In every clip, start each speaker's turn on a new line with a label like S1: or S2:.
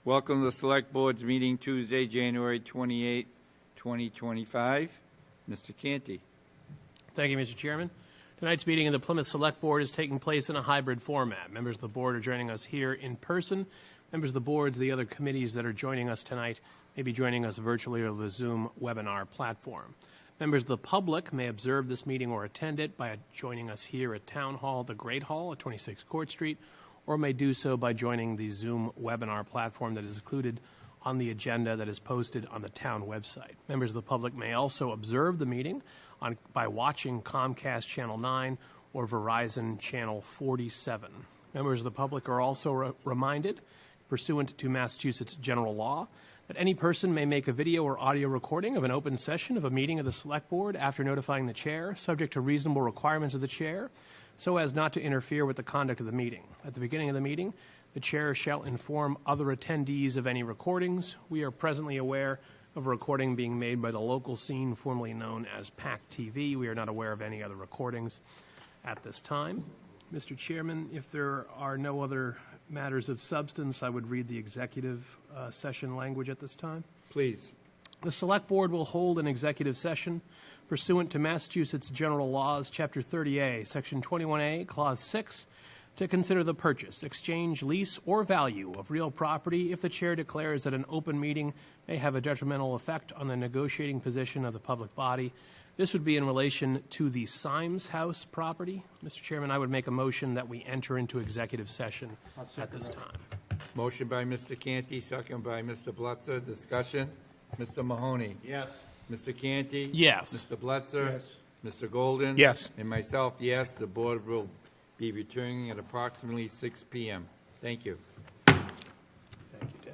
S1: Welcome to the Select Board's meeting Tuesday, January 28, 2025. Mr. Canty.
S2: Thank you, Mr. Chairman. Tonight's meeting of the Plymouth Select Board is taking place in a hybrid format. Members of the board are joining us here in person. Members of the boards, the other committees that are joining us tonight may be joining us virtually over the Zoom webinar platform. Members of the public may observe this meeting or attend it by joining us here at Town Hall, the Great Hall at 26 Court Street, or may do so by joining the Zoom webinar platform that is included on the agenda that is posted on the town website. Members of the public may also observe the meeting by watching Comcast Channel 9 or Verizon Channel 47. Members of the public are also reminded, pursuant to Massachusetts general law, that any person may make a video or audio recording of an open session of a meeting of the Select Board after notifying the chair, subject to reasonable requirements of the chair, so as not to interfere with the conduct of the meeting. At the beginning of the meeting, the chair shall inform other attendees of any recordings. We are presently aware of a recording being made by the local scene, formerly known as PAC TV. We are not aware of any other recordings at this time. Mr. Chairman, if there are no other matters of substance, I would read the executive session language at this time.
S1: Please.
S2: The Select Board will hold an executive session pursuant to Massachusetts General Laws, Chapter 30A, Section 21A, Clause 6, to consider the purchase, exchange, lease, or value of real property if the chair declares that an open meeting may have a detrimental effect on the negotiating position of the public body. This would be in relation to the Symes House property. Mr. Chairman, I would make a motion that we enter into executive session at this time.
S1: Motion by Mr. Canty, second by Mr. Blutzer. Discussion. Mr. Mahoney.
S3: Yes.
S1: Mr. Canty.
S2: Yes.
S1: Mr. Blutzer.
S3: Yes.
S1: Mr. Golden.
S3: Yes.
S1: And myself, yes. The board will be returning at approximately 6 p.m. Thank you.
S2: Thank you, Dick.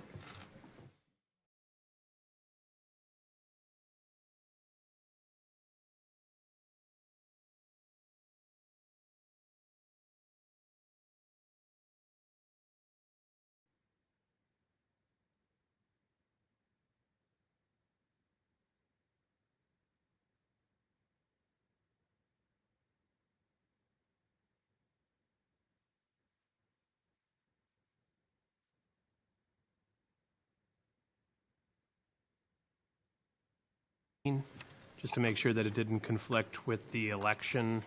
S2: Just to make sure that it didn't conflict with the election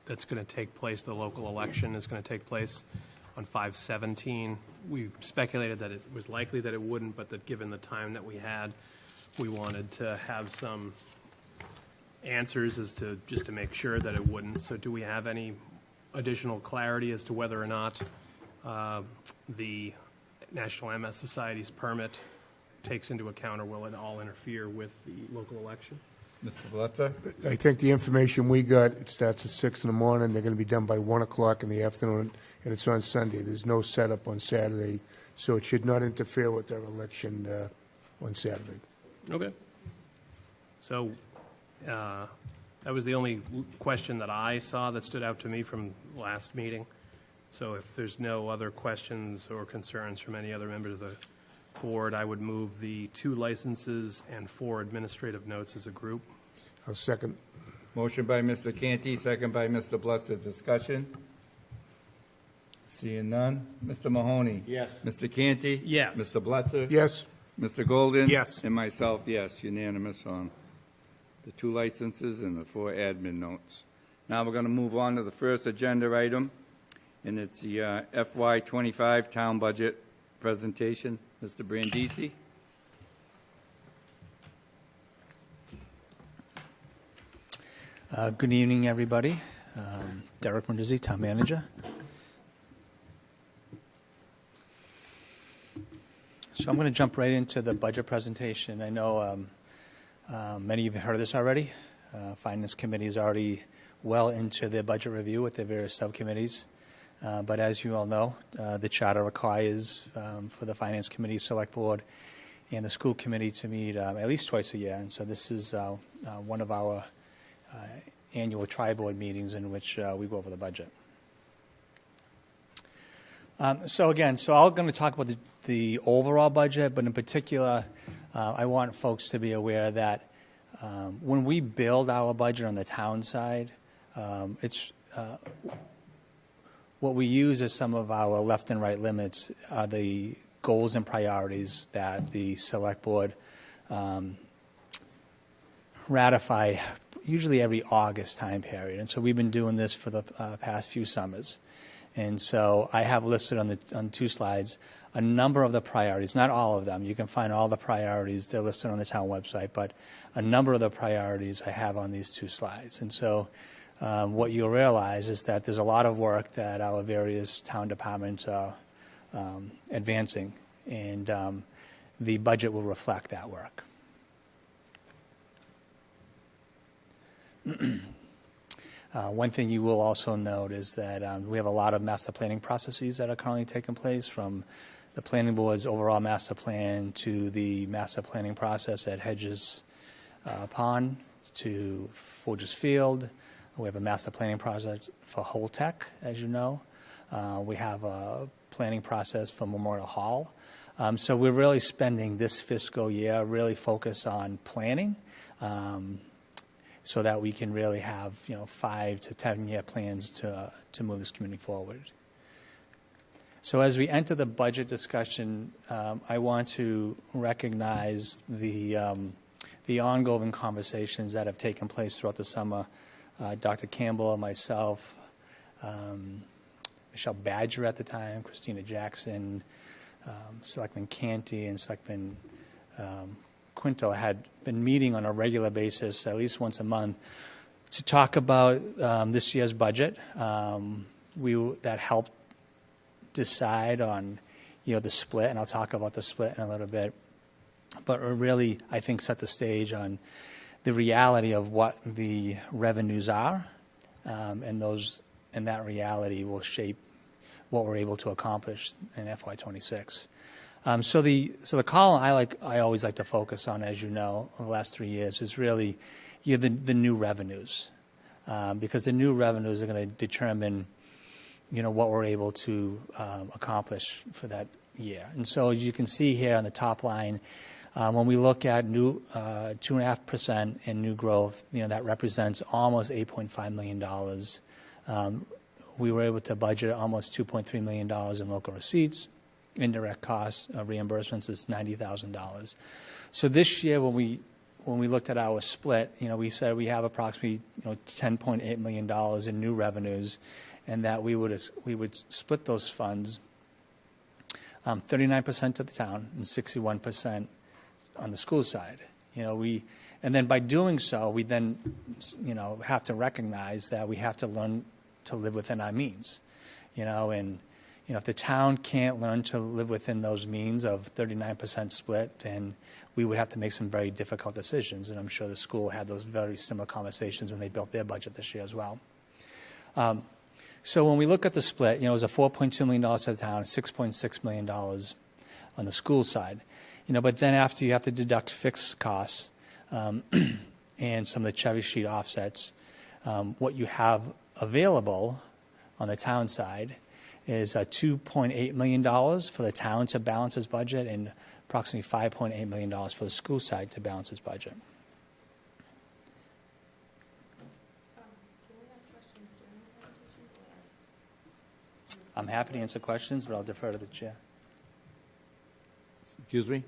S2: that's going to take place, the local election is going to take place on 5/17. We speculated that it was likely that it wouldn't, but that given the time that we had, we wanted to have some answers as to just to make sure that it wouldn't. So do we have any additional clarity as to whether or not the National MS Society's permit takes into account, or will it all interfere with the local election?
S1: Mr. Blutzer.
S3: I think the information we got, it starts at 6 in the morning. They're going to be done by 1 o'clock in the afternoon, and it's on Sunday. There's no setup on Saturday, so it should not interfere with their election on Saturday.
S2: Okay. So that was the only question that I saw that stood out to me from last meeting. So if there's no other questions or concerns from any other members of the board, I would move the 2 licenses and 4 administrative notes as a group.
S3: I'll second.
S1: Motion by Mr. Canty, second by Mr. Blutzer. Discussion. Seeing none. Mr. Mahoney.
S3: Yes.
S1: Mr. Canty.
S2: Yes.
S1: Mr. Blutzer.
S3: Yes.
S1: Mr. Golden.
S3: Yes.
S1: And myself, yes. Unanimous on the 2 licenses and the 4 admin notes. Now we're going to move on to the first agenda item, and it's the FY25 town budget presentation. Mr. Brandisi.
S4: Good evening, everybody. Derek Brindisi, Town Manager. So I'm going to jump right into the budget presentation. I know many of you have heard this already. Finance Committee is already well into their budget review with their various subcommittees. But as you all know, the charter requires for the Finance Committee, Select Board, and the School Committee to meet at least twice a year. And so this is one of our annual tri-board meetings in which we go over the budget. So I'm going to talk about the overall budget, but in particular, I want folks to be aware that when we build our budget on the town side, it's what we use as some of our left and right limits are the goals and priorities that the select board ratify usually every August time period. And so we've been doing this for the past few summers. And so I have listed on 2 slides a number of the priorities, not all of them. You can find all the priorities. They're listed on the town website, but a number of the priorities I have on these 2 slides. And so what you'll realize is that there's a lot of work that our various town departments are advancing, and the budget will reflect that work. One thing you will also note is that we have a lot of master planning processes that are currently taking place, from the planning board's overall master plan to the master planning process at Hedges Pond to Forges Field. We have a master planning process for Holtec, as you know. We have a planning process for Memorial Hall. So we're really spending this fiscal year really focused on planning, so that we can really have 5 to 10-year plans to move this community forward. So as we enter the budget discussion, I want to recognize the ongoing conversations that have taken place throughout the summer. Dr. Campbell, myself, Michelle Badger at the time, Christina Jackson, Selectman Canty, and Selectman Quinto had been meeting on a regular basis, at least once a month, to talk about this year's budget. That helped decide on the split, and I'll talk about the split in a little bit. But really, I think, set the stage on the reality of what the revenues are, and that reality will shape what we're able to accomplish in FY26. So the column I always like to focus on, as you know, in the last 3 years, is really the new revenues, because the new revenues are going to determine what we're able to accomplish for that year. And so as you can see here on the top line, when we look at new 2.5% in new growth, that represents almost $8.5 million. We were able to budget almost $2.3 million in local receipts. Indirect costs, reimbursements is $90,000. So this year, when we looked at our split, we said we have approximately $10.8 million in new revenues, and that we would split those funds 39% to the town and 61% on the school side. And then by doing so, we then have to recognize that we have to learn to live within our means. And if the town can't learn to live within those means of 39% split, then we would have to make some very difficult decisions. And I'm sure the school had those very similar conversations when they built their budget this year as well. So when we look at the split, it was a $4.2 million to the town, $6.6 million on the school side. But then after you have to deduct fixed costs and some of the cherry sheet offsets, what you have available on the town side is $2.8 million for the town to balance its budget, and approximately $5.8 million for the school side to balance its budget.
S5: Can we ask questions during the presentation?
S4: I'm happy to answer questions, but I'll defer to the chair.
S1: Excuse me?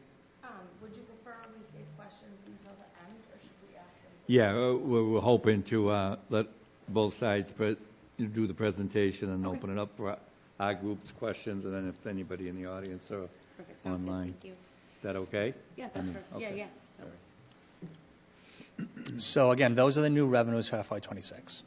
S5: Would you prefer we save questions until the end, or should we ask them?
S1: Yeah, we're hoping to let both sides do the presentation and
S5: Okay.
S1: open it up for our group's questions, and then if anybody in the audience or
S5: Perfect, sounds good,
S1: online.
S5: thank you.
S1: Is that okay?
S5: Yeah, that's perfect, yeah,
S1: Okay.
S5: yeah. That works.
S4: So again, those are the new revenues for FY26.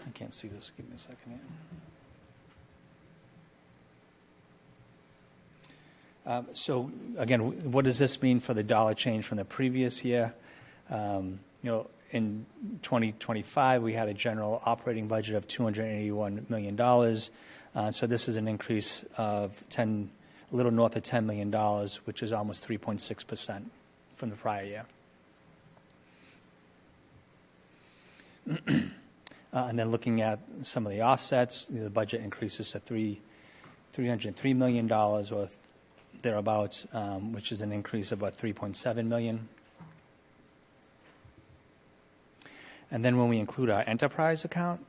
S4: I can't see this. Give me a second here. So again, what does this mean for the dollar change from the previous year? In 2025, we had a general operating budget of $281 million. So this is an increase of a little north of $10 million, which is almost 3.6% from the prior year. And then looking at some of the offsets, the budget increases to $303 million or thereabouts, which is an increase of about $3.7 million. And then when we include our enterprise account,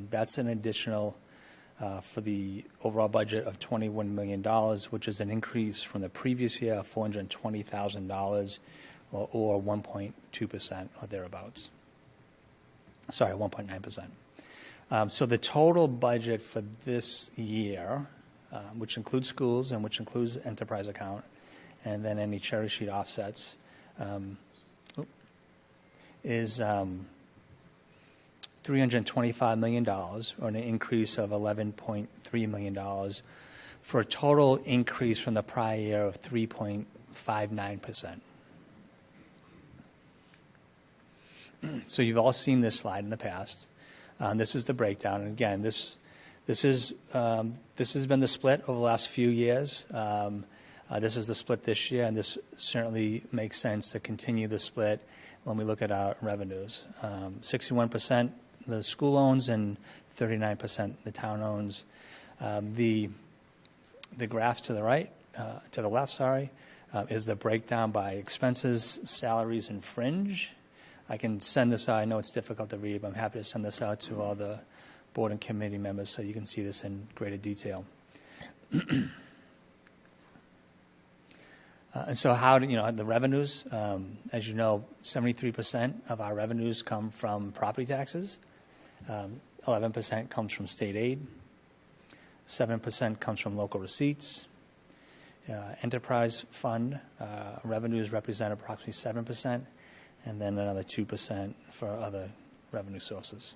S4: that's an additional for the overall budget of $21 million, which is an increase from the previous year of $420,000 or 1.2% or thereabouts. Sorry, 1.9%. So the total budget for this year, which includes schools and which includes enterprise account, and then any cherry sheet offsets, is $325 million, or an increase of $11.3 million, for a total increase from the prior year of 3.59%. So you've all seen this slide in the past. This is the breakdown, and again, this has been the split over the last few years. This is the split this year, and this certainly makes sense to continue the split when we look at our revenues. 61% the school owns and 39% the town owns. The graphs to the right, to the left, is the breakdown by expenses, salaries, and fringe. I can send this out. I know it's difficult to read, but I'm happy to send this out to all the board and committee members so you can see this in greater detail. And so how do, the revenues, as you know, 73% of our revenues come from property taxes, 11% comes from state aid, 7% comes from local receipts. Enterprise fund revenues represent approximately 7%, and then another 2% for other revenue sources.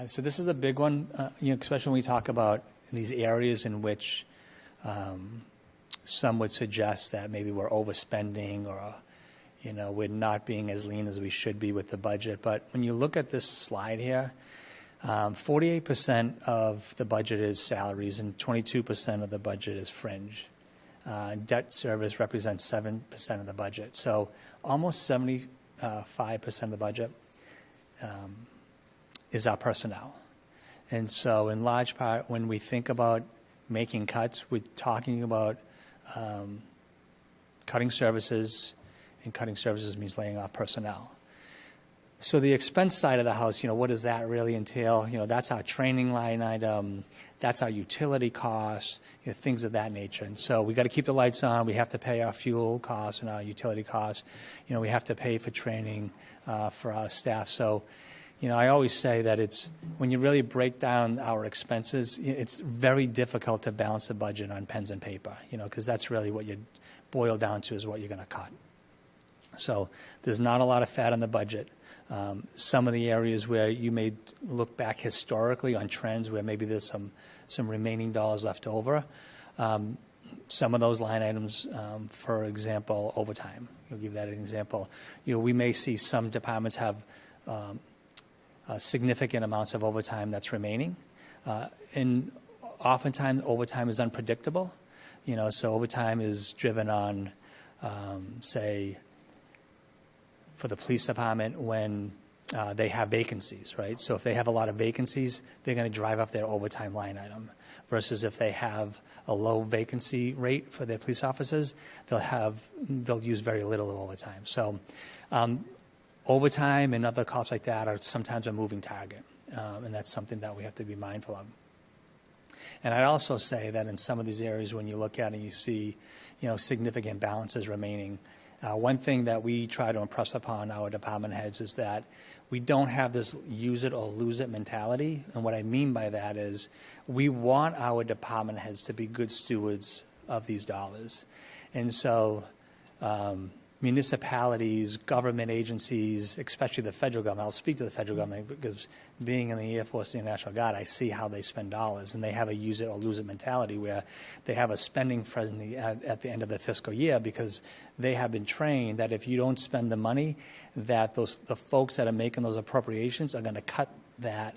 S4: So this is a big one, especially when we talk about these areas in which some would suggest that maybe we're overspending or, we're not being as lean as we should be with the budget. But when you look at this slide here, 48% of the budget is salaries and 22% of the budget is fringe. Debt service represents 7% of the budget. So almost 75% of the budget is our personnel. And so in large part, when we think about making cuts, we're talking about cutting services, and cutting services means laying off personnel. So the expense side of the house, what does that really entail? That's our training line item, that's our utility costs, things of that nature. And so we got to keep the lights on. We have to pay our fuel costs and our utility costs. We have to pay for training for our staff. So, I always say that it's when you really break down our expenses, it's very difficult to balance the budget on pens and paper, because that's really what you boil down to is what you're going to cut. So there's not a lot of fat on the budget. Some of the areas where you may look back historically on trends where maybe there's some remaining dollars left over. Some of those line items, for example, overtime. I'll give that an example. We may see some departments have significant amounts of overtime that's remaining. And oftentimes overtime is unpredictable. So overtime is driven on, say, for the police department when they have vacancies, right? So if they have a lot of vacancies, they're going to drive up their overtime line item. Versus if they have a low vacancy rate for their police officers, they'll use very little of overtime. So overtime and other costs like that are sometimes a moving target, and that's something that we have to be mindful of. And I'd also say that in some of these areas, when you look at it, you see, significant balances remaining. One thing that we try to impress upon our department heads is that we don't have this use it or lose it mentality. And what I mean by that is we want our department heads to be good stewards of these dollars. And so municipalities, government agencies, especially the federal government, I'll speak to the federal government because being in the Air Force and the National Guard, I see how they spend dollars, and they have a use it or lose it mentality where they have a spending frenzy at the end of the fiscal year because they have been trained that if you don't spend the money, that the folks that are making those appropriations are going to cut that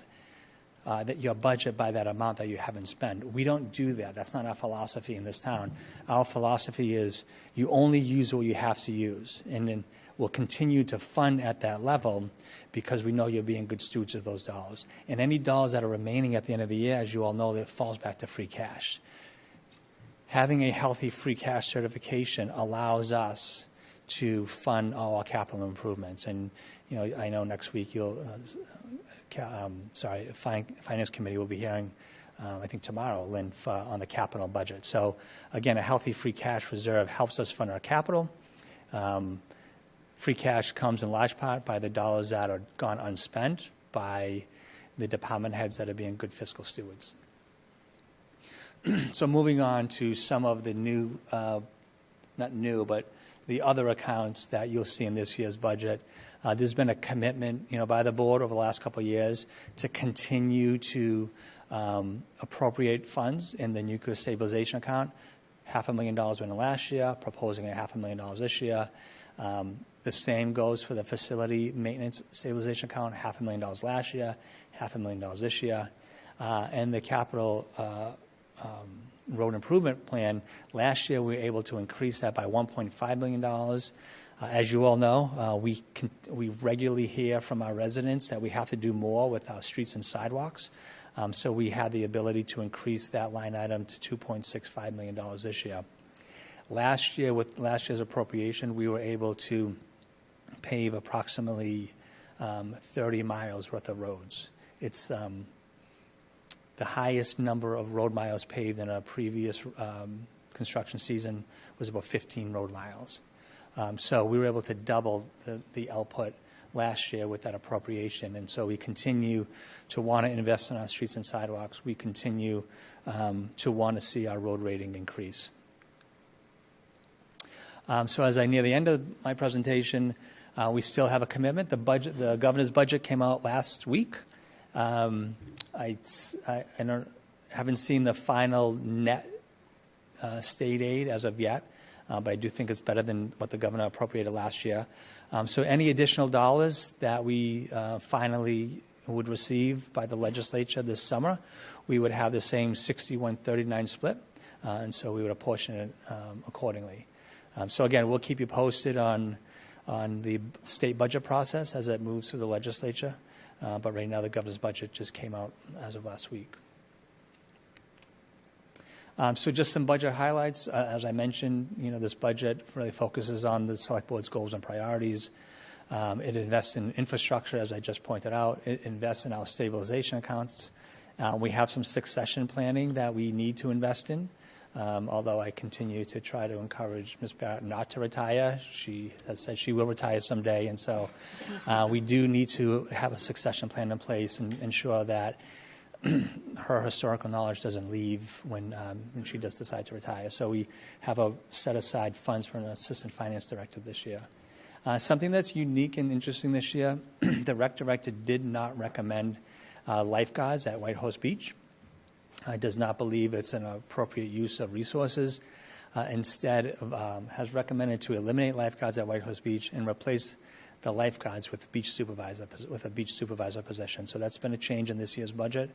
S4: your budget by that amount that you haven't spent. We don't do that. That's not our philosophy in this town. Our philosophy is you only use what you have to use, and then we'll continue to fund at that level because we know you're being good stewards of those dollars. And any dollars that are remaining at the end of the year, as you all know, that falls back to free cash. Having a healthy free cash certification allows us to fund all our capital improvements. And, you know, I know next week Finance Committee will be hearing, I think tomorrow, Lynn, on the capital budget. So, again, a healthy free cash reserve helps us fund our capital. Free cash comes in large part by the dollars that are gone unspent by the department heads that are being good fiscal stewards. So moving on to some of the new, not new, but the other accounts that you'll see in this year's budget. There's been a commitment, you know, by the board over the last couple of years to continue to appropriate funds in the nuclear stabilization account. $500,000 went in last year, proposing $500,000 this year. The same goes for the facility maintenance stabilization account, $500,000 last year, $500,000 this year. And the capital road improvement plan, last year we were able to increase that by $1.5 million. As you all know, we regularly hear from our residents that we have to do more with our streets and sidewalks. So we had the ability to increase that line item to $2.65 million this year. Last year, with last year's appropriation, we were able to pave approximately 30 miles worth of roads. It's the highest number of road miles paved in a previous construction season was about 15 road miles. So we were able to double the output last year with that appropriation. And so we continue to want to invest in our streets and sidewalks. We continue to want to see our road rating increase. So as I near the end of my presentation, we still have a commitment. The governor's budget came out last week. I haven't seen the final net state aid as of yet, but I do think it's better than what the governor appropriated last year. So any additional dollars that we finally would receive by the legislature this summer, we would have the same 61-39 split, and so we would apportion it accordingly. So again, we'll keep you posted on the state budget process as it moves through the legislature. But right now, the governor's budget just came out as of last week. So just some budget highlights. As I mentioned, you know, this budget really focuses on the select board's goals and priorities. It invests in infrastructure, as I just pointed out. It invests in our stabilization accounts. We have some succession planning that we need to invest in. Although I continue to try to encourage Ms. Barrett not to retire. She has said she will retire someday, and so we do need to have a succession plan in place and ensure that her historical knowledge doesn't leave when she does decide to retire. So we have set aside funds for an assistant finance director this year. Something that's unique and interesting this year, the rec director did not recommend lifeguards at White Horse Beach. Does not believe it's an appropriate use of resources. Instead, has recommended to eliminate lifeguards at White Horse Beach and replace the lifeguards with a beach supervisor position. So that's been a change in this year's budget.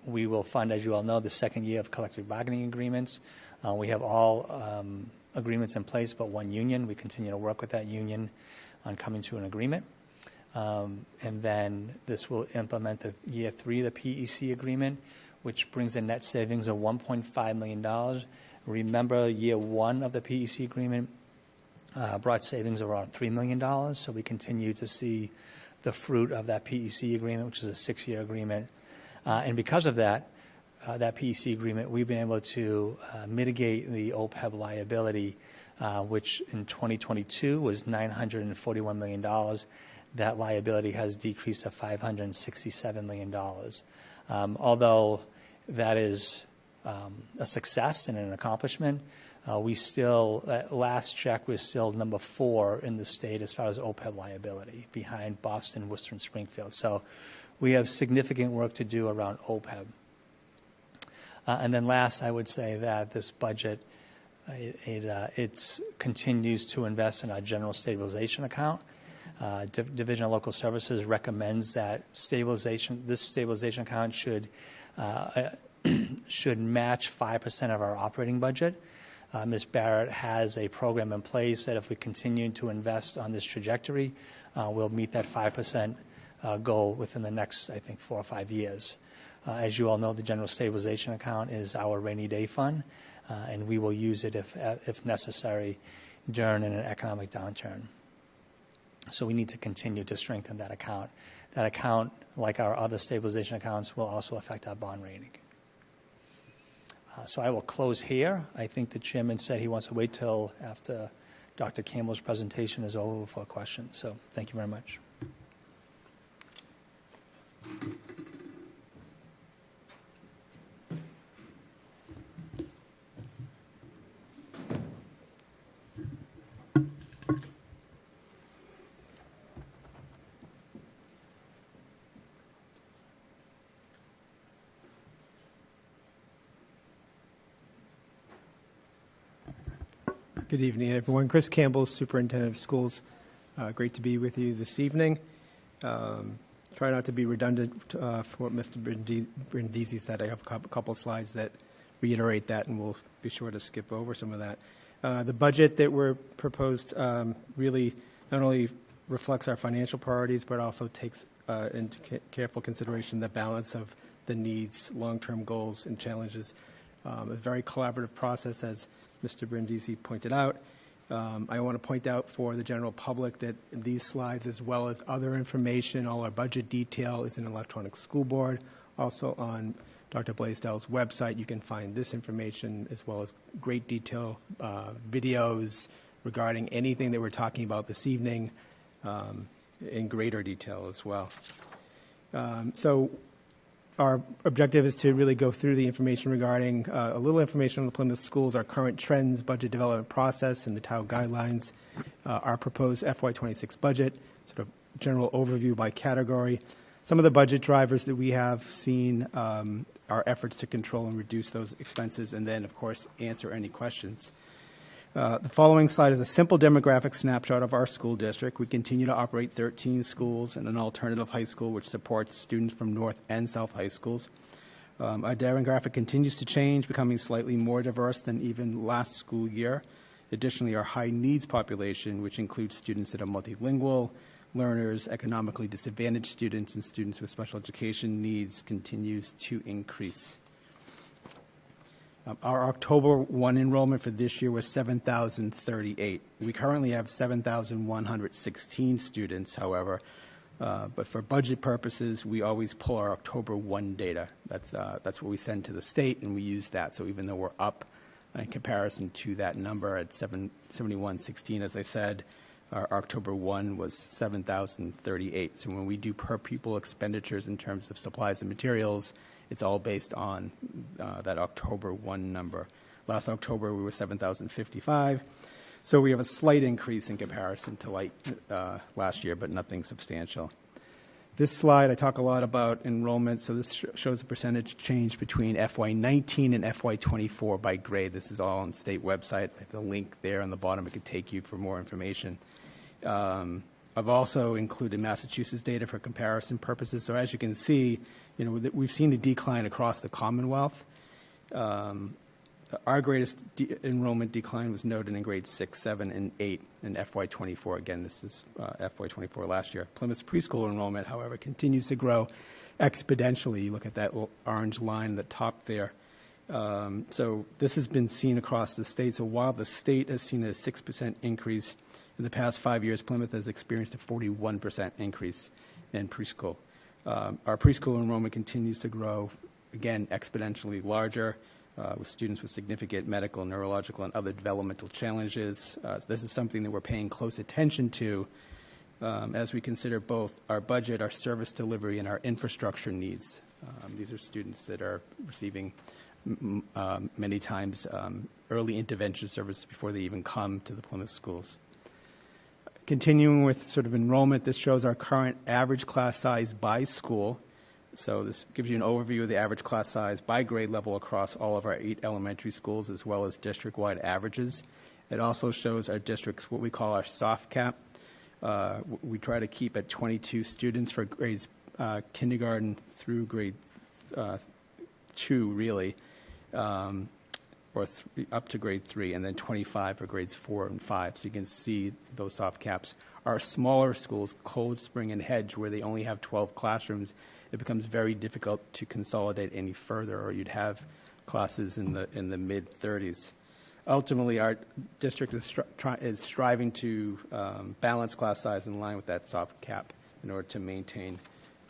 S4: We will fund, as you all know, the second year of collective bargaining agreements. We have all agreements in place but one union. We continue to work with that union on coming to an agreement. And then this will implement the year 3, the PEC agreement, which brings a net savings of $1.5 million. Remember, year 1 of the PEC agreement brought savings of around $3 million. So we continue to see the fruit of that PEC agreement, which is a 6-year agreement. And because of that, that PEC agreement, we've been able to mitigate the OPEB liability, which in 2022 was $941 million. That liability has decreased to $567 million. Although that is a success and an accomplishment, we still, at last check, we're still number 4 in the state as far as OPEB liability, behind Boston, Worcester, and Springfield. So we have significant work to do around OPEB. And then last, I would say that this budget, it continues to invest in our general stabilization account. Division of Local Services recommends that this stabilization account should match 5% of our operating budget. Ms. Barrett has a program in place that if we continue to invest on this trajectory, we'll meet that 5% goal within the next, I think, 4 or 5 years. As you all know, the general stabilization account is our rainy day fund, and we will use it if necessary during an economic downturn. So we need to continue to strengthen that account. That account, like our other stabilization accounts, will also affect our bond rating. So I will close here. I think the chairman said he wants to wait till after Dr. Campbell's presentation is over for questions. So thank you very much.
S6: Good evening, everyone. Chris Campbell, Superintendent of Schools. Great to be with you this evening. Try not to be redundant for what Mr. Brindisi said. I have a couple slides that reiterate that, and we'll be sure to skip over some of that. The budget that we're proposed really not only reflects our financial priorities, but also takes into careful consideration the balance of the needs, long-term goals, and challenges. A very collaborative process, as Mr. Brindisi pointed out. I want to point out for the general public that these slides, as well as other information, all our budget detail is in electronic school board. Also on Dr. Blaisdell's website, you can find this information, as well as great detail videos regarding anything that we're talking about this evening in greater detail as well. So our objective is to really go through the information regarding a little information on the Plymouth schools, our current trends, budget development process, and the TAO guidelines, our proposed FY26 budget, sort of general overview by category. Some of the budget drivers that we have seen, our efforts to control and reduce those expenses, and then, of course, answer any questions. The following slide is a simple demographic snapshot of our school district. We continue to operate 13 schools and an alternative high school which supports students from North and South high schools. Our demographic continues to change, becoming slightly more diverse than even last school year. Additionally, our high needs population, which includes students that are multilingual, learners, economically disadvantaged students, and students with special education needs, continues to increase. Our October 1 enrollment for this year was 7,038. We currently have 7,116 students, however, but for budget purposes, we always pull our October 1 data. That's what we send to the state, and we use that. So even though we're up in comparison to that number at 7,116, as I said, our October 1 was 7,038. So when we do per pupil expenditures in terms of supplies and materials, it's all based on that October 1 number. Last October, we were 7,055. So we have a slight increase in comparison to last year, but nothing substantial. This slide, I talk a lot about enrollment. So this shows a percentage change between FY19 and FY24 by grade. This is all on the state website. I have the link there on the bottom. It could take you for more information. I've also included Massachusetts data for comparison purposes. So as you can see, we've seen a decline across the Commonwealth. Our greatest enrollment decline was noted in grades 6, 7, and 8 in FY24. Again, this is FY24 last year. Plymouth's preschool enrollment, however, continues to grow exponentially. You look at that orange line at the top there. So this has been seen across the state. So while the state has seen a 6% increase in the past 5 years, Plymouth has experienced a 41% increase in preschool. Our preschool enrollment continues to grow, again, exponentially larger with students with significant medical, neurological, and other developmental challenges. This is something that we're paying close attention to as we consider both our budget, our service delivery, and our infrastructure needs. These are students that are receiving many times early intervention services before they even come to the Plymouth schools. Continuing with sort of enrollment, this shows our current average class size by school. So this gives you an overview of the average class size by grade level across all of our 8 elementary schools, as well as district-wide averages. It also shows our districts, what we call our soft cap. We try to keep at 22 students for grades kindergarten through grade 2, really, or up to grade 3, and then 25 for grades 4 and 5. So you can see those soft caps. Our smaller schools, Cold Spring and Hedge, where they only have 12 classrooms, it becomes very difficult to consolidate any further, or you'd have classes in the mid-30s. ultimately, our district is striving to balance class size in line with that soft cap in order to maintain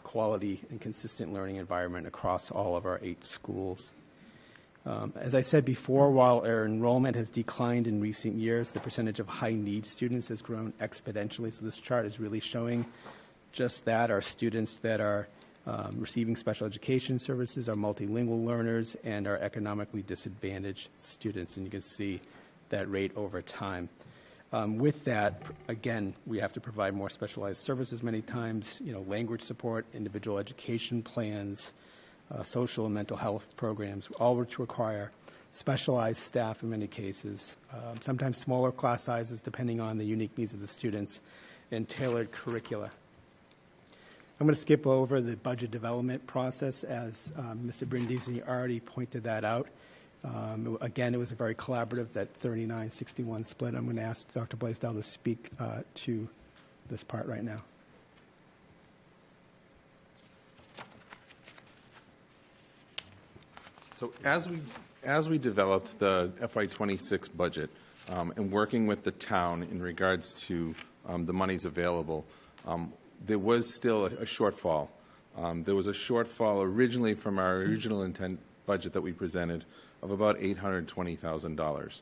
S6: quality and consistent learning environment across all of our 8 schools. As I said before, while our enrollment has declined in recent years, the percentage of high-need students has grown exponentially. So this chart is really showing just that. Our students that are receiving special education services are multilingual learners and are economically disadvantaged students. And you can see that rate over time. With that, again, we have to provide more specialized services many times, language support, individual education plans, social and mental health programs, all which require specialized staff in many cases, sometimes smaller class sizes depending on the unique needs of the students, and tailored curricula. I'm going to skip over the budget development process as Mr. Brindisi already pointed that out. Again, it was a very collaborative, that 39-61 split. I'm going to ask Dr. Blaisdell to speak to this part right now.
S7: So as we developed the FY26 budget and working with the town in regards to the monies available, there was still a shortfall. There was a shortfall originally from our original intent budget that we presented of about $820,000.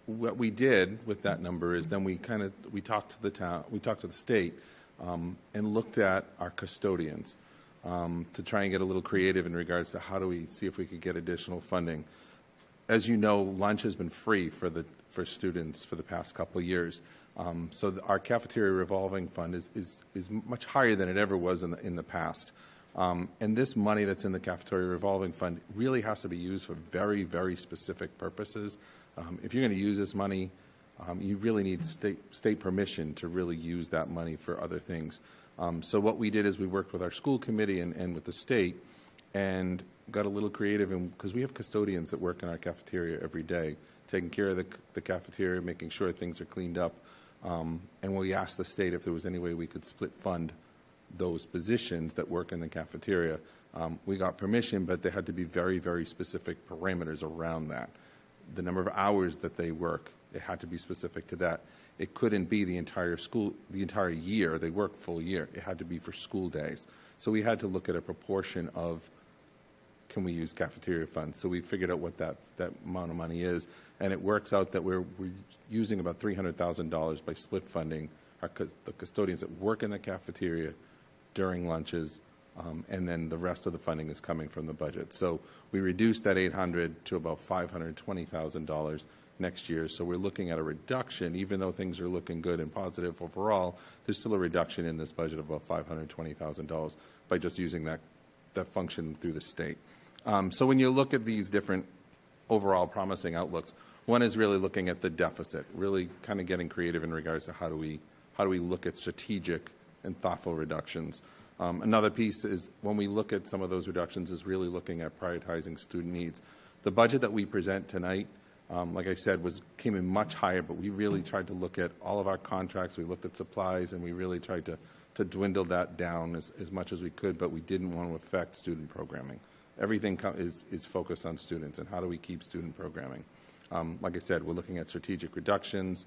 S7: What we did with that number is then we talked to the town, we talked to the state, and looked at our custodians. To try and get a little creative in regards to how do we see if we could get additional funding. As you know, lunch has been free for students for the past couple of years. So our cafeteria revolving fund is much higher than it ever was in the past. And this money that's in the cafeteria revolving fund really has to be used for very, very specific purposes. If you're going to use this money, you really need state permission to really use that money for other things. So what we did is we worked with our school committee and with the state and got a little creative, because we have custodians that work in our cafeteria every day, taking care of the cafeteria, making sure things are cleaned up. And we asked the state if there was any way we could split fund those positions that work in the cafeteria. We got permission, but there had to be very, very specific parameters around that. The number of hours that they work, it had to be specific to that. It couldn't be the entire year. They work full year. It had to be for school days. So we had to look at a proportion of, can we use cafeteria funds? So we figured out what that amount of money is, and it works out that we're using about $300,000 by split funding the custodians that work in the cafeteria during lunches, and then the rest of the funding is coming from the budget. So we reduced that $800,000 to about $520,000 next year. So we're looking at a reduction, even though things are looking good and positive overall, there's still a reduction in this budget of about $520,000 by just using that function through the state. So when you look at these different overall promising outlooks, one is really looking at the deficit, really kind of getting creative in regards to how do we look at strategic and thoughtful reductions. Another piece is when we look at some of those reductions is really looking at prioritizing student needs. The budget that we present tonight, like I said, came in much higher, but we really tried to look at all of our contracts. We looked at supplies, and we really tried to dwindle that down as much as we could, but we didn't want to affect student programming. Everything is focused on students, and how do we keep student programming? Like I said, we're looking at strategic reductions.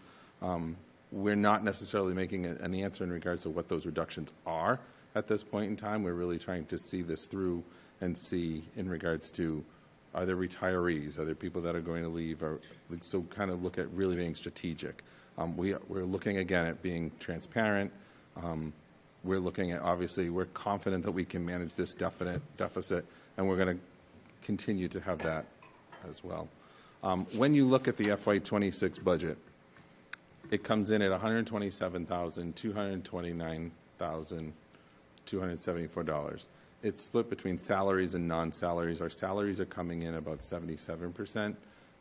S7: We're not necessarily making an answer in regards to what those reductions are at this point in time. We're really trying to see this through and see in regards to, are there retirees? Are there people that are going to leave? So kind of look at really being strategic. We're looking again at being transparent. We're looking at, obviously, we're confident that we can manage this deficit, and we're going to continue to have that as well. When you look at the FY26 budget, it comes in at $127,229,274. It's split between salaries and non-salaries. Our salaries are coming in about 77%,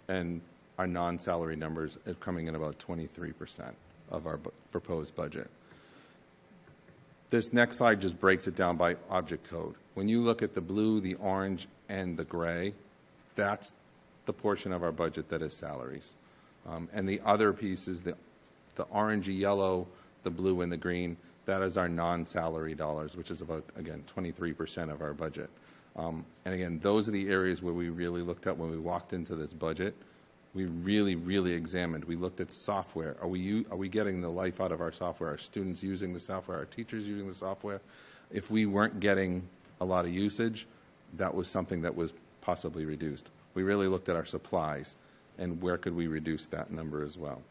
S7: and our non-salary numbers are coming in about 23% of our proposed budget. This next slide just breaks it down by object code. When you look at the blue, the orange, and the gray, that's the portion of our budget that is salaries. And the other piece is the orangey yellow, the blue, and the green. That is our non-salary dollars, which is about, again, 23% of our budget. And again, those are the areas where we really looked at when we walked into this budget. We really, really examined. We looked at software. Are we getting the life out of our software? Are students using the software? Are teachers using the software? If we weren't getting a lot of usage, that was something that was possibly reduced. We really looked at our supplies and where could we reduce that number as well.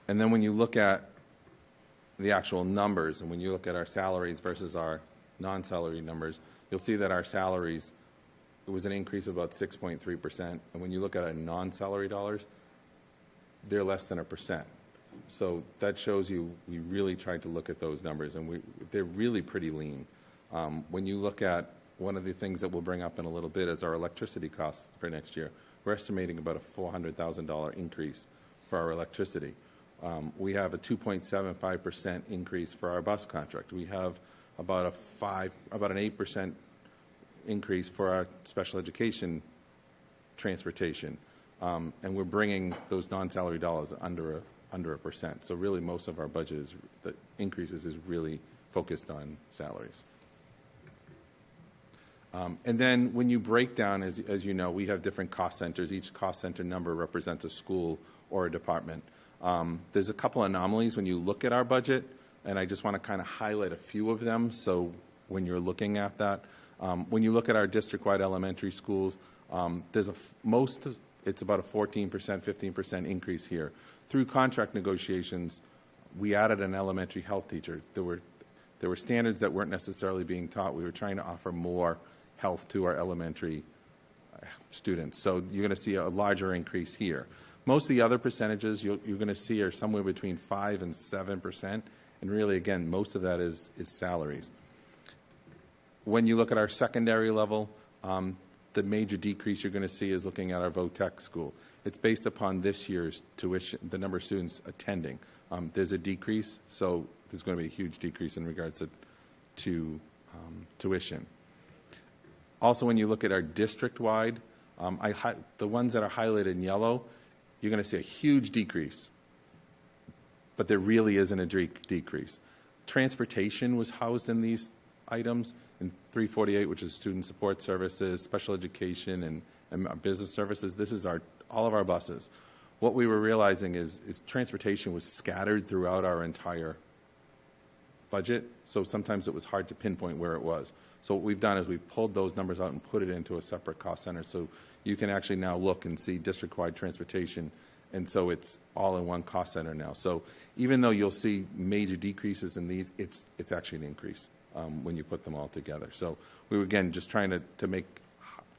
S7: And then when you look at the actual numbers and when you look at our salaries versus our non-salary numbers, you'll see that our salaries, it was an increase of about 6.3%. And when you look at our non-salary dollars, they're less than 1%. So that shows you we really tried to look at those numbers, and they're really pretty lean. When you look at one of the things that we'll bring up in a little bit is our electricity costs for next year. We're estimating about a $400,000 increase for our electricity. We have a 2.75% increase for our bus contract. We have about an 8% increase for our special education transportation, and we're bringing those non-salary dollars under 1%. So really, most of our budget the increases is really focused on salaries. And then when you break down, as you know, we have different cost centers. Each cost center number represents a school or a department. There's a couple anomalies when you look at our budget, and I just want to kind of highlight a few of them. So when you're looking at that, when you look at our district-wide elementary schools, it's about a 14%, 15% increase here. Through contract negotiations, we added an elementary health teacher. There were standards that weren't necessarily being taught. We were trying to offer more health to our elementary students. So you're going to see a larger increase here. Most of the other percentages you're going to see are somewhere between 5 and 7%. And really, again, most of that is salaries. When you look at our secondary level, the major decrease you're going to see is looking at our VOTEC school. It's based upon this year's tuition, the number of students attending. There's a decrease, so there's going to be a huge decrease in regards to tuition. Also, when you look at our district-wide, the ones that are highlighted in yellow, you're going to see a huge decrease, but there really isn't a decrease. Transportation was housed in these items in 348, which is student support services, special education, and business services. This is all of our buses. What we were realizing is transportation was scattered throughout our entire budget, so sometimes it was hard to pinpoint where it was. So what we've done is we've pulled those numbers out and put it into a separate cost center, so you can actually now look and see district-wide transportation, and so it's all in one cost center now. So even though you'll see major decreases in these, it's actually an increase when you put them all together. So we were, again, just trying to make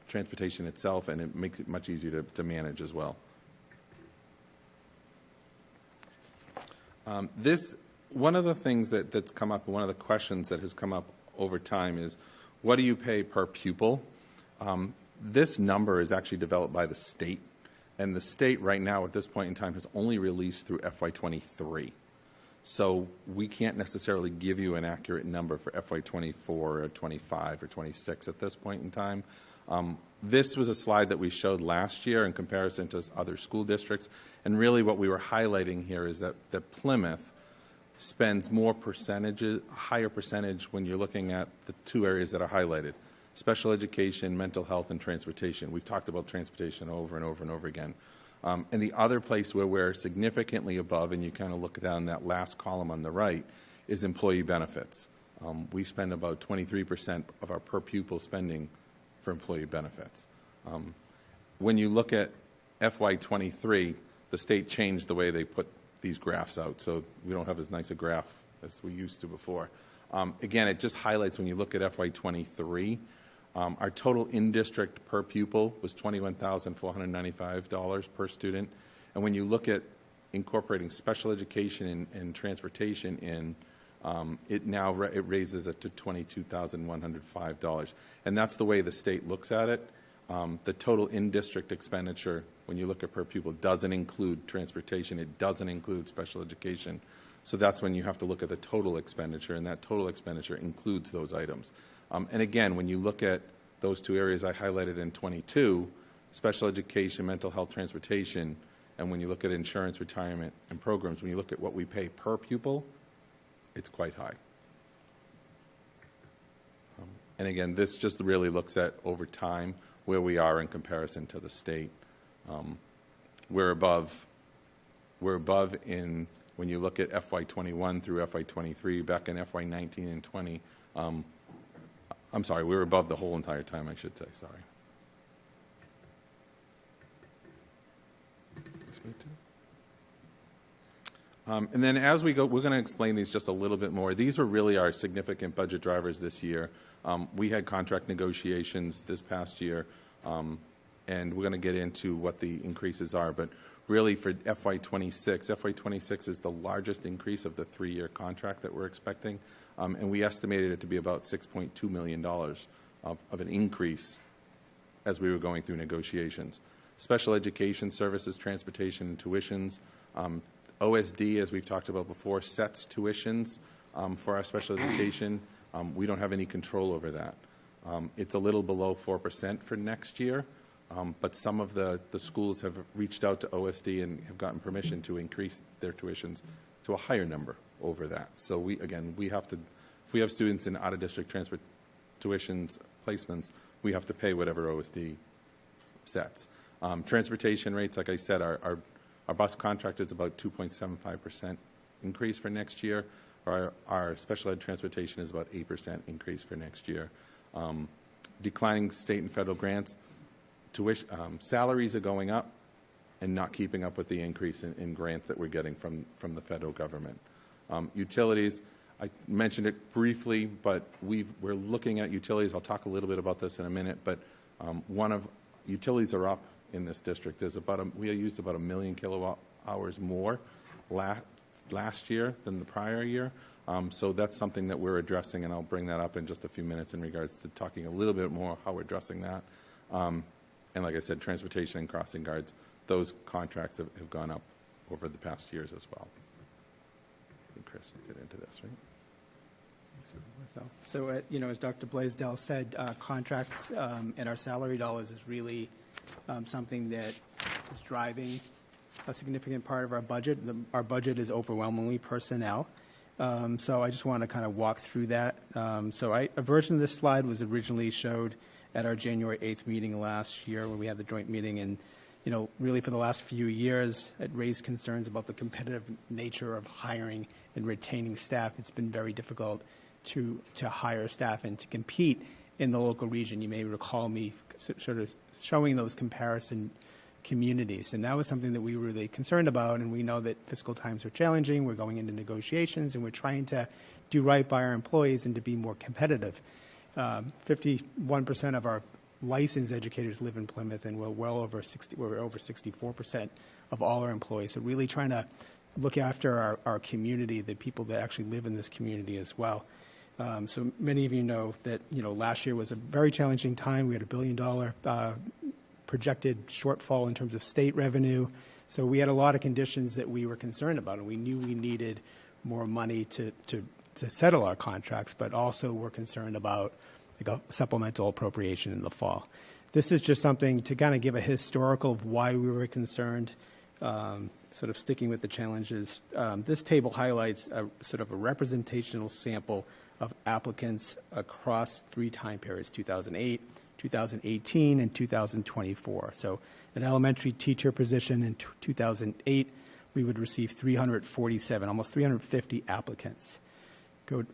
S7: transportation itself, and it makes it much easier to manage as well. One of the things that's come up, one of the questions that has come up over time is, what do you pay per pupil? This number is actually developed by the state, and the state right now at this point in time has only released through FY23. So we can't necessarily give you an accurate number for FY24 or 25 or 26 at this point in time. This was a slide that we showed last year in comparison to other school districts, and really what we were highlighting here is that Plymouth spends more percentages, a higher percentage when you're looking at the two areas that are highlighted: special education, mental health, and transportation. We've talked about transportation over and over and over again. And the other place where we're significantly above, and you kind of look down that last column on the right, is employee benefits. We spend about 23% of our per pupil spending for employee benefits. When you look at FY23, the state changed the way they put these graphs out, so we don't have as nice a graph as we used to before. Again, it just highlights when you look at FY23, our total in-district per pupil was $21,495 per student. And when you look at incorporating special education and transportation in, it raises it to $22,105. And that's the way the state looks at it. The total in-district expenditure, when you look at per pupil, doesn't include transportation. It doesn't include special education. So that's when you have to look at the total expenditure, and that total expenditure includes those items. And again, when you look at those two areas I highlighted in 22, special education, mental health, transportation, and when you look at insurance, retirement, and programs, when you look at what we pay per pupil, it's quite high. And again, this just really looks at over time where we are in comparison to the state. We're above in, when you look at FY21 through FY23, back in FY19 and 20, I'm sorry, we were above the whole entire time, I should say, sorry. And then as we go, we're going to explain these just a little bit more. These were really our significant budget drivers this year. We had contract negotiations this past year, and we're going to get into what the increases are. But really for FY26 is the largest increase of the 3-year contract that we're expecting, and we estimated it to be about $6.2 million of an increase as we were going through negotiations. Special education services, transportation, and tuitions. OSD, as we've talked about before, sets tuitions for our special education. We don't have any control over that. It's a little below 4% for next year, but some of the schools have reached out to OSD and have gotten permission to increase their tuitions to a higher number over that. So we have to, if we have students in out-of-district transfer tuitions placements, we have to pay whatever OSD sets. Transportation rates, like I said, our bus contract is about 2.75% increase for next year. Our special ed transportation is about 8% increase for next year. Declining state and federal grants. Salaries are going up and not keeping up with the increase in grants that we're getting from the federal government. Utilities, I mentioned it briefly, but we're looking at utilities. I'll talk a little bit about this in a minute, but utilities are up in this district. We used about 1 million kilowatt hours more last year than the prior year. So that's something that we're addressing, and I'll bring that up in just a few minutes in regards to talking a little bit more how we're addressing that. And like I said, transportation and crossing guards, those contracts have gone up over the past years as well. And Chris will get into this, right?
S6: So, as Dr. Blaisdell said, contracts and our salary dollars is really something that is driving a significant part of our budget. Our budget is overwhelmingly personnel. So I just want to kind of walk through that. A version of this slide was originally showed at our January 8th meeting last year when we had the joint meeting. And, really for the last few years, it raised concerns about the competitive nature of hiring and retaining staff. It's been very difficult to hire staff and to compete in the local region. You may recall me sort of showing those comparison communities. And that was something that we were really concerned about. And we know that fiscal times are challenging. We're going into negotiations, and we're trying to do right by our employees and to be more competitive. 51% of our licensed educators live in Plymouth, and we're over 64% of all our employees. So really trying to look after our community, the people that actually live in this community as well. So many of you know that, last year was a very challenging time. We had $1 billion projected shortfall in terms of state revenue. So we had a lot of conditions that we were concerned about, and we knew we needed more money to settle our contracts, but also we're concerned about a supplemental appropriation in the fall. This is just something to kind of give a historical of why we were concerned, sort of sticking with the challenges. This table highlights sort of a representational sample of applicants across 3 time periods, 2008, 2018, and 2024. So an elementary teacher position in 2008, we would receive 347, almost 350 applicants.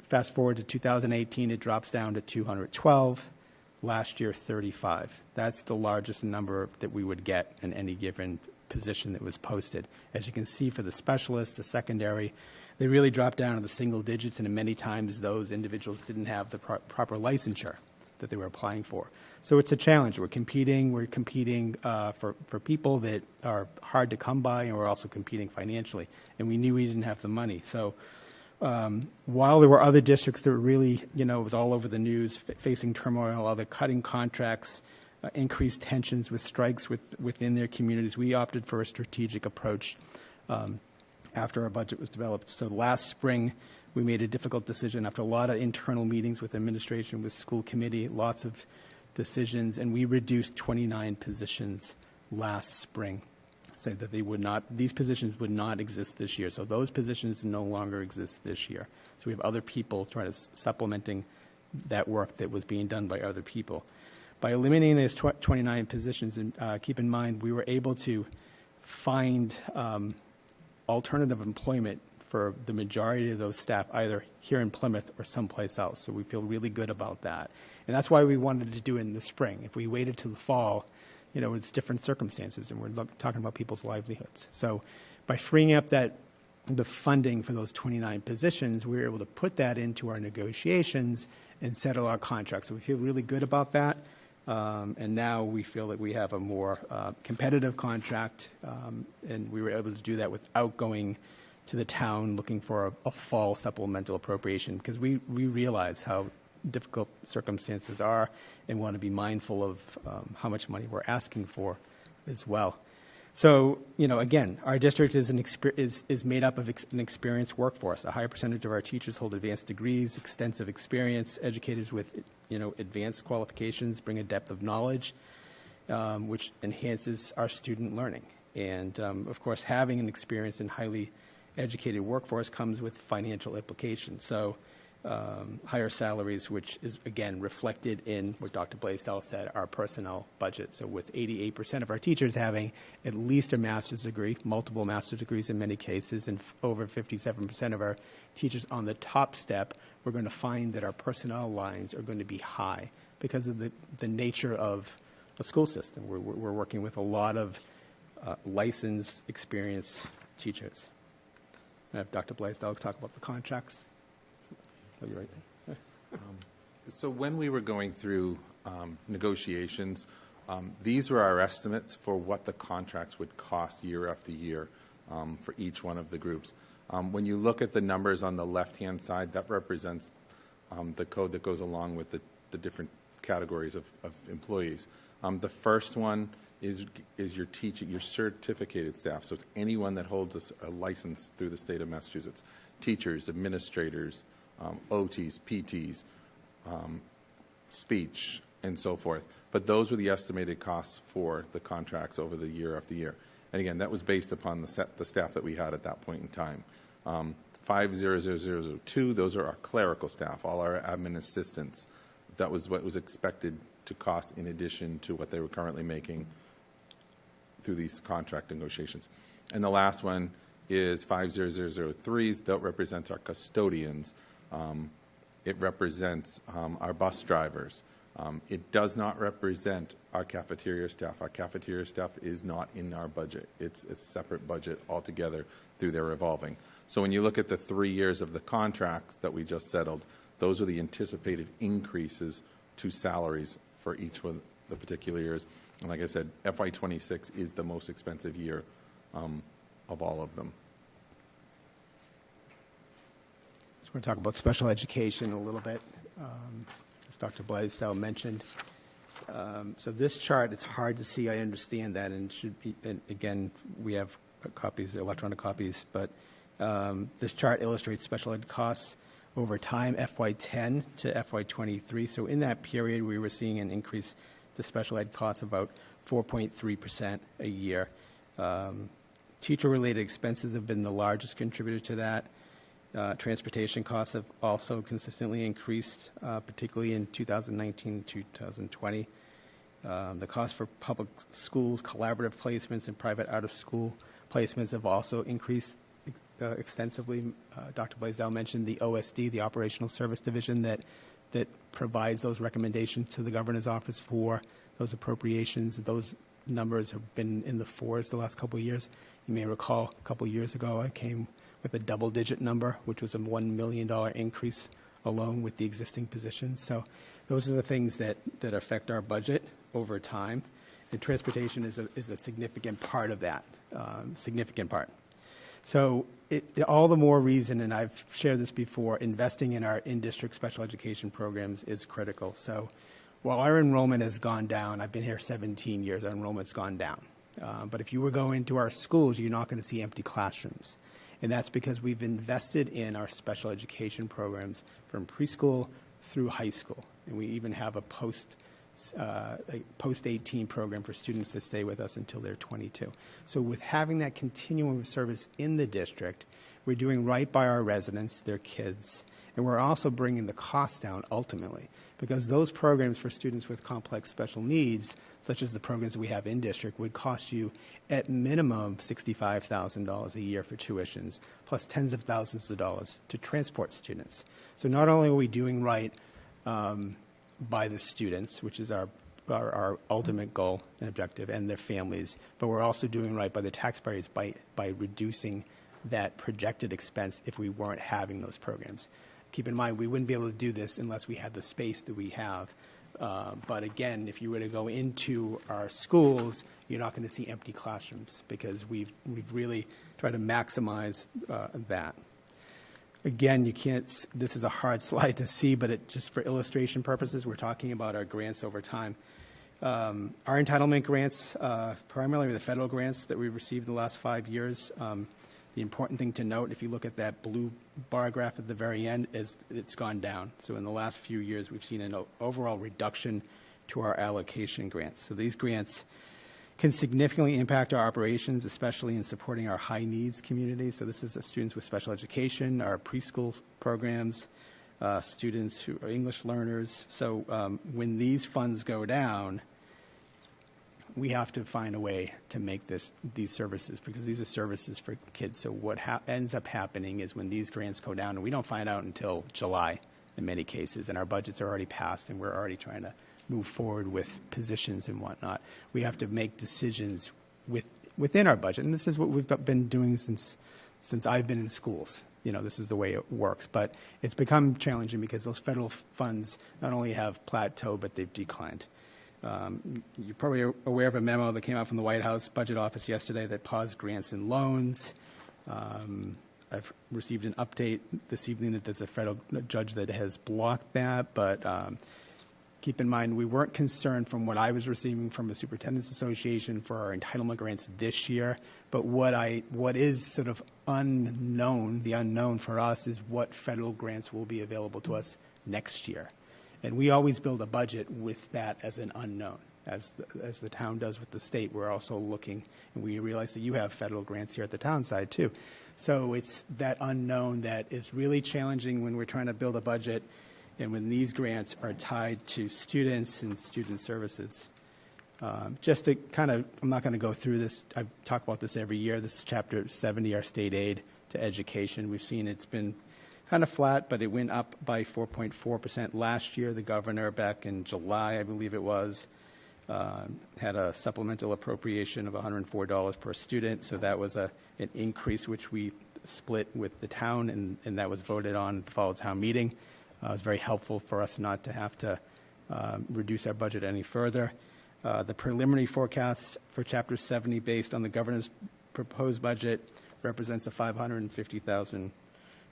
S6: Fast forward to 2018, it drops down to 212. Last year, 35. That's the largest number that we would get in any given position that was posted. As you can see for the specialists, the secondary, they really dropped down to the single digits, and many times those individuals didn't have the proper licensure that they were applying for. So it's a challenge. We're competing for people that are hard to come by, and we're also competing financially. And we knew we didn't have the money. So while there were other districts that were really, it was all over the news, facing turmoil, other cutting contracts, increased tensions with strikes within their communities, we opted for a strategic approach after our budget was developed. So last spring, we made a difficult decision after a lot of internal meetings with administration, with school committee, lots of decisions, and we reduced 29 positions last spring. Say that these positions would not exist this year. So those positions no longer exist this year. So we have other people trying to supplementing that work that was being done by other people. By eliminating those 29 positions, and keep in mind, we were able to find alternative employment for the majority of those staff, either here in Plymouth or someplace else. So we feel really good about that. And that's why we wanted to do it in the spring. If we waited till the fall, it's different circumstances, and we're talking about people's livelihoods. So by freeing up the funding for those 29 positions, we were able to put that into our negotiations and settle our contracts. So we feel really good about that. And now we feel that we have a more competitive contract, and we were able to do that without going to the town looking for a fall supplemental appropriation, because we realize how difficult circumstances are and want to be mindful of how much money we're asking for as well. So, again, our district is made up of an experienced workforce. A high percentage of our teachers hold advanced degrees, extensive experience. Educators with, advanced qualifications bring a depth of knowledge, which enhances our student learning. And, of course, having an experienced and highly educated workforce comes with financial implications. So, higher salaries, which is, again, reflected in what Dr. Blaisdell said, our personnel budget. So with 88% of our teachers having at least a master's degree, multiple master's degrees in many cases, and over 57% of our teachers on the top step, we're going to find that our personnel lines are going to be high because of the nature of the school system. We're working with a lot of licensed, experienced teachers. I have Dr. Blaisdell talk about the contracts. Oh, you're right there.
S7: So when we were going through negotiations, these were our estimates for what the contracts would cost year after year for each one of the groups. When you look at the numbers on the left-hand side, that represents the code that goes along with the different categories of employees. The first one is your teaching, your certificated staff. So it's anyone that holds a license through the state of Massachusetts. Teachers, administrators, OTs, PTs, speech, and so forth. But those were the estimated costs for the contracts over the year after year. And again, that was based upon the staff that we had at that point in time. 500002, those are our clerical staff, all our admin assistants. That was what was expected to cost in addition to what they were currently making through these contract negotiations. And the last one is 50003s. That represents our custodians. It represents our bus drivers. It does not represent our cafeteria staff. Our cafeteria staff is not in our budget. It's a separate budget altogether through their revolving. So when you look at the 3 years of the contracts that we just settled, those are the anticipated increases to salaries for each of the particular years. And like I said, FY26 is the most expensive year of all of them.
S6: So we're going to talk about special education a little bit, as Dr. Blaisdell mentioned. So this chart, it's hard to see. I understand that, and should be. And again, we have copies, electronic copies, but this chart illustrates special ed costs over time, FY10 to FY23. So in that period, we were seeing an increase to special ed costs about 4.3% a year. Teacher-related expenses have been the largest contributor to that. Transportation costs have also consistently increased, particularly in 2019 to 2020. The cost for public schools, collaborative placements, and private out-of-school placements have also increased extensively. Dr. Blaisdell mentioned the OSD, the Operational Service Division, that provides those recommendations to the governor's office for those appropriations. Those numbers have been in the fours the last couple of years. You may recall a couple of years ago I came with a double-digit number, which was a $1 million increase alone with the existing positions. So those are the things that affect our budget over time. And transportation is a significant part of that, significant part. So all the more reason, and I've shared this before, investing in our in-district special education programs is critical. So while our enrollment has gone down, I've been here 17 years, our enrollment's gone down. But if you were going to our schools, you're not going to see empty classrooms. And that's because we've invested in our special education programs from preschool through high school. And we even have a post-18 program for students that stay with us until they're 22. So with having that continuum of service in the district, We're doing right by our residents, their kids, and we're also bringing the cost down ultimately, because those programs for students with complex special needs, such as the programs we have in district, would cost you at minimum $65,000 a year for tuitions, plus tens of thousands of dollars to transport students. So not only are we doing right by the students, which is our ultimate goal and objective, and their families, but we're also doing right by the taxpayers by reducing that projected expense if we weren't having those programs. Keep in mind, we wouldn't be able to do this unless we had the space that we have. But again, if you were to go into our schools, you're not going to see empty classrooms because we've really tried to maximize that. Again, you can't, this is a hard slide to see, but just for illustration purposes, we're talking about our grants over time. Our entitlement grants, primarily the federal grants that we've received in the last 5 years, the important thing to note, if you look at that blue bar graph at the very end, is it's gone down. So in the last few years, we've seen an overall reduction to our allocation grants. So these grants can significantly impact our operations, especially in supporting our high needs community. So this is students with special education, our preschool programs, students who are English learners. So when these funds go down, we have to find a way to make these services, because these are services for kids. So what ends up happening is when these grants go down, and we don't find out until July in many cases, and our budgets are already passed, and we're already trying to move forward with positions and whatnot. We have to make decisions within our budget, and this is what we've been doing since I've been in schools. You know, this is the way it works. But it's become challenging because those federal funds not only have plateaued, but they've declined. You're probably aware of a memo that came out from the White House Budget Office yesterday that paused grants and loans. I've received an update this evening that there's a federal judge that has blocked that, but keep in mind, we weren't concerned from what I was receiving from the Superintendent's Association for our entitlement grants this year, but what is sort of unknown, the unknown for us, is what federal grants will be available to us next year. And we always build a budget with that as an unknown, as the town does with the state. We're also looking, and we realize that you have federal grants here at the town side too. So it's that unknown that is really challenging when we're trying to build a budget, and when these grants are tied to students and student services. Just to kind of, I'm not going to go through this. I talk about this every year. This is Chapter 70, our state aid to education. We've seen it's been kind of flat, but it went up by 4.4% last year. The governor, back in July, I believe it was, had a supplemental appropriation of $104 per student. So that was an increase which we split with the town, and that was voted on at the fall town meeting. It was very helpful for us not to have to reduce our budget any further. The preliminary forecast for Chapter 70, based on the governor's proposed budget, represents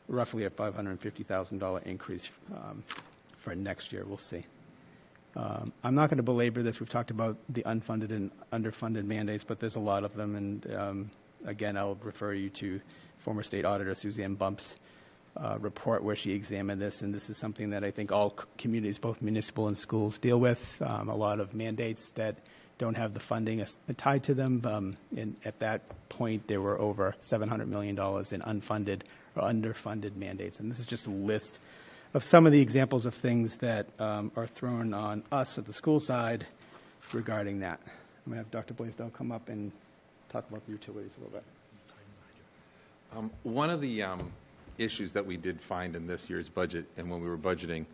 S6: roughly a $550,000 increase for next year. We'll see. I'm not going to belabor this. We've talked about the unfunded and underfunded mandates, but there's a lot of them. And again, I'll refer you to former State Auditor Suzanne Bump's report where she examined this. And this is something that I think all communities, both municipal and schools, deal with. A lot of mandates that don't have the funding tied to them. And at that point, there were over $700 million in unfunded or underfunded mandates. And this is just a list of some of the examples of things that are thrown on us at the school side regarding that. I'm going to have Dr. Blaisdell come up and talk about the utilities a little bit.
S7: One of the issues that we did find in this year's budget and when we were budgeting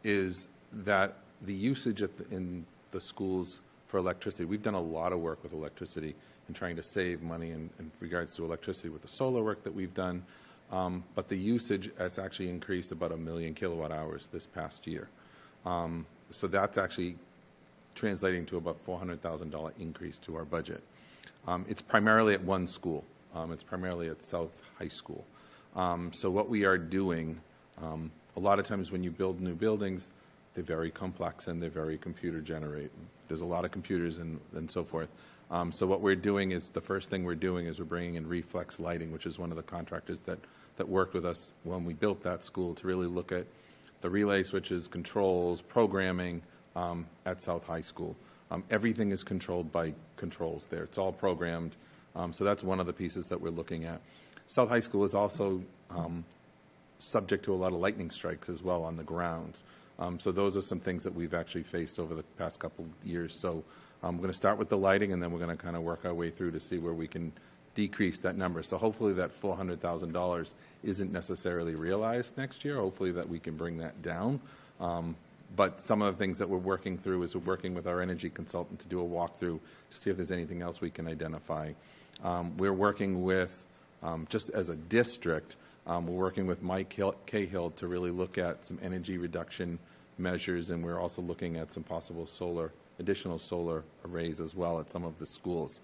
S7: is that the usage in the schools for electricity, we've done a lot of work with electricity and trying to save money in regards to electricity with the solar work that we've done. But the usage has actually increased about 1 million kilowatt hours this past year. So that's actually translating to about $400,000 increase to our budget. It's primarily at one school. It's primarily at South High School. So what we are doing, a lot of times when you build new buildings, they're very complex and they're very computer generated. There's a lot of computers and so forth. So what we're doing is, the first thing we're doing is we're bringing in Reflex Lighting, which is one of the contractors that worked with us when we built that school, to really look at the relay switches, controls, programming at South High School. Everything is controlled by controls there. It's all programmed. So that's one of the pieces that we're looking at. South High School is also subject to a lot of lightning strikes as well on the grounds. So those are some things that we've actually faced over the past couple of years. So we're going to start with the lighting, and then we're going to kind of work our way through to see where we can decrease that number. So hopefully that $400,000 isn't necessarily realized next year. Hopefully that we can bring that down. But some of the things that we're working through is we're working with our energy consultant to do a walkthrough to see if there's anything else we can identify. We're working with, just as a district, we're working with Mike Cahill to really look at some energy reduction measures, and we're also looking at some possible additional solar arrays as well at some of the schools.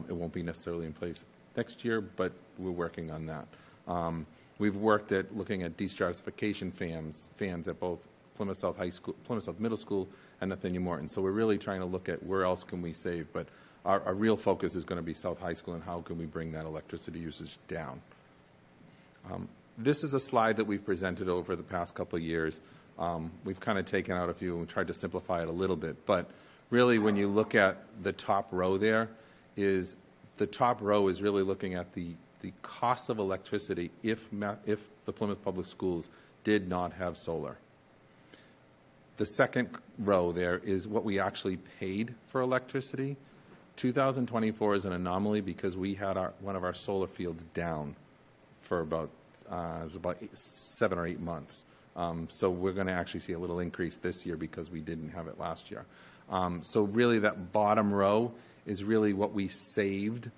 S7: It won't be necessarily in place next year, but we're working on that. We've worked at looking at destratification fans at both Plymouth South High School, Plymouth South Middle School, and Nathaniel Morton. So we're really trying to look at where else can we save, but our real focus is going to be South High School and how can we bring that electricity usage down. This is a slide that we've presented over the past couple of years. We've kind of taken out a few and tried to simplify it a little bit, but really when you look at the top row there, is really looking at the cost of electricity if the Plymouth Public Schools did not have solar. The second row there is what we actually paid for electricity. 2024 is an anomaly because we had one of our solar fields down for about 7 or 8 months. So we're going to actually see a little increase this year because we didn't have it last year. So really that bottom row is really what we saved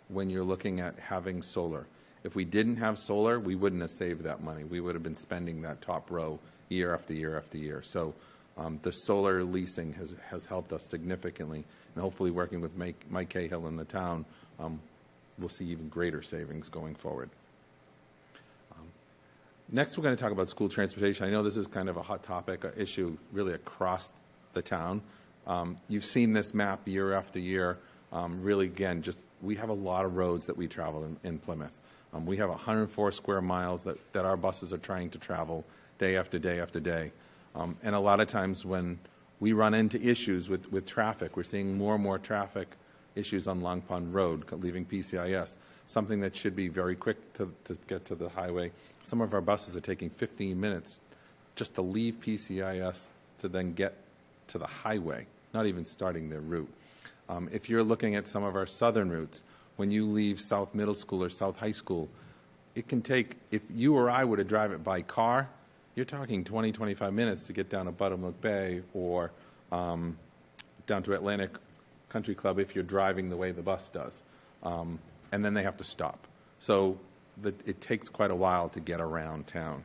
S7: when you're looking at having solar. If we didn't have solar, we wouldn't have saved that money. We would have been spending that top row year after year after year. So the solar leasing has helped us significantly, and hopefully working with Mike Cahill in the town, we'll see even greater savings going forward. Next, we're going to talk about school transportation. I know this is kind of a hot topic, an issue really across the town. You've seen this map year after year. Really, again, we have a lot of roads that we travel in Plymouth. We have 104 square miles that our buses are trying to travel day after day after day. And a lot of times when we run into issues with traffic, we're seeing more and more traffic issues on Long Pond Road, leaving PCIS, something that should be very quick to get to the highway. Some of our buses are taking 15 minutes just to leave PCIS to then get to the highway, not even starting their route. If you're looking at some of our southern routes, when you leave South Middle School or South High School, it can take, if you or I were to drive it by car, you're talking 20, 25 minutes to get down to Buttermilk Bay or down to Atlantic Country Club if you're driving the way the bus does. And then they have to stop. So it takes quite a while to get around town.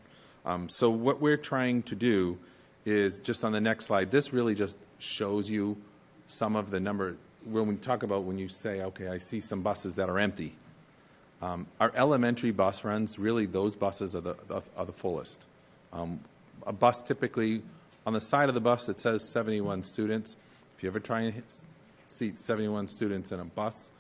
S7: So what we're trying to do is, just on the next slide, this really just shows you some of the number. When we talk about, when you say, okay, I see some buses that are empty. Our elementary bus runs, really those buses are the fullest. A bus typically, on the side of the bus it says 71 students. If you ever try and seat 71 students in a bus,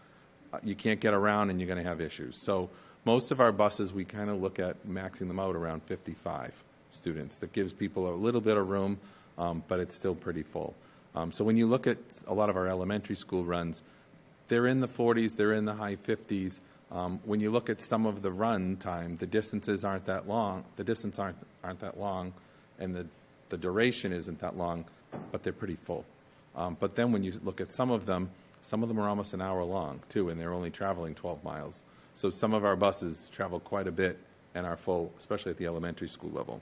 S7: you can't get around and you're going to have issues. So most of our buses, we kind of look at maxing them out around 55 students. That gives people a little bit of room, but it's still pretty full. So when you look at a lot of our elementary school runs, they're in the 40s, they're in the high 50s. When you look at some of the run time, the distances aren't that long. The distance aren't that long, and the duration isn't that long, but they're pretty full. But then when you look at some of them are almost an hour long, too, and they're only traveling 12 miles. So some of our buses travel quite a bit and are full, especially at the elementary school level.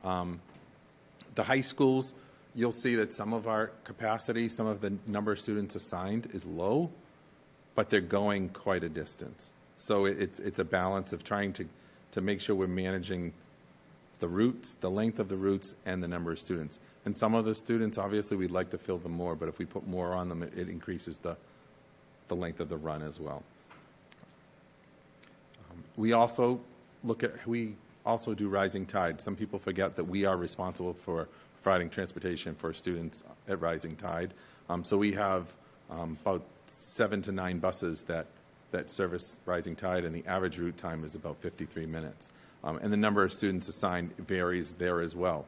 S7: The high schools, you'll see that some of our capacity, some of the number of students assigned is low, but they're going quite a distance. So it's a balance of trying to make sure we're managing the routes, the length of the routes, and the number of students. And some of the students, obviously, we'd like to fill them more, but if we put more on them, it increases the length of the run as well. We also do rising tide. Some people forget that we are responsible for providing transportation for students at rising tide. So we have about 7 to 9 buses that service rising tide, and the average route time is about 53 minutes. And the number of students assigned varies there as well,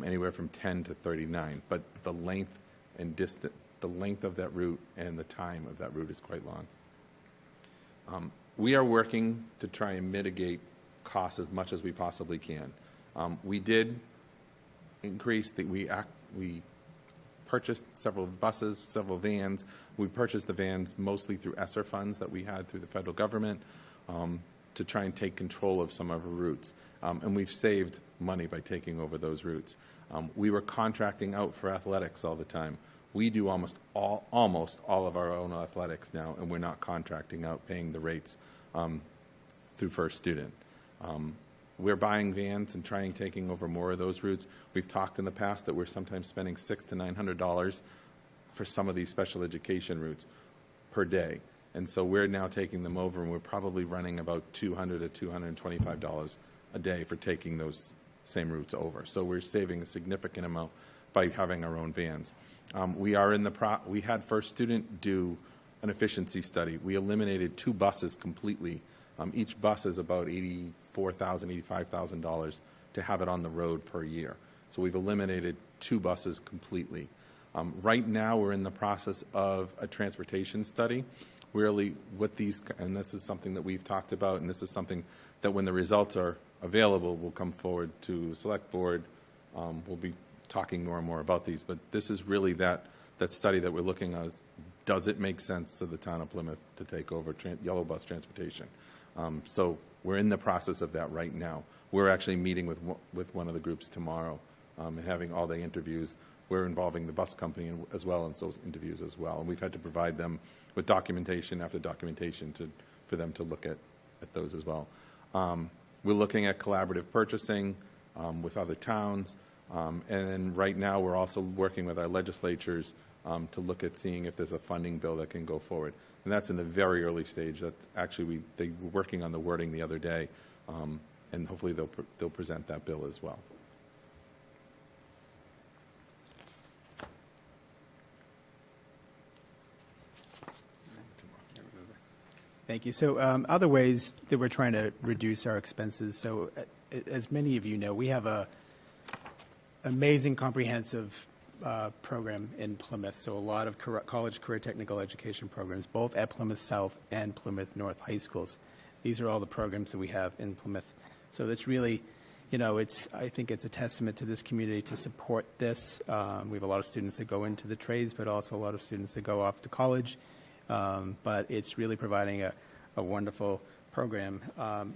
S7: anywhere from 10 to 39. But the length of that route and the time of that route is quite long. We are working to try and mitigate costs as much as we possibly can. We did increase we purchased several buses, several vans. We purchased the vans mostly through ESSER funds that we had through the federal government to try and take control of some of our routes. And we've saved money by taking over those routes. We were contracting out for athletics all the time. We do almost all of our own athletics now, and we're not contracting out, paying the rates through First Student. We're buying vans and taking over more of those routes. We've talked in the past that we're sometimes spending $600 to $900 for some of these special education routes per day. And so we're now taking them over, and we're probably running about $200 to $225 a day for taking those same routes over. So we're saving a significant amount by having our own vans. We had First Student do an efficiency study. We eliminated 2 buses completely. Each bus is about $84,000, $85,000 to have it on the road per year. So we've eliminated 2 buses completely. Right now, we're in the process of a transportation study. Really, and this is something that we've talked about, and this is something that when the results are available, we'll come forward to Select Board. We'll be talking more and more about these, but this is really that study that we're looking at. Does it make sense to the town of Plymouth to take over yellow bus transportation? So we're in the process of that right now. We're actually meeting with one of the groups tomorrow and having all the interviews. We're involving the bus company as well in those interviews as well. And we've had to provide them with documentation after documentation for them to look at those as well. We're looking at collaborative purchasing with other towns. And then right now we're also working with our legislatures to look at seeing if there's a funding bill that can go forward. And that's in the very early stage. That actually they were working on the wording the other day, and hopefully they'll present that bill as well.
S6: Thank you. So other ways that we're trying to reduce our expenses. So as many of you know, we have a amazing comprehensive program in Plymouth. So a lot of college career technical education programs, both at Plymouth South and Plymouth North high schools. These are all the programs that we have in Plymouth. So that's really, I think it's a testament to this community to support this. We have a lot of students that go into the trades, but also a lot of students that go off to college. But it's really providing a wonderful program,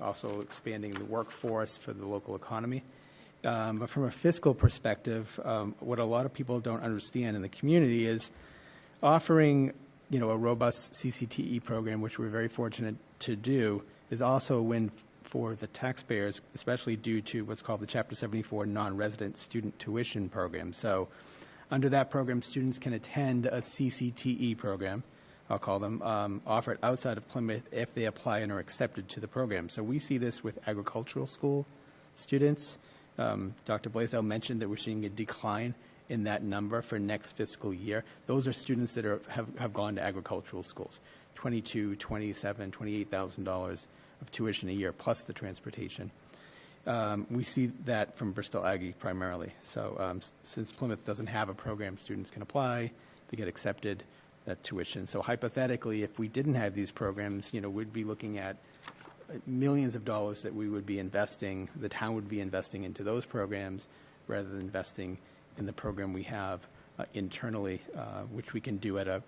S6: also expanding the workforce for the local economy. But from a fiscal perspective, what a lot of people don't understand in the community is offering, a robust CCTE program, which we're very fortunate to do, is also a win for the taxpayers, especially due to what's called the Chapter 74 non-resident student tuition program. So under that program, students can attend a CCTE program, I'll call them, offered outside of Plymouth if they apply and are accepted to the program. So we see this with agricultural school students. Dr. Blaisdell mentioned that we're seeing a decline in that number for next fiscal year. Those are students that have gone to agricultural schools, $22,000, $27,000, $28,000 of tuition a year, plus the transportation. We see that from Bristol Aggie primarily. So since Plymouth doesn't have a program, students can apply, they get accepted, that tuition. So hypothetically, if we didn't have these programs, we'd be looking at millions of dollars that we would be investing, the town would be investing into those programs rather than investing in the program we have internally, which we can do at a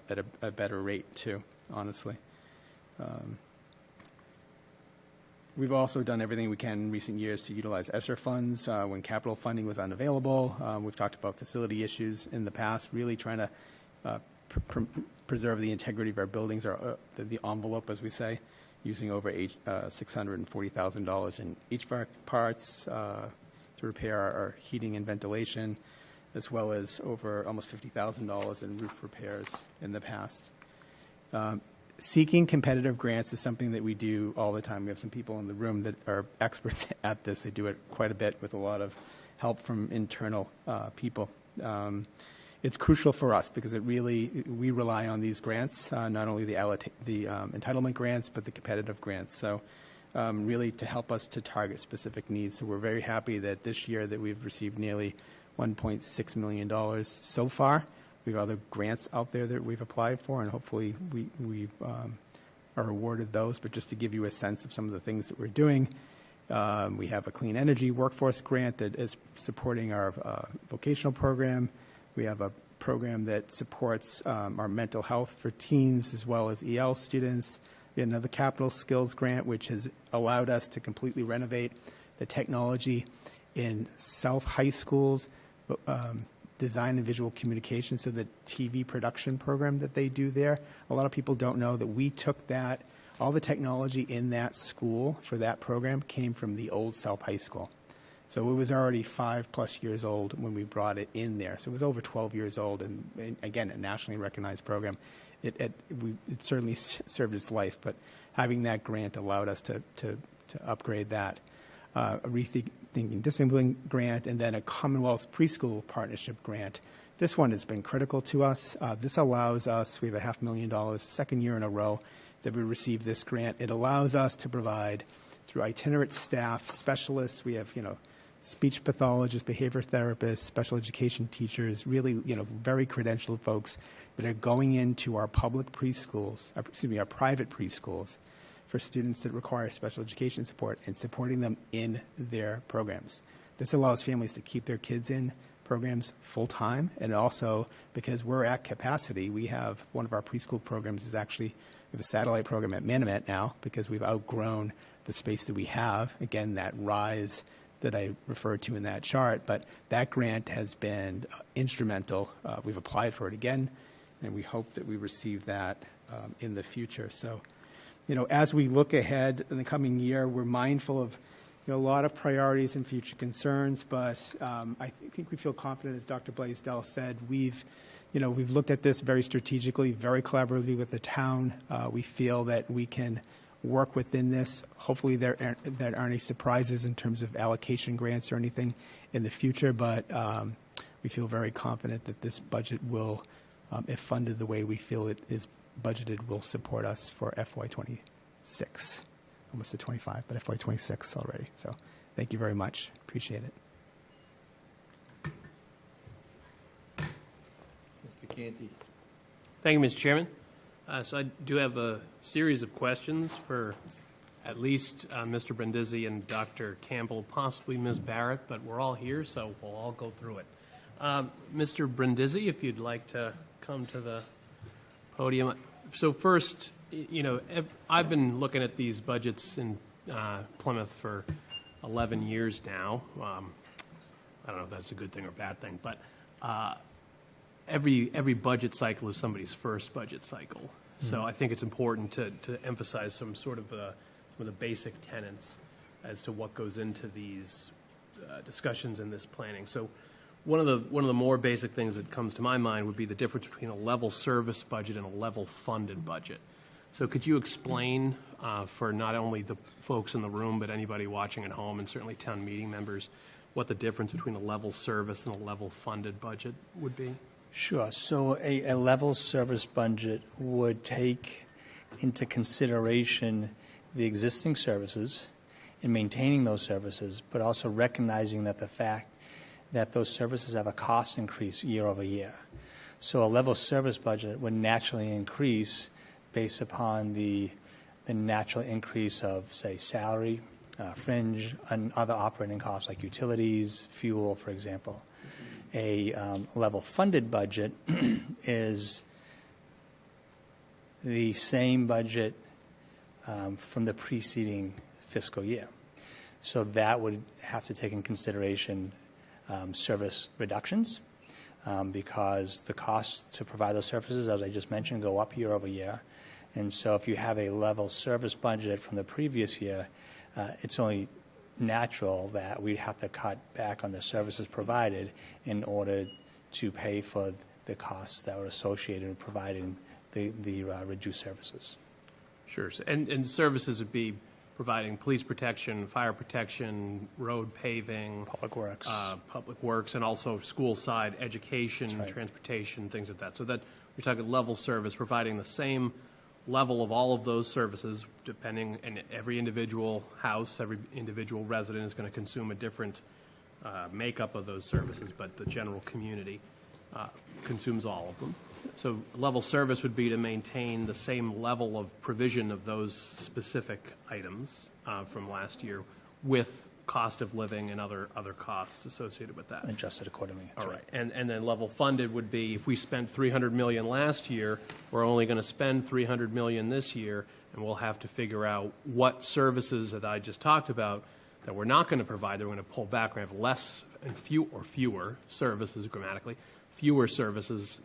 S6: better rate too, honestly. We've also done everything we can in recent years to utilize ESSER funds when capital funding was unavailable. We've talked about facility issues in the past, really trying to preserve the integrity of our buildings, or the envelope, as we say, using over $640,000 in HVAC parts to repair our heating and ventilation, as well as over almost $50,000 in roof repairs in the past. Seeking competitive grants is something that we do all the time. We have some people in the room that are experts at this. They do it quite a bit with a lot of help from internal people. It's crucial for us because we rely on these grants, not only the entitlement grants, but the competitive grants. So really to help us to target specific needs. So we're very happy that this year that we've received nearly $1.6 million so far. We have other grants out there that we've applied for, and hopefully we are are awarded those, but just to give you a sense of some of the things that we're doing, we have a clean energy workforce grant that is supporting our vocational program. We have a program that supports our mental health for teens as well as EL students. We have another capital skills grant, which has allowed us to completely renovate the technology in South high schools, design and visual communication, so the TV production program that they do there. A lot of people don't know that we took that, all the technology in that school for that program came from the old South High School. So it was already 5+ years old when we brought it in there. So it was over 12 years old, and again, a nationally recognized program. It certainly served its life, but having that grant allowed us to upgrade that. A Rethinking Discipline grant, and then a Commonwealth Preschool Partnership grant. This one has been critical to us. This allows us, we have $500,000, second year in a row that we received this grant. It allows us to provide, through itinerant staff, specialists, we have, speech pathologists, behavior therapists, special education teachers, really, very credentialed folks that are going into our public preschools, our private preschools, for students that require special education support and supporting them in their programs. This allows families to keep their kids in programs full-time, and also because we're at capacity, we have one of our preschool programs is actually, we have a satellite program at Manomet now because we've outgrown the space that we have. Again, that rise that I referred to in that chart, but that grant has been instrumental. We've applied for it again, and we hope that we receive that in the future. So, as we look ahead in the coming year, we're mindful of a lot of priorities and future concerns, but I think we feel confident, as Dr. Blaisdell said, we've looked at this very strategically, very collaboratively with the town. We feel that we can work within this. Hopefully there aren't any surprises in terms of allocation grants or anything in the future, but we feel very confident that this budget will, if funded the way we feel it is budgeted, will support us for FY26. Almost at 25, but FY26 already. So thank you very much. Appreciate it.
S1: Mr. Canty.
S2: Thank you, Mr. Chairman. So I do have a series of questions for at least Mr. Brindisi and Dr. Campbell, possibly Ms. Barrett, but we're all here, so we'll all go through it. Mr. Brindisi, if you'd like to come to the podium. So first, I've been looking at these budgets in Plymouth for 11 years now. I don't know if that's a good thing or a bad thing, but every budget cycle is somebody's first budget cycle. Mm-hmm. So I think it's important to emphasize some of the basic tenets as to what goes into these discussions in this planning. So one of the more basic things that comes to my mind would be the difference between a level service budget and a level funded budget. So could you explain for not only the folks in the room, but anybody watching at home and certainly town meeting members, what the difference between a level service and a level funded budget would be?
S4: Sure. So a level service budget would take into consideration the existing services and maintaining those services, but also recognizing that the fact that those services have a cost increase year over year. So a level service budget would naturally increase based upon the natural increase of, say, salary, fringe, and other operating costs like utilities, fuel, for example. A level funded budget is the same budget from the preceding fiscal year. So that would have to take in consideration service reductions because the costs to provide those services, as I just mentioned, go up year over year. And so if you have a level service budget from the previous year, it's only natural that we'd have to cut back on the services provided in order to pay for the costs that were associated with providing the reduced services.
S2: Sure. So, and services would be providing police protection, fire protection, road paving,
S4: Public Works,
S2: and also school side education,
S4: right.
S2: Transportation, things like that. So that you're talking level service, providing the same level of all of those services, depending, and every individual house, every individual resident is going to consume a different makeup of those services, but the general community consumes all of them. So level service would be to maintain the same level of provision of those specific items from last year with cost of living and other costs associated with that.
S4: Adjusted accordingly. That's
S2: All right. And then level funded would be if we spent $300 million last year, we're only going to spend $300 million this year, and we'll have to figure out what services that I just talked about that we're not going to provide, that we're going to pull back. We're going to have less and fewer services, grammatically, fewer services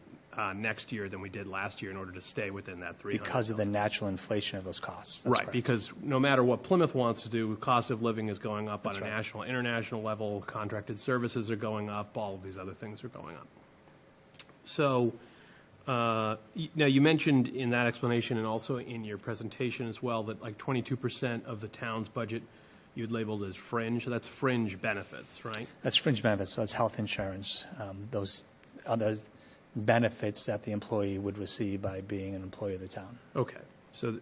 S2: next year than we did last year in order to stay within that 300.
S4: Because of the natural inflation of those costs. That's
S2: Right,
S4: correct.
S2: because no matter what Plymouth wants to do, cost of living is going up
S4: That's
S2: on a
S4: right.
S2: national, international level, contracted services are going up, all of these other things are going up. So, now you mentioned in that explanation and also in your presentation as well that like 22% of the town's budget you'd labeled as fringe. So that's fringe benefits, right?
S4: That's fringe benefits, so it's health insurance, those other benefits that the employee would receive by being an employee of the town.
S2: Okay, so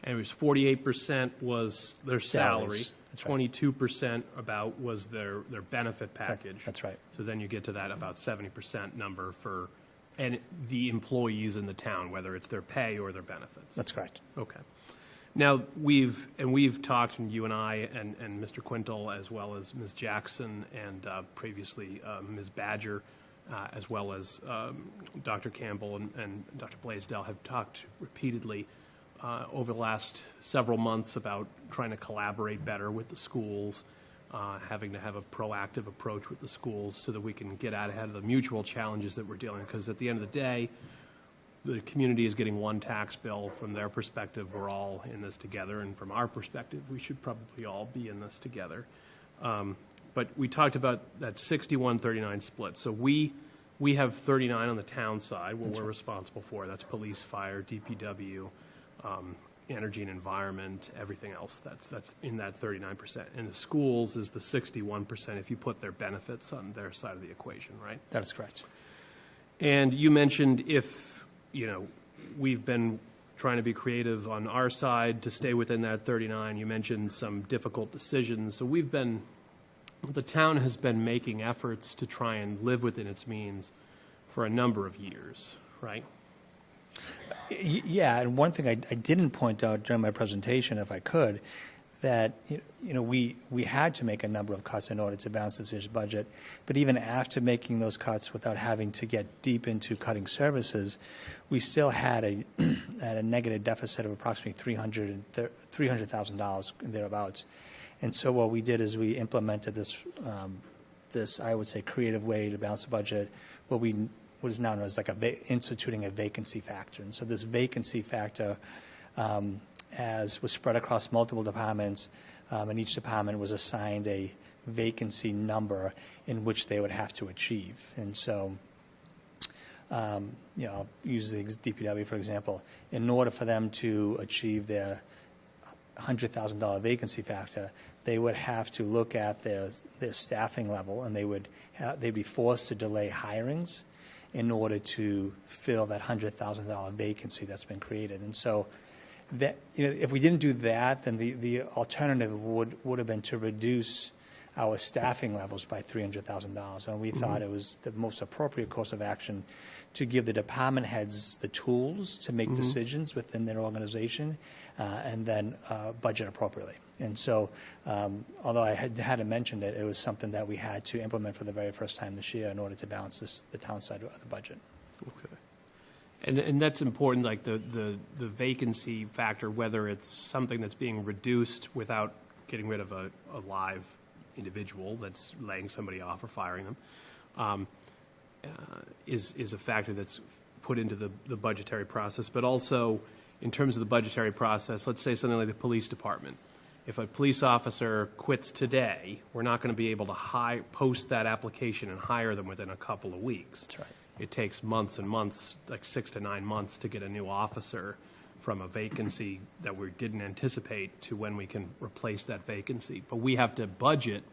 S2: and it was 48% was their salary,
S4: Salaries, that's right.
S2: 22% about was their benefit package.
S4: That's right.
S2: So then you get to that about 70% number for and the employees in the town, whether it's their pay or their benefits.
S4: That's correct.
S2: Okay. Now, we've talked, and you and I and Mr. Quintal, as well as Ms. Jackson and previously Ms. Badger, as well as Dr. Campbell and Dr. Blaisdell have talked repeatedly over the last several months about trying to collaborate better with the schools, having to have a proactive approach with the schools so that we can get out ahead of the mutual challenges that we're dealing with. Because at the end of the day, the community is getting one tax bill. From their perspective, we're all in this together, and from our perspective, we should probably all be in this together. But we talked about that 61-39 split. So we have 39 on the town side, what we're responsible for. That's police, fire, DPW, energy and environment, everything else. That's in that 39%. And the schools is the 61% if you put their benefits on their side of the equation, right?
S4: That is correct.
S2: And you mentioned if, we've been trying to be creative on our side to stay within that 39. You mentioned some difficult decisions. So the town has been making efforts to try and live within its means for a number of years, right?
S4: Yeah, and one thing I didn't point out during my presentation, if I could, that we had to make a number of cuts in order to balance this year's budget. But even after making those cuts, without having to get deep into cutting services, we still had a negative deficit of approximately $300,000 thereabouts. And so what we did is we implemented this I would say creative way to balance the budget, what is now known as like instituting a vacancy factor. And so this vacancy factor, as was spread across multiple departments, and each department was assigned a vacancy number in which they would have to achieve. And so, I'll use the DPW, for example. In order for them to achieve their $100,000 vacancy factor, they would have to look at their staffing level, and they'd be forced to delay hirings in order to fill that $100,000 vacancy that's been created. And so, that if we didn't do that, then the alternative would have been to reduce our staffing levels by $300,000. And we thought it was the most appropriate course of action to give the department heads the tools to make decisions within their organization and then budget appropriately. And so, although I hadn't mentioned it, it was something that we had to implement for the very first time this year in order to balance the town side of the budget.
S2: Okay. And that's important, like the vacancy factor, whether it's something that's being reduced without getting rid of a live individual that's laying somebody off or firing them, is a factor that's put into the budgetary process. But also, in terms of the budgetary process, let's say something like the police department. If a police officer quits today, we're not going to be able to post that application and hire them within a couple of weeks.
S4: That's right.
S2: It takes months and months, like 6 to 9 months, to get a new officer from a vacancy that we didn't anticipate to when we can replace that vacancy. But we have to budget,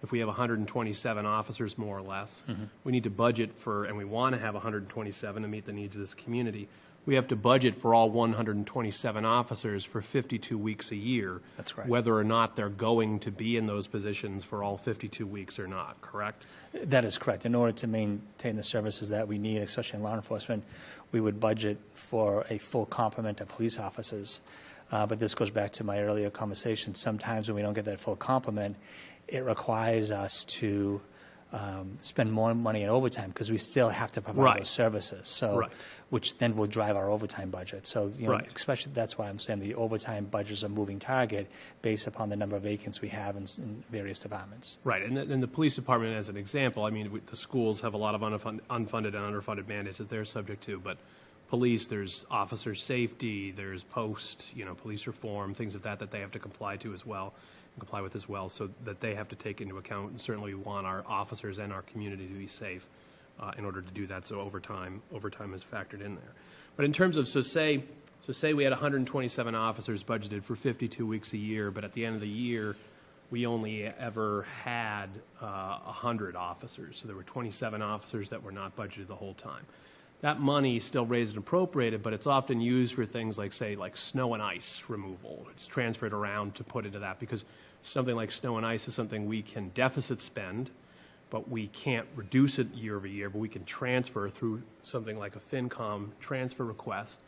S2: if we have 127 officers more or less, we need to budget for, and we want to have 127 to meet the needs of this community, we have to budget for all 127 officers for 52 weeks a year.
S4: That's correct.
S2: Whether or not they're going to be in those positions for all 52 weeks or not, correct?
S4: That is correct. In order to maintain the services that we need, especially in law enforcement, we would budget for a full complement of police officers. But this goes back to my earlier conversation. Sometimes when we don't get that full complement, it requires us to spend more money in overtime because we still have to provide
S2: Right.
S4: those services. So,
S2: Right.
S4: which then will drive our overtime budget. So,
S2: Right.
S4: especially that's why I'm saying the overtime budget is a moving target based upon the number of vacancies we have in various departments.
S2: Right, and the police department, as an example, I mean, the schools have a lot of unfunded and underfunded mandates that they're subject to, but police, there's officer safety, there's police reform, things of that they have to comply with as well, so that they have to take into account, and certainly we want our officers and our community to be safe in order to do that, so overtime is factored in there. But in terms of, say we had 127 officers budgeted for 52 weeks a year, but at the end of the year, we only ever had 100 officers, so there were 27 officers that were not budgeted the whole time. That money is still raised and appropriated, but it's often used for things like snow and ice removal. It's transferred around to put into that because something like snow and ice is something we can deficit spend, but we can't reduce it year over year, but we can transfer through something like a FinCom transfer request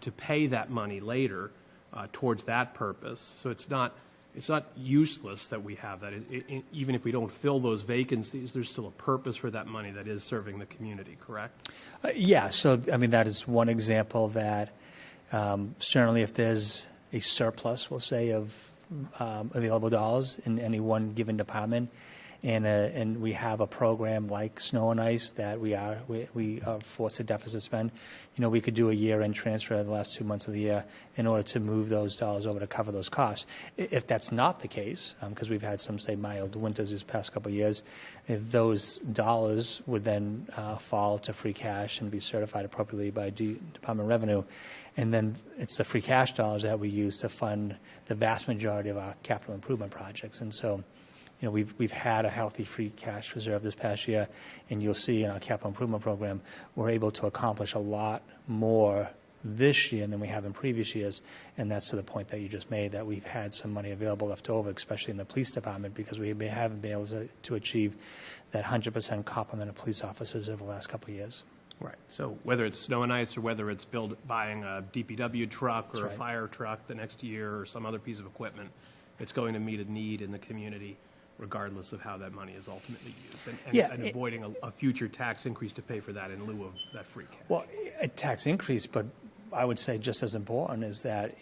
S2: to pay that money later towards that purpose. So it's not useless that we have that. Even if we don't fill those vacancies, there's still a purpose for that money that is serving the community, correct?
S4: Yeah, so, I mean, that is one example that certainly if there's a surplus, we'll say, of available dollars in any one given department, and we have a program like snow and ice that we are forced to deficit spend, we could do a year-end transfer the last 2 months of the year in order to move those dollars over to cover those costs. If that's not the case, because we've had some, say, mild winters these past couple of years, if those dollars would then fall to free cash and be certified appropriately by Department of Revenue, and then it's the free cash dollars that we use to fund the vast majority of our capital improvement projects. And so, we've had a healthy free cash reserve this past year, and you'll see in our capital improvement program, we're able to accomplish a lot more this year than we have in previous years, and that's to the point that you just made, that we've had some money available left over, especially in the police department, because we haven't been able to achieve that 100% complement of police officers over the last couple of years.
S2: Right. So whether it's snow and ice or whether it's buying a DPW truck or
S4: That's right.
S2: a fire truck the next year or some other piece of equipment, it's going to meet a need in the community regardless of how that money is ultimately used, and avoiding a future tax increase to pay for that in lieu of that free cash.
S4: Well, a tax increase, but I would say just as important is that,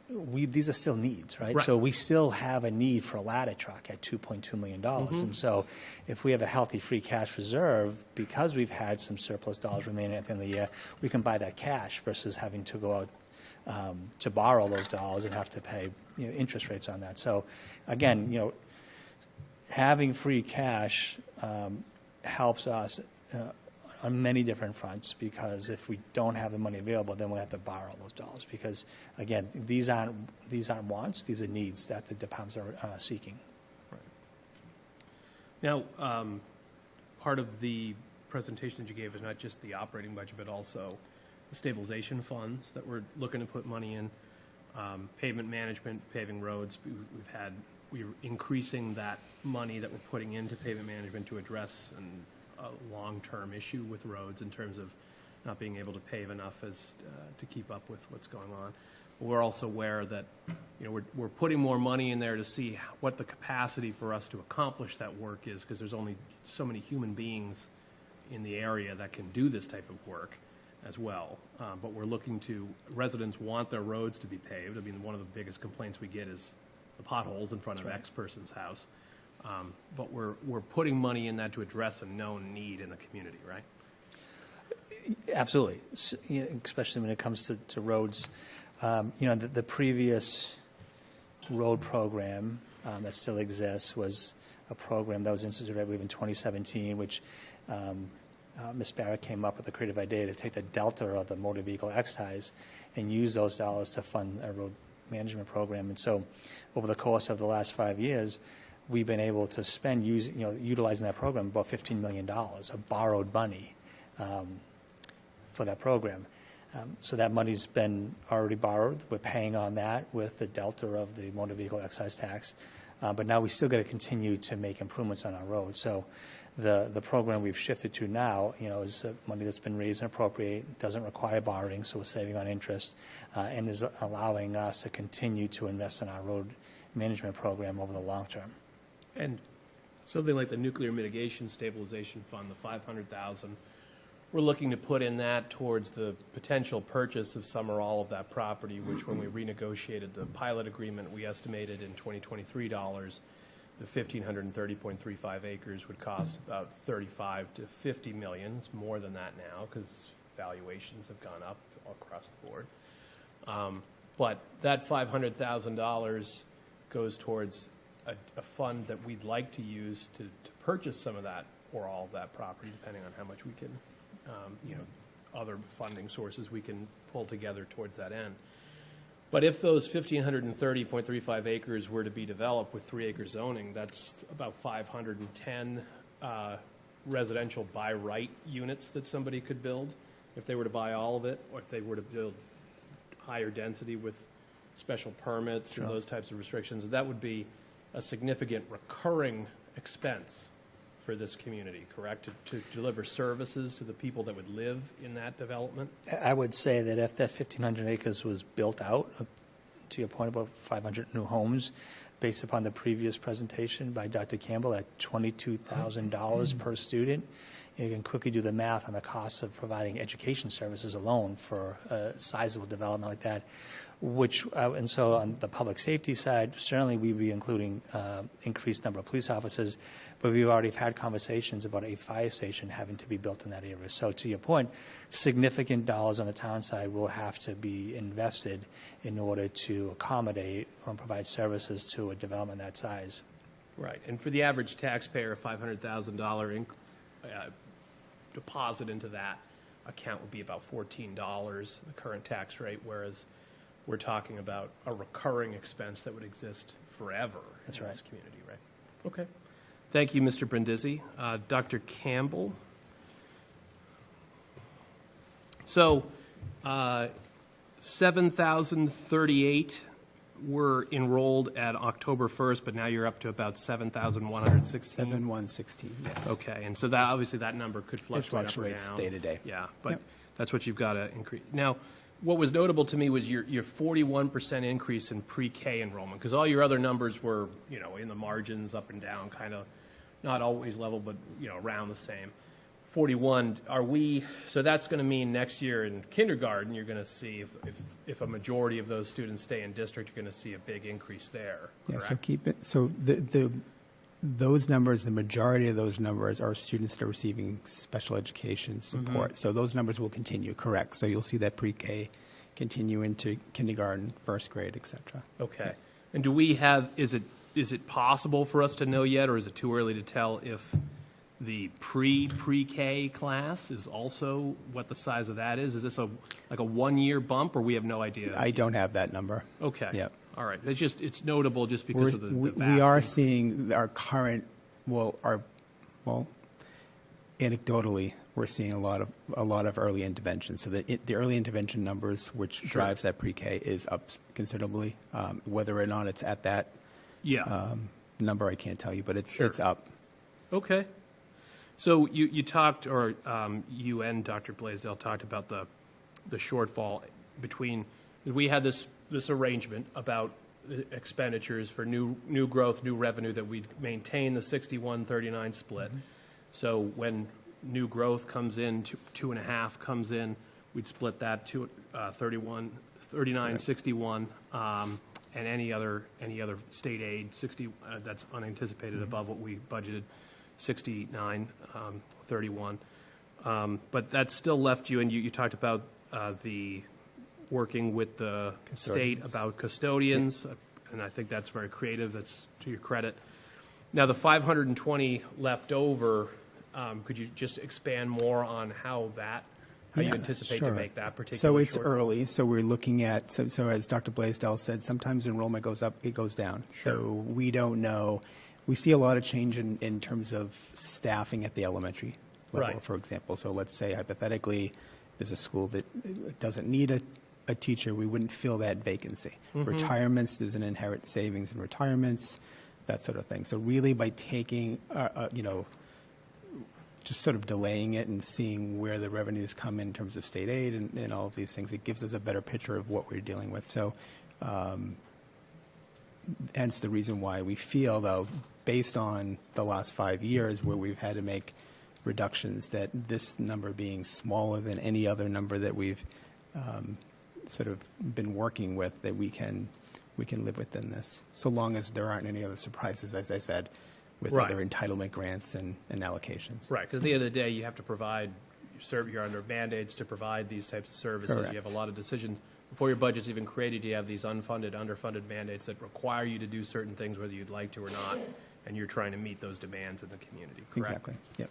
S4: these are still needs, right?
S2: Right.
S4: So we still have a need for a ladder truck at $2.2 million. And so if we have a healthy free cash reserve, because we've had some surplus dollars remaining at the end of the year, we can buy that cash versus having to go out to borrow those dollars and have to pay interest rates on that. So again, having free cash helps us on many different fronts, because if we don't have the money available, then we have to borrow those dollars. Because again, these aren't wants; these are needs that the departments are seeking.
S2: Now, part of the presentation that you gave is not just the operating budget, but also the stabilization funds that we're looking to put money in, pavement management, paving roads. We're increasing that money that we're putting into pavement management to address a long-term issue with roads in terms of not being able to pave enough to keep up with what's going on. We're also aware that we're putting more money in there to see what the capacity for us to accomplish that work is, because there's only so many human beings in the area that can do this type of work as well. But we're looking to, residents want their roads to be paved. I mean, one of the biggest complaints we get is the potholes in front of X person's house. But we're putting money in that to address a known need in the community, right?
S4: Absolutely, especially when it comes to roads. The previous road program that still exists was a program that was instituted, I believe, in 2017, which Ms. Barrett came up with the creative idea to take the delta of the motor vehicle excise and use those dollars to fund a road management program. And so over the course of the last 5 years, we've been able to spend, utilizing that program, about $15 million of borrowed money for that program. So that money's been already borrowed. We're paying on that with the delta of the motor vehicle excise tax. But now we still got to continue to make improvements on our roads. So the program we've shifted to now, is money that's been raised and appropriated, doesn't require borrowing, so we're saving on interest, and is allowing us to continue to invest in our road management program over the long term.
S2: And something like the Nuclear Mitigation Stabilization Fund, the $500,000, we're looking to put in that towards the potential purchase of some or all of that property, which when we renegotiated the pilot agreement, we estimated in 2023 dollars, the 1,530.35 acres would cost about 35 to 50 million. It's more than that now because valuations have gone up across the board. But that $500,000 goes towards a fund that we'd like to use to purchase some of that or all of that property, depending on how much we can, other funding sources we can pull together towards that end. But if those 1,530.35 acres were to be developed with 3-acre zoning, that's about 510 residential by right units that somebody could build if they were to buy all of it, or if they were to build higher density with special permits and those types of restrictions. That would be a significant recurring expense for this community, correct? To deliver services to the people that would live in that development?
S4: I would say that if that 1,500 acres was built out, to your point about 500 new homes, based upon the previous presentation by Dr. Campbell at $22,000 per student, you can quickly do the math on the cost of providing education services alone for a sizable development like that. And so on the public safety side, certainly we'd be including increased number of police officers, but we've already had conversations about a fire station having to be built in that area. So to your point, significant dollars on the town side will have to be invested in order to accommodate or provide services to a development that size.
S2: Right. And for the average taxpayer, a $500,000 deposit into that account would be about $14, the current tax rate, whereas we're talking about a recurring expense that would exist forever
S4: That's
S2: in
S4: right.
S2: this community, right? Okay. Thank you, Mr. Brindisi. Dr. Campbell. So 7,038 were enrolled at October 1st, but now you're up to about 7,116.
S6: 7,116, yes.
S2: Okay, and so that obviously that number could fluctuate up or
S6: fluctuates
S2: down.
S6: day to day.
S2: Yeah, but
S6: Yep.
S2: that's what you've got to increase. Now, what was notable to me was your 41% increase in pre-K enrollment, because all your other numbers were, in the margins, up and down, kind of not always level, but, around the same. 41, so that's going to mean next year in kindergarten, you're going to see if a majority of those students stay in district, you're going to see a big increase there,
S6: Yeah,
S2: correct?
S6: so keep it, so those numbers, the majority of those numbers are students that are receiving special education support. So those numbers will continue, correct. So you'll see that pre-K continue into kindergarten, first grade, et cetera.
S2: Okay. And do we have, is it possible for us to know yet, or is it too early to tell if the pre-K class is also what the size of that is? Is this like a 1-year bump, or we have no idea?
S6: I don't have that number.
S2: Okay.
S6: Yep.
S2: All right. It's notable just because of the vast
S6: We are
S2: increase.
S6: seeing our current, anecdotally, we're seeing a lot of early intervention. So the early intervention numbers, which drives that pre-K, is up considerably. Whether or not it's at that number, I can't tell you, but it's up.
S2: Okay. So you talked, or you and Dr. Blaisdell talked about the shortfall between, we had this arrangement about expenditures for new growth, new revenue, that we'd maintain the 61-39 split. So when new growth comes in, 2.5 comes in, we'd split that to 39-61, and any other state aid 60 that's unanticipated above what we budgeted, 69-31. But that still left you, and you talked about the working with the state about custodians, and I think that's very creative. That's to your credit. Now, the 520 left over, could you just expand more on how you anticipate to make that particular
S6: So it's
S2: shortfall?
S6: early, so we're looking at, so as Dr. Blaisdell said, sometimes enrollment goes up, it goes down. So we don't know. We see a lot of change in terms of staffing at the elementary level,
S2: Right.
S6: for example. So let's say hypothetically is a school that doesn't need a teacher, we wouldn't fill that vacancy. Retirements, there's an inherent savings in retirements, that sort of thing. So really by taking, just sort of delaying it and seeing where the revenues come in terms of state aid and all of these things, it gives us a better picture of what we're dealing with. So hence the reason why we feel, though, based on the last 5 years where we've had to make reductions, that this number being smaller than any other number that we've sort of been working with, that we can live within this, so long as there aren't any other surprises, as I said, with
S2: Right.
S6: other entitlement grants and allocations.
S2: Right, because at the end of the day, you have to provide, you're under mandates to provide these types of services. You have
S6: Correct.
S2: a lot of decisions. Before your budget's even created, you have these unfunded, underfunded mandates that require you to do certain things whether you'd like to or not, and you're trying to meet those demands in the community, correct?
S6: Exactly. Yep.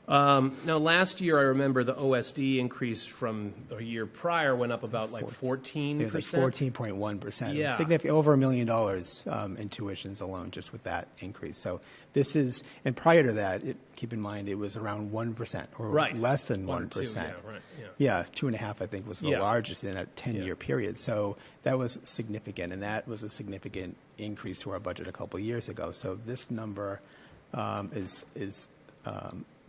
S2: Now, last year, I remember the OSD increase from the year prior went up about like 14%.
S6: It was like 14.1%.
S2: Yeah.
S6: Significant, over $1 million in tuitions alone, just with that increase. So this is, and prior to that, keep in mind, it was around 1% or
S2: Right.
S6: less than
S2: 1, 2,
S6: 1%.
S2: yeah, right, yeah.
S6: Yeah, 2.5, I think, was the
S2: Yeah.
S6: largest in a 10-year
S2: Yeah.
S6: period. So that was significant, and that was a significant increase to our budget a couple of years ago. So this number is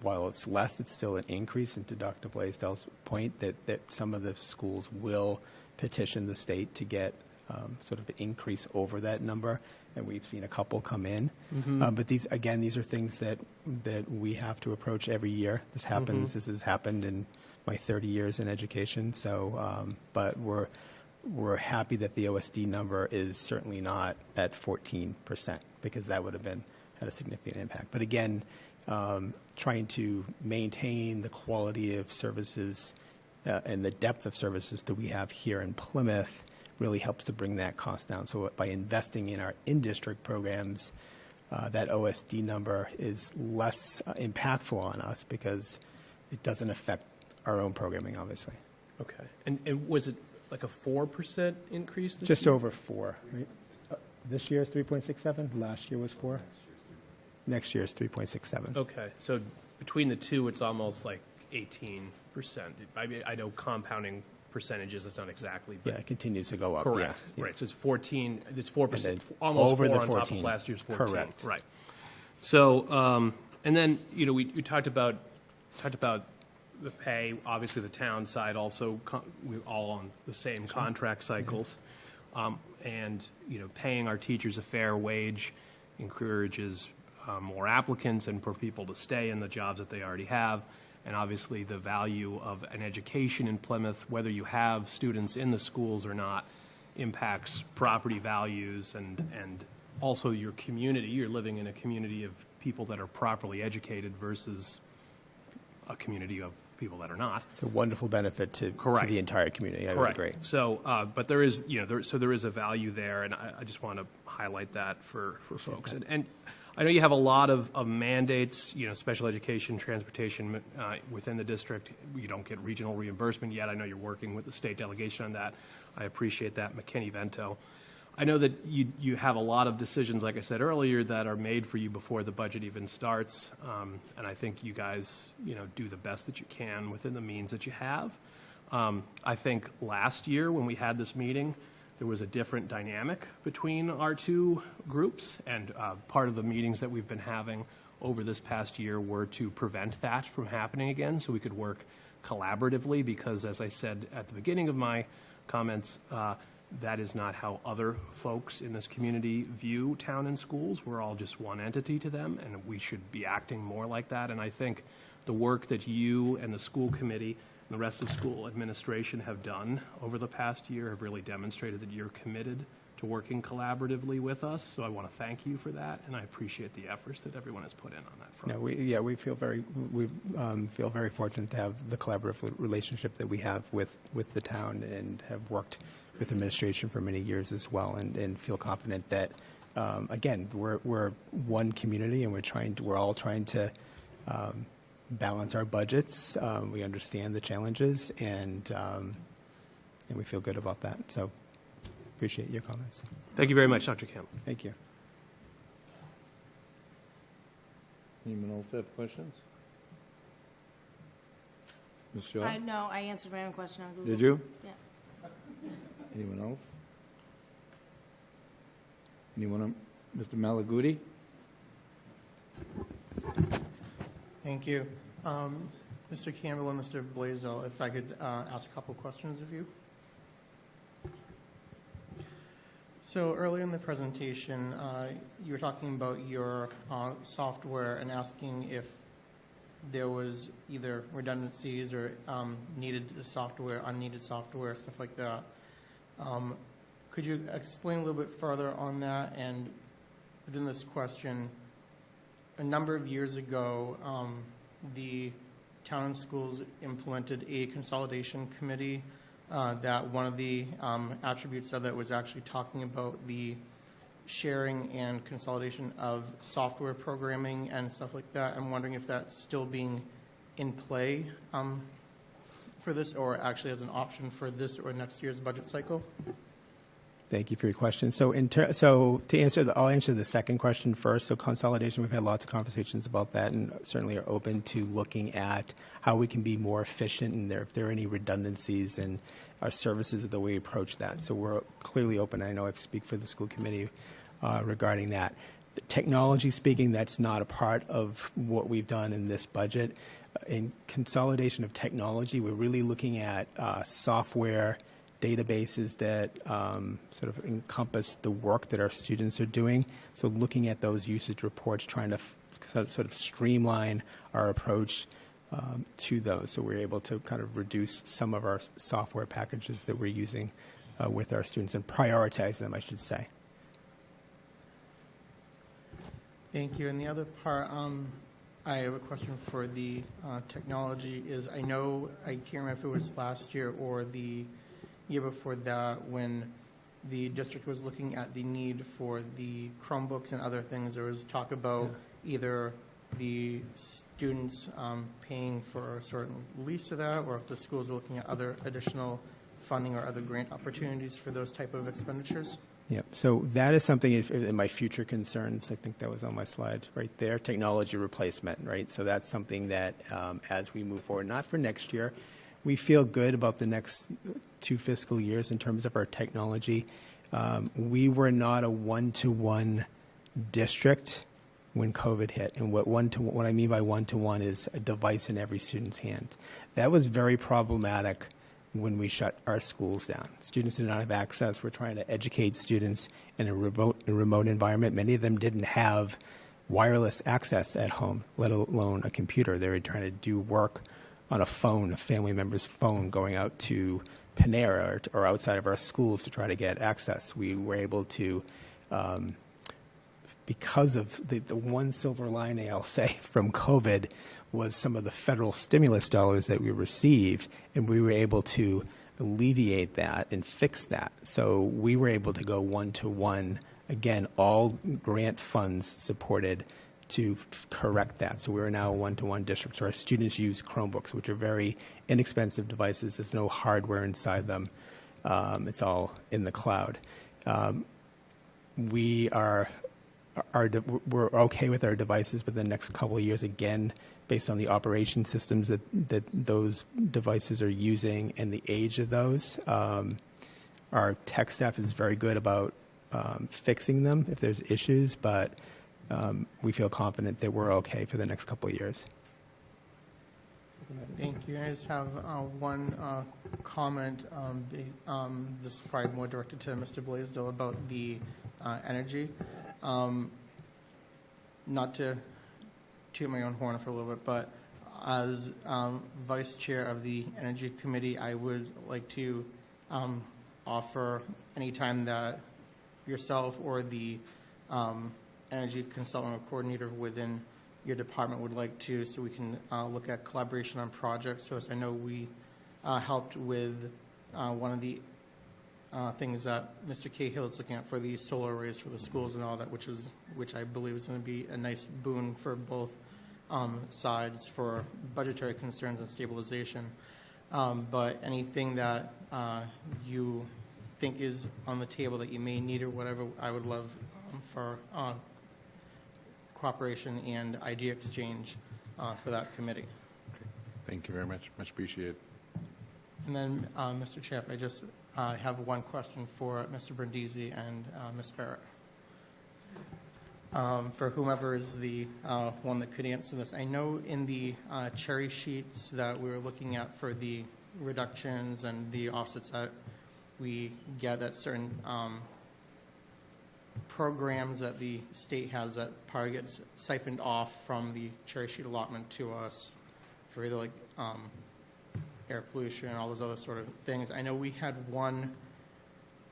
S6: while it's less, it's still an increase. And to Dr. Blaisdell's point, that some of the schools will petition the state to get sort of an increase over that number, and we've seen a couple come in. But these are things that we have to approach every year. This happens. This has happened in my 30 years in education. So, but we're happy that the OSD number is certainly not at 14%, because that would have had a significant impact. But again, trying to maintain the quality of services and the depth of services that we have here in Plymouth really helps to bring that cost down. So by investing in our in-district programs, that OSD number is less impactful on us because it doesn't affect our own programming, obviously.
S2: Okay. And was it like a 4% increase this
S6: Just
S2: year?
S6: over 4. Right? This year is 3.67. Last year was 4. Next year is 3.67.
S2: Okay, so between the two, it's almost like 18%. I mean, I know compounding percentages, it's not exactly,
S6: Yeah,
S2: but
S6: it continues to go up.
S2: correct.
S6: Yeah.
S2: Right, so it's 14, it's 4%,
S6: And then
S2: almost
S6: over
S2: 4
S6: the
S2: on top of
S6: 14.
S2: last year's 14.
S6: Correct.
S2: Right. So, and then, we talked about the pay, obviously the town side also, we're all on the same contract cycles. And, paying our teachers a fair wage encourages more applicants and for people to stay in the jobs that they already have. And obviously, the value of an education in Plymouth, whether you have students in the schools or not, impacts property values and also your community. You're living in a community of people that are properly educated versus a community of people that are not.
S6: It's a wonderful benefit to
S2: Correct.
S6: the entire community. I would
S2: Correct.
S6: agree.
S2: So, but there is, there is a value there, and I just want to highlight that for folks. And I know you have a lot of mandates, special education, transportation within the district. You don't get regional reimbursement yet. I know you're working with the state delegation on that. I appreciate that, McKinney-Vento. I know that you have a lot of decisions, like I said earlier, that are made for you before the budget even starts. And I think you guys, do the best that you can within the means that you have. I think last year when we had this meeting, there was a different dynamic between our two groups, and part of the meetings that we've been having over this past year were to prevent that from happening again, so we could work collaboratively, because as I said at the beginning of my comments, that is not how other folks in this community view town and schools. We're all just one entity to them, and we should be acting more like that. And I think the work that you and the school committee and the rest of school administration have done over the past year have really demonstrated that you're committed to working collaboratively with us. So I want to thank you for that, and I appreciate the efforts that everyone has put in on that front.
S6: We feel very fortunate to have the collaborative relationship that we have with the town, and have worked with administration for many years as well, and feel confident that again, we're one community, and we're all trying to balance our budgets. We understand the challenges, and we feel good about that. So appreciate your comments.
S2: Thank you very much, Dr. Campbell.
S6: Thank you.
S1: Anyone else have questions? Ms. Shaw?
S5: No, I answered my own question on Google.
S1: Did you?
S5: Yeah.
S1: Anyone else? Anyone? Mr. Malaguti?
S8: Thank you. Mr. Campbell and Mr. Blaisdell, if I could ask a couple questions of you. So earlier in the presentation, you were talking about your software and asking if there was either redundancies or needed software, unneeded software, stuff like that. Could you explain a little bit further on that? And within this question, a number of years ago, the town and schools implemented a consolidation committee that one of the attributes of that was actually talking about the sharing and consolidation of software programming and stuff like that. I'm wondering if that's still being in play for this, or actually as an option for this or next year's budget cycle.
S6: Thank you for your question. So, I'll answer the second question first. So, consolidation, we've had lots of conversations about that, and certainly are open to looking at how we can be more efficient, and if there are any redundancies in our services or the way we approach that. So, we're clearly open. I know I speak for the school committee regarding that. Technology speaking, that's not a part of what we've done in this budget. In consolidation of technology, we're really looking at software databases that sort of encompass the work that our students are doing. So looking at those usage reports, trying to sort of streamline our approach to those. So we're able to kind of reduce some of our software packages that we're using with our students and prioritize them, I should say.
S8: Thank you. And the other part, I have a question for the technology is, I know, I can't remember if it was last year or the year before that, when the district was looking at the need for the Chromebooks and other things, there was talk about either the students paying for a certain lease of that, or if the schools were looking at other additional funding or other grant opportunities for those type of expenditures.
S6: Yep. So that is something in my future concerns. I think that was on my slide right there. Technology replacement, right? So that's something that as we move forward, not for next year, we feel good about the next 2 fiscal years in terms of our technology. We were not a one-to-one district when COVID hit. And what I mean by one-to-one is a device in every student's hand. That was very problematic when we shut our schools down. Students did not have access. We're trying to educate students in a remote environment. Many of them didn't have wireless access at home, let alone a computer. They were trying to do work on a phone, a family member's phone, going out to Panera or outside of our schools to try to get access. We were able to, because of the one silver lining, I'll say, from COVID was some of the federal stimulus dollars that we received, and we were able to alleviate that and fix that. So we were able to go one-to-one, again, all grant funds supported to correct that. So we're now a one-to-one district. So our students use Chromebooks, which are very inexpensive devices. There's no hardware inside them. It's all in the cloud. We're okay with our devices, but the next couple of years, again, based on the operation systems that those devices are using and the age of those, our tech staff is very good about fixing them if there's issues, but we feel confident that we're okay for the next couple of years.
S8: Thank you. I just have one comment. This is probably more directed to Mr. Blaisdell about the energy. Not to toot my own horn for a little bit, but as vice chair of the Energy Committee, I would like to offer any time that yourself or the energy consultant or coordinator within your department would like to, so we can look at collaboration on projects. So I know we helped with one of the things that Mr. Cahill is looking at for the solar arrays for the schools and all that, which I believe is going to be a nice boon for both sides for budgetary concerns and stabilization. But anything that you think is on the table that you may need or whatever, I would love for cooperation and idea exchange for that committee.
S7: Thank you very much. Much appreciated.
S8: And then, Mr. Chair, if I just have one question for Mr. Brindisi and Ms. Barrett. For whomever is the one that could answer this, I know in the cherry sheets that we were looking at for the reductions and the offsets that we get, that certain programs that the state has that part gets siphoned off from the cherry sheet allotment to us for either like air pollution and all those other sort of things. I know we had one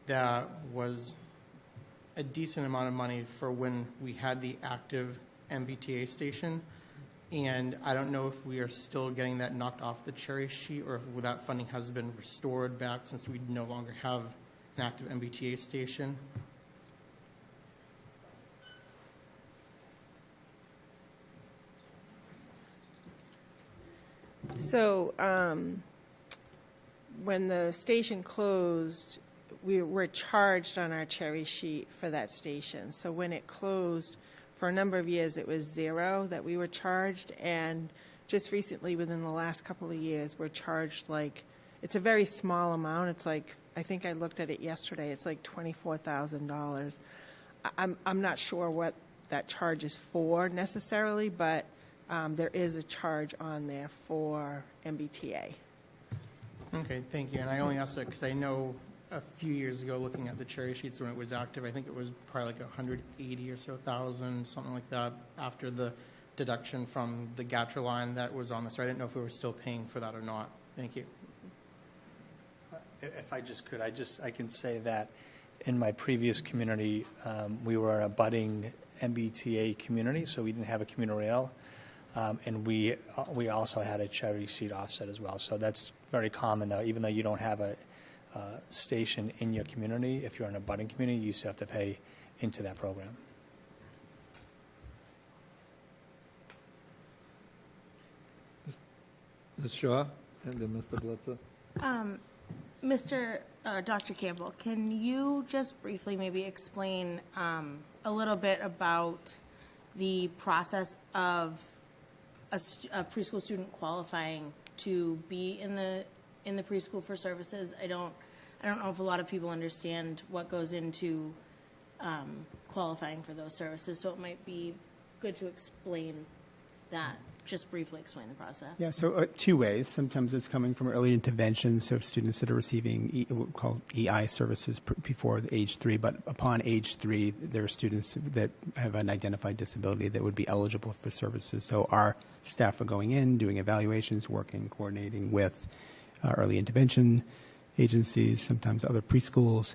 S8: that was a decent amount of money for when we had the active MBTA station, and I don't know if we are still getting that knocked off the cherry sheet or if that funding has been restored back since we no longer have an active MBTA station.
S5: So, when the station closed, we were charged on our cherry sheet for that station. So when it closed, for a number of years, it was zero that we were charged. And just recently, within the last couple of years, we're charged like, it's a very small amount. It's like, I think I looked at it yesterday, it's like $24,000. I'm not sure what that charge is for necessarily, but there is a charge on there for MBTA.
S8: Okay, thank you. And I only asked that because I know a few years ago, looking at the cherry sheets when it was active, I think it was probably like 180 or so thousand, something like that, after the deduction from the GATRA line that was on this. So I didn't know if we were still paying for that or not. Thank you.
S4: If I just could, I can say that in my previous community, we were a budding MBTA community, so we didn't have a commuter rail. And we also had a cherry sheet offset as well. So that's very common, though. Even though you don't have a station in your community, if you're in a budding community, you still have to pay into that program.
S1: Ms. Shaw, and then Mr. Blitzer.
S9: Dr. Campbell, can you just briefly maybe explain a little bit about the process of a preschool student qualifying to be in the preschool for services? I don't know if a lot of people understand what goes into qualifying for those services, so it might be good to explain that. Just briefly explain the process.
S6: Yeah, so two ways. Sometimes it's coming from early intervention, so students that are receiving what we call EI services before age 3, but upon age 3, there are students that have an identified disability that would be eligible for services. So our staff are going in, doing evaluations, working, coordinating with early intervention agencies, sometimes other preschools.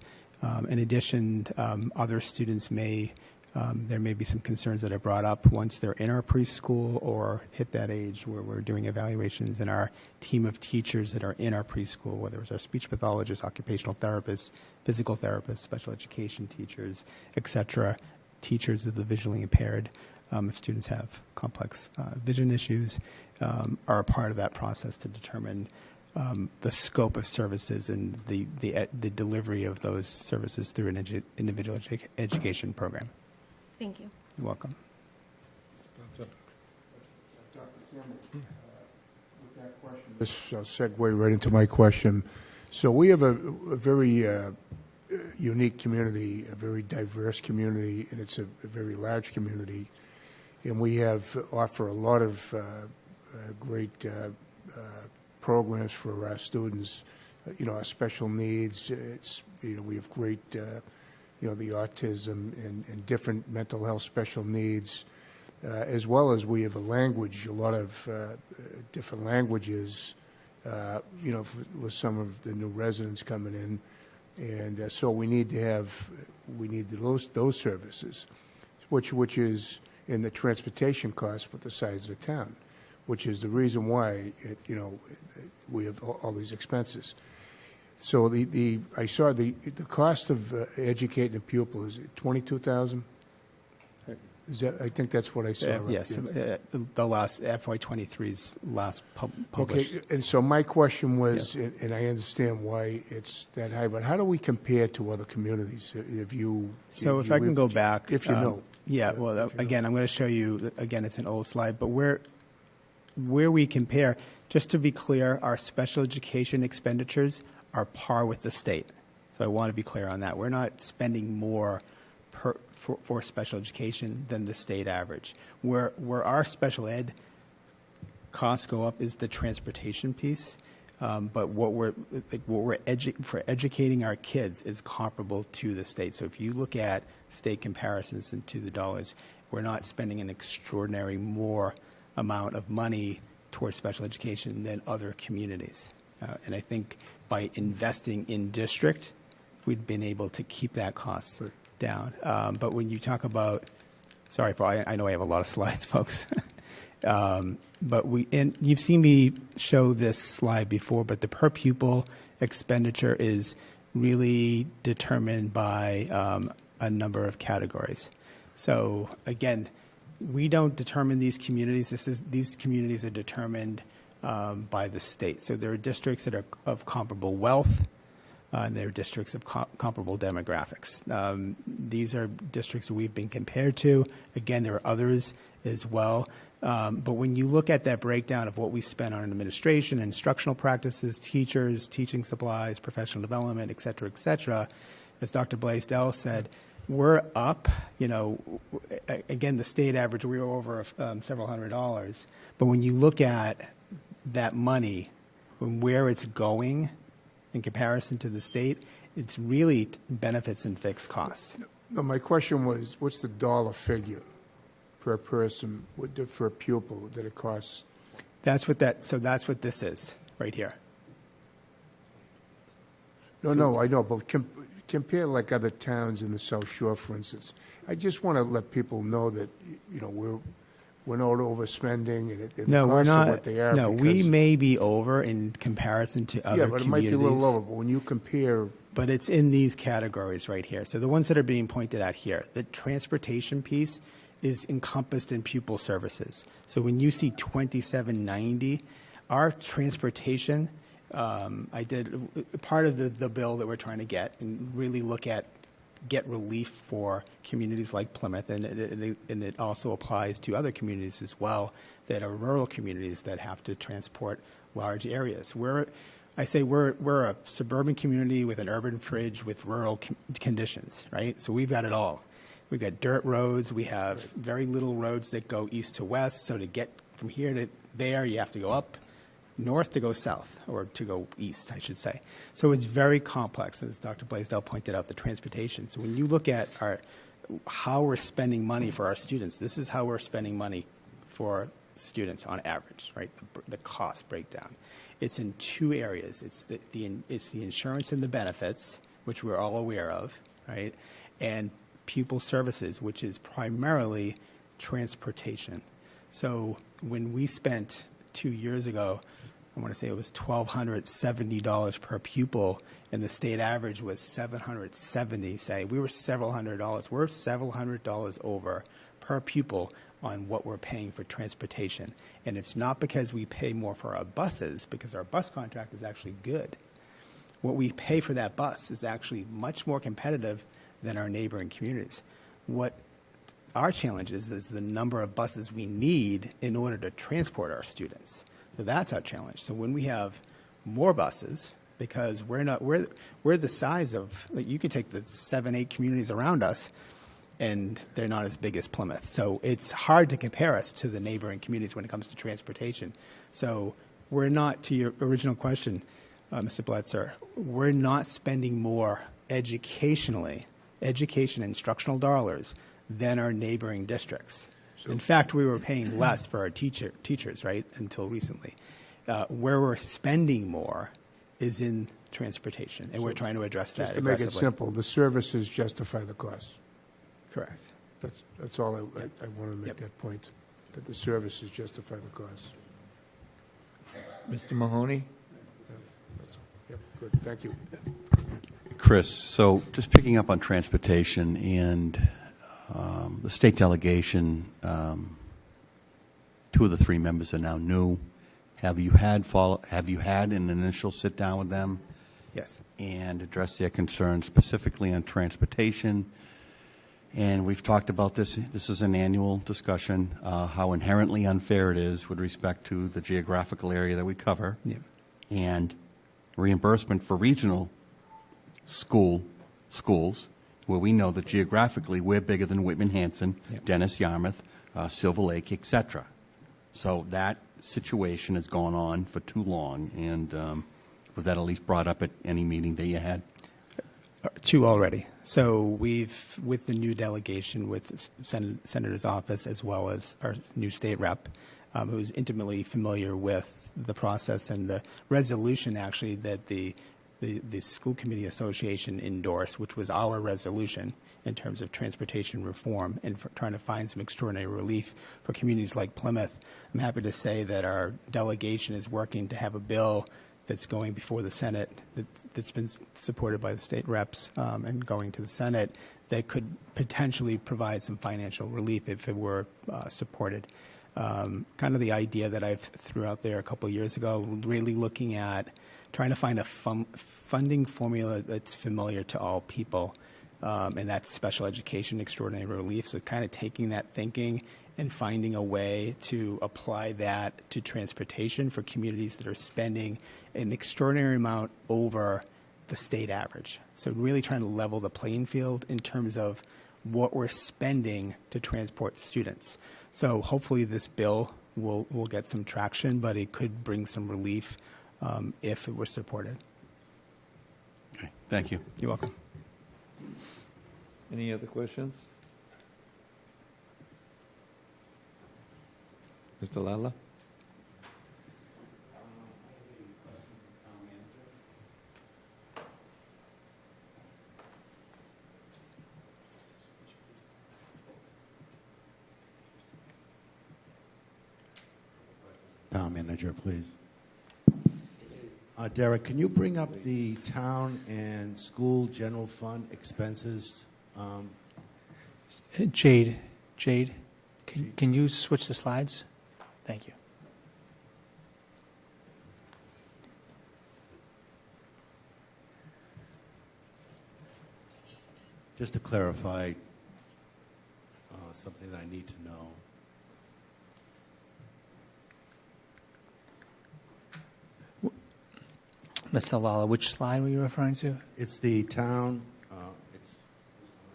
S6: In addition, other students there may be some concerns that are brought up once they're in our preschool or hit that age where we're doing evaluations, and our team of teachers that are in our preschool, whether it's our speech pathologists, occupational therapists, physical therapists, special education teachers, et cetera, teachers of the visually impaired, if students have complex vision issues, are a part of that process to determine the scope of services and the delivery of those services through an individual education program.
S9: Thank you.
S6: You're welcome.
S3: This segue right into my question. So we have a very unique community, a very diverse community, and it's a very large community. And we offer a lot of great programs for our students. Our special needs. We have great. The autism and different mental health special needs, as well as we have a lot of different languages, with some of the new residents coming in. And so we need those services, which is in the transportation costs with the size of the town, which is the reason why, we have all these expenses. So I saw the cost of educating a pupil is $22,000. Is that? I think that's what I saw. Right?
S6: Yes, the last FY23's last published.
S3: Okay, and so my question was, and I understand why it's that high, but how do we compare to other communities?
S6: If I can go back,
S3: if you know.
S6: Yeah. Well, again, I'm going to show you. Again, it's an old slide, but where we compare, just to be clear, our special education expenditures are par with the state. So I want to be clear on that. We're not spending more for special education than the state average. Where our special ed costs go up is the transportation piece. But for educating our kids is comparable to the state. So if you look at state comparisons and to the dollars, we're not spending an extraordinary more amount of money towards special education than other communities. And I think by investing in district, we've been able to keep that cost down. But when you talk about, I know I have a lot of slides, folks. But and you've seen me show this slide before, but the per pupil expenditure is really determined by a number of categories. So again, we don't determine these communities. These communities are determined by the state. So there are districts that are of comparable wealth, and there are districts of comparable demographics. These are districts that we've been compared to. Again, there are others as well. But when you look at that breakdown of what we spend on administration, instructional practices, teachers, teaching supplies, professional development, et cetera, as Dr. Blaisdell said, we're up. Again, the state average, we were over several $100s. But when you look at that money and where it's going in comparison to the state, it's really benefits and fixed costs.
S3: No, my question was, what's the dollar figure per person, for a pupil, that it costs?
S6: That's what this is right here.
S3: No, I know, but compare like other towns in the South Shore, for instance. I just want to let people know that, we're not overspending, and the
S6: No, we're
S3: costs are
S6: not.
S3: what they are.
S6: No, we
S3: because-
S6: may be over in comparison to other
S3: Yeah, but it might be a little lower, but when you compare,
S6: But it's in these categories right here. So the ones that are being pointed out here, the transportation piece is encompassed in pupil services. So when you see 2790, our transportation, I did part of the bill that we're trying to get and really get relief for communities like Plymouth, and it also applies to other communities as well that are rural communities that have to transport large areas. We're a suburban community with an urban fridge with rural conditions, right? So we've got it all. We've got dirt roads. We have very little roads that go east to west. So to get from here to there, you have to go up north to go south, or to go east, I should say. So it's very complex, as Dr. Blaisdell pointed out, the transportation. So when you look at how we're spending money for our students, this is how we're spending money for students on average, right? The cost breakdown. It's in two areas. It's the insurance and the benefits, which we're all aware of, right? And pupil services, which is primarily transportation. So when we spent 2 years ago, I want to say it was $1,270 per pupil, and the state average was $770. Say we were several $100s. We're several $100s over per pupil on what we're paying for transportation. And it's not because we pay more for our buses, because our bus contract is actually good. What we pay for that bus is actually much more competitive than our neighboring communities. What our challenge is the number of buses we need in order to transport our students. So that's our challenge. So when we have more buses, because we're the size of, like, you could take the 7-8 communities around us, and they're not as big as Plymouth. So it's hard to compare us to the neighboring communities when it comes to transportation. So we're not, to your original question, Mr. Bledsoe, we're not spending more education instructional dollars than our neighboring districts. In fact, we were paying less for our teachers, right, until recently. Where we're spending more is in transportation, and we're trying to address that
S3: just to make it
S6: aggressively.
S3: simple, the services justify the cost.
S6: Correct.
S3: That's all I want to make that point, that the services justify the cost.
S1: Mr. Mahoney?
S3: Yep, good, thank you.
S10: Chris, so just picking up on transportation and the state delegation, 2 of the 3 members are now new. Have you had an initial sit down with them?
S6: Yes.
S10: And address their concerns specifically on transportation? And we've talked about this. This is an annual discussion, how inherently unfair it is with respect to the geographical area that we cover.
S6: Yeah.
S10: And reimbursement for regional schools, where we know that geographically we're bigger than Whitman-Hanson,
S6: Yep.
S10: Dennis, Yarmouth, Silver Lake, et cetera. So that situation has gone on for too long, and was that at least brought up at any meeting that you had?
S6: 2 already. So we've, with the new delegation with the Senator's office as well as our new state rep, who's intimately familiar with the process and the resolution actually that the school committee association endorsed, which was our resolution in terms of transportation reform and for trying to find some extraordinary relief for communities like Plymouth. I'm happy to say that our delegation is working to have a bill that's going before the Senate, that's been supported by the state reps and going to the Senate, that could potentially provide some financial relief if it were supported. Kind of the idea that I threw out there a couple of years ago, really looking at trying to find a funding formula that's familiar to all people, and that's special education extraordinary relief. So kind of taking that thinking and finding a way to apply that to transportation for communities that are spending an extraordinary amount over the state average. So really trying to level the playing field in terms of what we're spending to transport students. So hopefully this bill will get some traction, but it could bring some relief if it were supported.
S10: Okay, thank you.
S6: You're welcome.
S1: Any other questions? Mr. Lala?
S11: Town manager, please. Derek, can you bring up the town and school general fund expenses?
S4: Jade, can you switch the slides? Thank you.
S11: Just to clarify something that I need to know.
S4: Mr. Lala, which slide were you referring to?
S11: It's the town, it's this one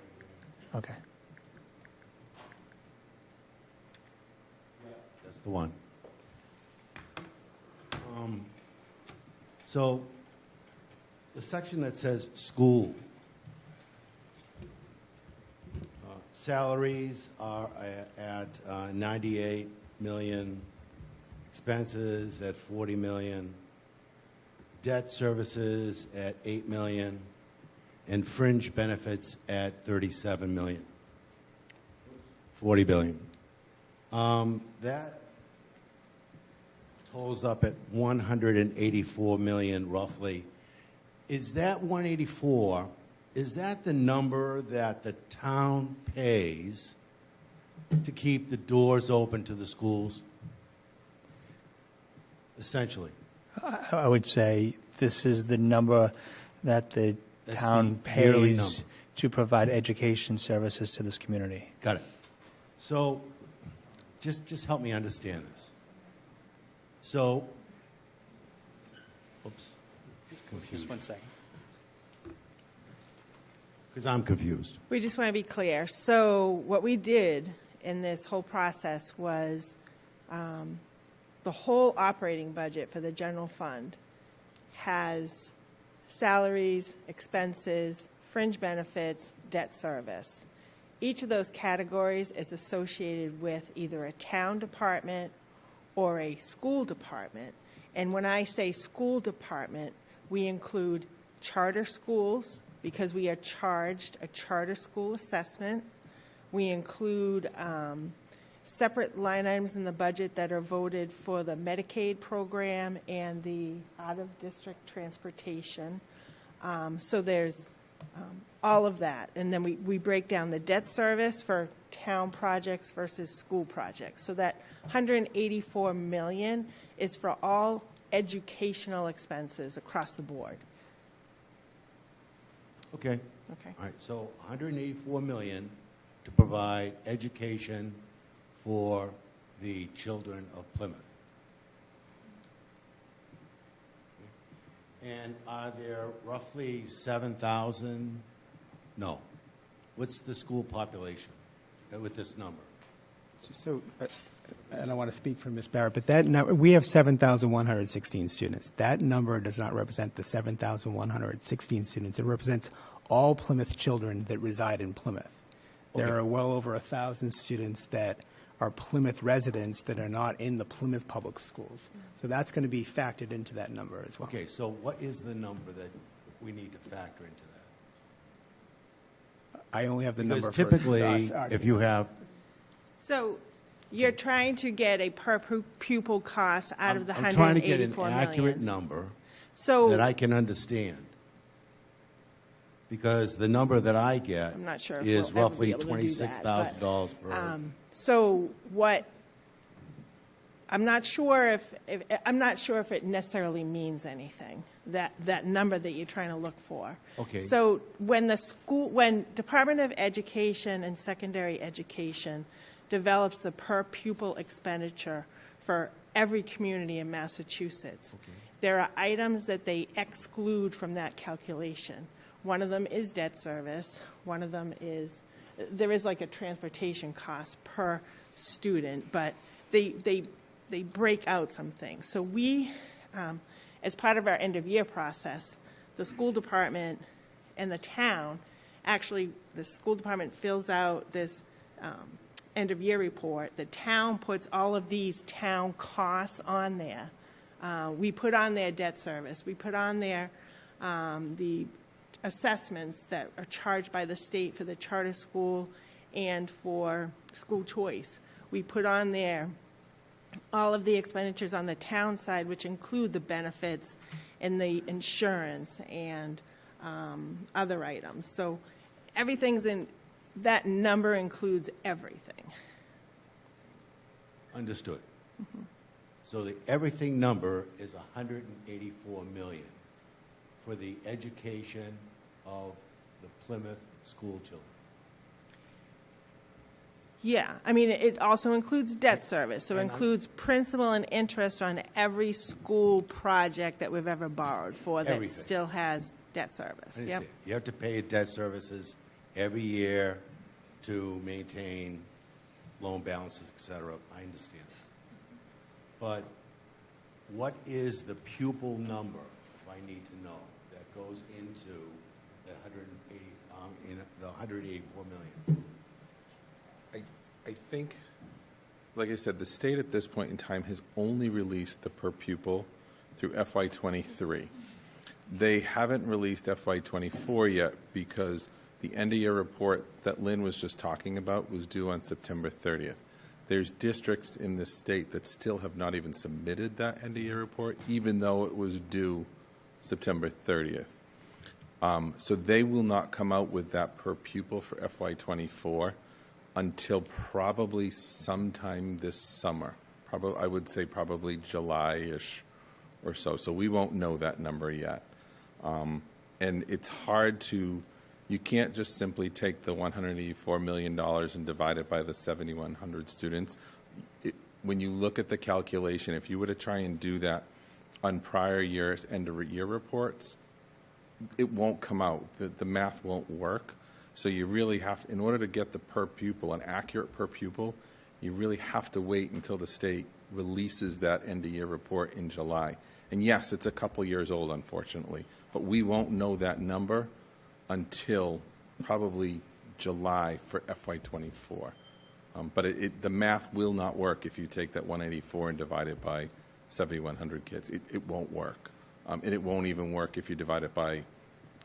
S11: right
S4: Okay.
S11: here. That's the one. So the section that says school, salaries are at 98 million, expenses at 40 million, debt services at 8 million, and fringe benefits at 37 million. 40 billion. That totals up at 184 million roughly. Is that 184, is that the number that the town pays to keep the doors open to the schools? Essentially.
S4: I would say this is the number that the
S11: That's
S4: town
S11: the yearly
S4: pays
S11: number.
S4: to provide education services to this community.
S11: Got it. So just help me understand this. So, oops, just confused.
S4: Just one second.
S11: Because I'm confused.
S5: We just want to be clear. So what we did in this whole process was the whole operating budget for the general fund has salaries, expenses, fringe benefits, debt service. Each of those categories is associated with either a town department or a school department. And when I say school department, we include charter schools, because we are charged a charter school assessment. We include separate line items in the budget that are voted for the Medicaid program and the out-of-district transportation. So there's all of that. And then we break down the debt service for town projects versus school projects. So that $184 million is for all educational expenses across the board.
S11: Okay.
S5: Okay.
S11: All right, so 184 million to provide education for the children of Plymouth? And are there roughly 7,000? No. What's the school population with this number?
S6: So, I don't want to speak for Ms. Barrett, but that we have 7,116 students. That number does not represent the 7,116 students. It represents all Plymouth children that reside in Plymouth.
S11: Okay.
S6: There are well over 1,000 students that are Plymouth residents that are not in the Plymouth public schools. So that's going to be factored into that number as well.
S11: Okay, so what is the number that we need to factor into that?
S6: I only have the
S11: Because
S6: number
S11: typically,
S6: for us.
S11: if you have,
S5: So you're trying to get a per pupil cost out of the
S11: I'm trying to get an
S5: 184
S11: accurate
S5: million.
S11: number
S5: So
S11: that I can understand. Because the number that I get
S5: I'm not sure if
S11: is
S5: we'll ever be
S11: roughly
S5: able to do that, but,
S11: $26,000 per.
S5: So what, I'm not sure if it necessarily means anything, that number that you're trying to look for.
S11: Okay.
S5: So when Department of Education and Secondary Education develops the per pupil expenditure for every community in Massachusetts, there are items that they exclude from that calculation. One of them is debt service. One of them is, there is like a transportation cost per student, but they break out some things. So we, as part of our end-of-year process, the school department and the town, actually, the school department fills out this end-of-year report. The town puts all of these town costs on there. We put on their debt service. We put on there the assessments that are charged by the state for the charter school and for school choice. We put on there all of the expenditures on the town side, which include the benefits and the insurance and other items. So everything's in, that number includes everything.
S11: Understood. So the everything number is 184 million for the education of the Plymouth school children.
S5: Yeah, I mean, it also includes debt service, so it
S11: and
S5: includes principal and interest on every school project that we've ever borrowed for that
S11: Everything.
S5: still has debt service.
S11: I
S5: Yep.
S11: understand. You have to pay debt services every year to maintain loan balances, et cetera. I understand that. But what is the pupil number, if I need to know, that goes into the 184 million?
S7: I think, like I said, the state at this point in time has only released the per pupil through FY23. They haven't released FY24 yet because the end-of-year report that Lynn was just talking about was due on September 30th. There's districts in this state that still have not even submitted that end-of-year report, even though it was due September 30th. So they will not come out with that per pupil for FY24 until probably sometime this summer. I would say probably July-ish or so. So we won't know that number yet. And it's hard to, you can't just simply take the $184 million and divide it by the 7,100 students. When you look at the calculation, if you were to try and do that on prior years' end-of-year reports, it won't come out. The math won't work. So you really have, in order to get the per pupil, an accurate per pupil, you really have to wait until the state releases that end-of-year report in July. And yes, it's a couple years old, unfortunately, but we won't know that number until probably July for FY24. But the math will not work if you take that 184 and divide it by 7,100 kids. It won't work. And it won't even work if you divide it by,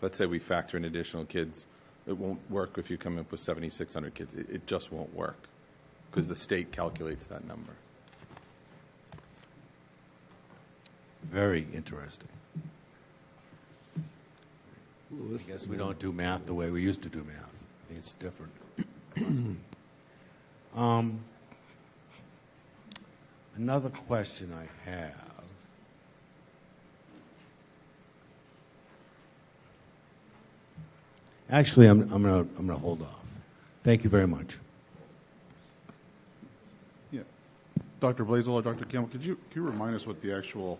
S7: let's say we factor in additional kids. It won't work if you come up with 7,600 kids. It just won't work because the state calculates that number.
S11: Very interesting. I guess we don't do math the way we used to do math. I think it's different. Another question I have. Actually, I'm gonna hold off. Thank you very much.
S12: Yeah. Dr. Blazel or Dr. Campbell, could you remind us what the actual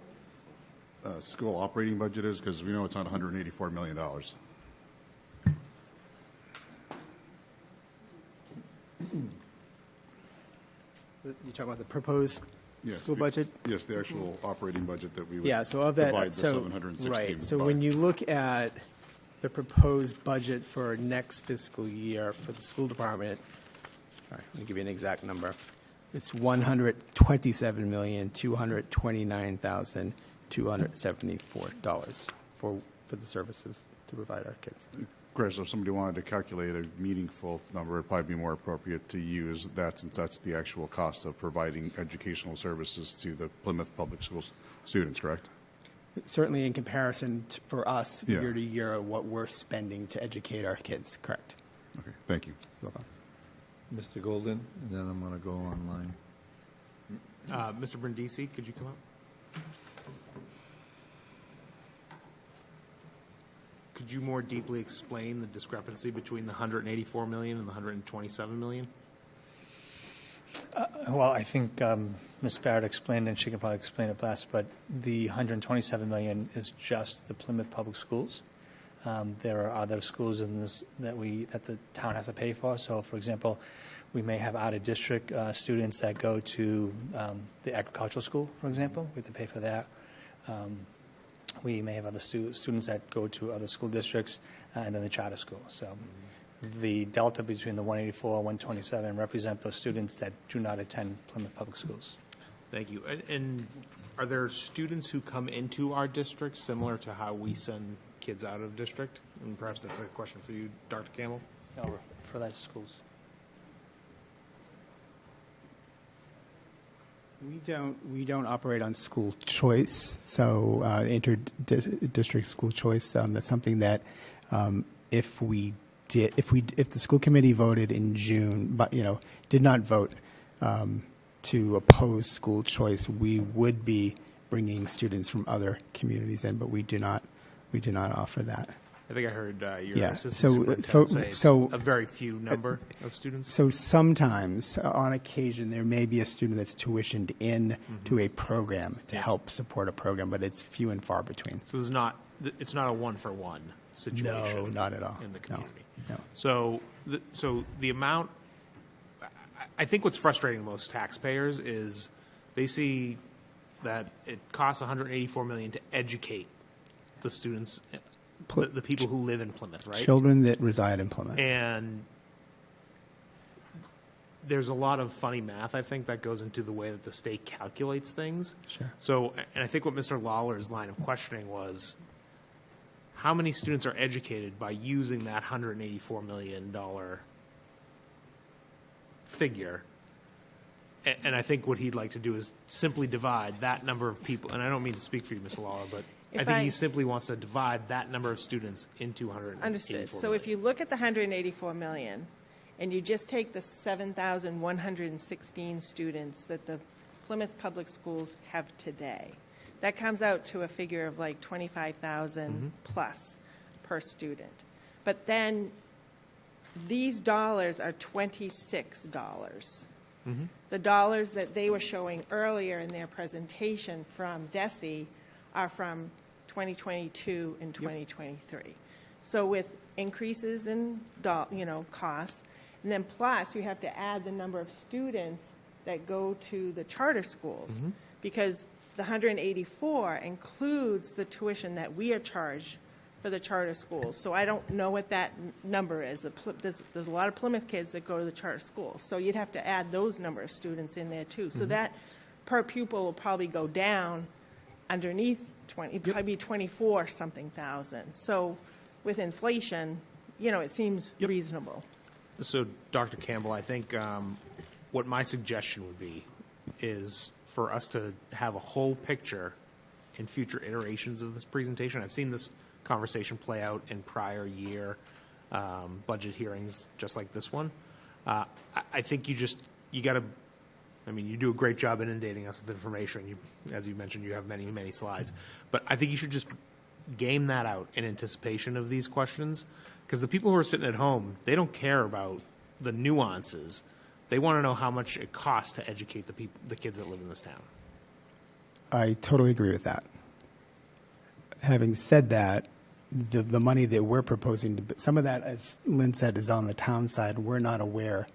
S12: school operating budget is? Because we know it's not $184 million.
S6: You talking about the proposed
S12: Yes,
S6: school budget?
S12: Yes, the actual operating budget that we would
S6: Yeah, so of that,
S12: divide the
S6: so,
S12: 716
S6: right, so
S12: by.
S6: when you look at the proposed budget for next fiscal year for the school department, all right, let me give you an exact number. It's $127,229,274 for the services to provide our kids.
S12: Chris, if somebody wanted to calculate a meaningful number, it'd probably be more appropriate to use that, since that's the actual cost of providing educational services to the Plymouth Public Schools students, correct?
S6: Certainly in comparison for us,
S12: Yeah.
S6: year to year, what we're spending to educate our kids, correct.
S12: Okay, thank you.
S13: Mr. Golden, and then I'm going to go online.
S14: Mr. Brindisi, could you come up? Could you more deeply explain the discrepancy between the 184 million and the 127 million?
S4: Well, I think Ms. Barrett explained, and she can probably explain it best, but the 127 million is just the Plymouth Public Schools. There are other schools in this that the town has to pay for. So, for example, we may have out-of-district students that go to the agricultural school, for example. We have to pay for that. We may have other students that go to other school districts and then the charter school. So the delta between the 184 and 127 represent those students that do not attend Plymouth Public Schools.
S14: Thank you. And are there students who come into our district similar to how we send kids out of district? And perhaps that's a question for you, Dr. Campbell.
S4: No, for that schools.
S6: We don't operate on school choice, so inter-district school choice. That's something that if the school committee voted in June, but did not vote to oppose school choice, we would be bringing students from other communities in, but we do not offer that.
S14: I think I heard your
S6: Yeah,
S14: assistant superintendent say it's a very few number of students.
S6: So sometimes, on occasion, there may be a student that's tuitioned in to a program to help support a program, but it's few and far between.
S14: So it's not a one-for-one situation.
S6: No, not at all.
S14: In the community.
S6: No.
S14: So the amount, I think what's frustrating most taxpayers is they see that it costs $184 million to educate the students, the people who live in Plymouth, right?
S6: Children that reside in Plymouth.
S14: And there's a lot of funny math, I think, that goes into the way that the state calculates things.
S6: Sure.
S14: So, and I think what Mr. Lawler's line of questioning was, how many students are educated by using that $184 million figure? And I think what he'd like to do is simply divide that number of people, and I don't mean to speak for you, Mr. Lawler, but I think he simply wants to divide that number of students into 184
S5: Understood. So
S14: million.
S5: if you look at the 184 million, and you just take the 7,116 students that the Plymouth Public Schools have today, that comes out to a figure of like 25,000 plus per student. But then these dollars are $26. The dollars that they were showing earlier in their presentation from DESE are from 2022 and 2023. So with increases in costs, and then plus you have to add the number of students that go to the charter schools, because the 184 includes the tuition that we are charged for the charter schools. So I don't know what that number is. There's a lot of Plymouth kids that go to the charter schools, so you'd have to add those number of students in there too. So that per pupil will probably go down underneath 20, it'd probably be 24 something thousand. So with inflation, it seems reasonable.
S14: So, Dr. Campbell, I think what my suggestion would be is for us to have a whole picture in future iterations of this presentation. I've seen this conversation play out in prior year budget hearings just like this one. I think you got to, you do a great job inundating us with information. As you mentioned, you have many, many slides. But I think you should just game that out in anticipation of these questions, because the people who are sitting at home, they don't care about the nuances. They want to know how much it costs to educate the kids that live in this town.
S6: I totally agree with that. Having said that, the money that we're proposing, some of that, as Lynn said, is on the town side. We're not aware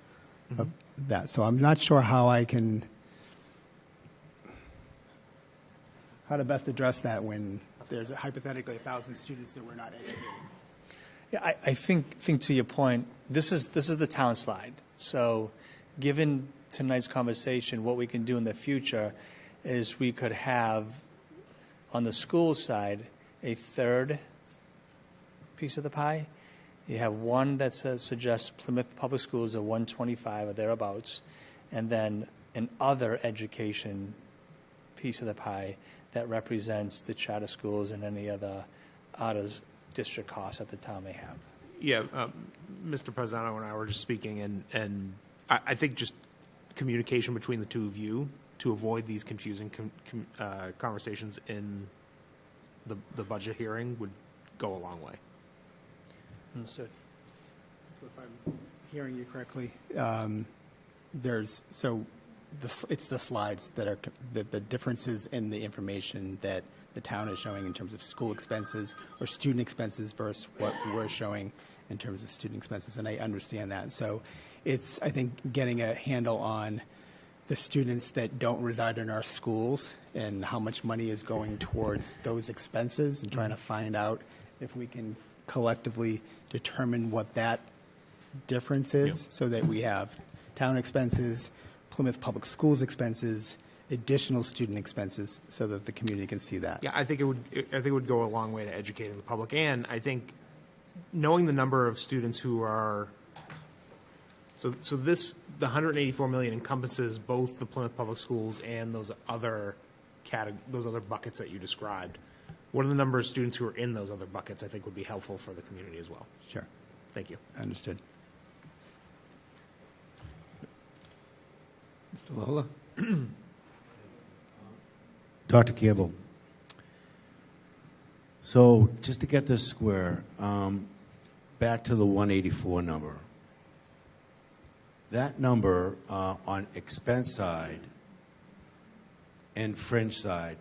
S6: of that. So I'm not sure how to best address that when there's hypothetically 1,000 students that we're not educating.
S4: Yeah, I think to your point, this is the town slide. So given tonight's conversation, what we can do in the future is we could have, on the school side, a third piece of the pie. You have one that suggests Plymouth Public Schools are 125 or thereabouts, and then an other education piece of the pie that represents the charter schools and any other out-of-district costs that the town may have.
S14: Yeah, Mr. Presidano and I were just speaking, and I think just communication between the two of you to avoid these confusing conversations in the budget hearing would go a long way.
S4: Understood.
S6: So if I'm hearing you correctly, it's the slides that are the differences in the information that the town is showing in terms of school expenses or student expenses versus what we're showing in terms of student expenses, and I understand that. So it's, I think, getting a handle on the students that don't reside in our schools and how much money is going towards those expenses and trying to find out if we can collectively determine what that difference is so that we have town expenses, Plymouth Public Schools expenses, additional student expenses so that the community can see that.
S14: Yeah, I think it would go a long way to educating the public, and I think knowing the number of students who are the 184 million encompasses both the Plymouth Public Schools and those other buckets that you described. What are the number of students who are in those other buckets? I think would be helpful for the community as well.
S6: Sure.
S14: Thank you.
S6: Understood.
S13: Mr. Lawler?
S11: Dr. Campbell. So just to get this square, back to the 184 number. That number on expense side and fringe side,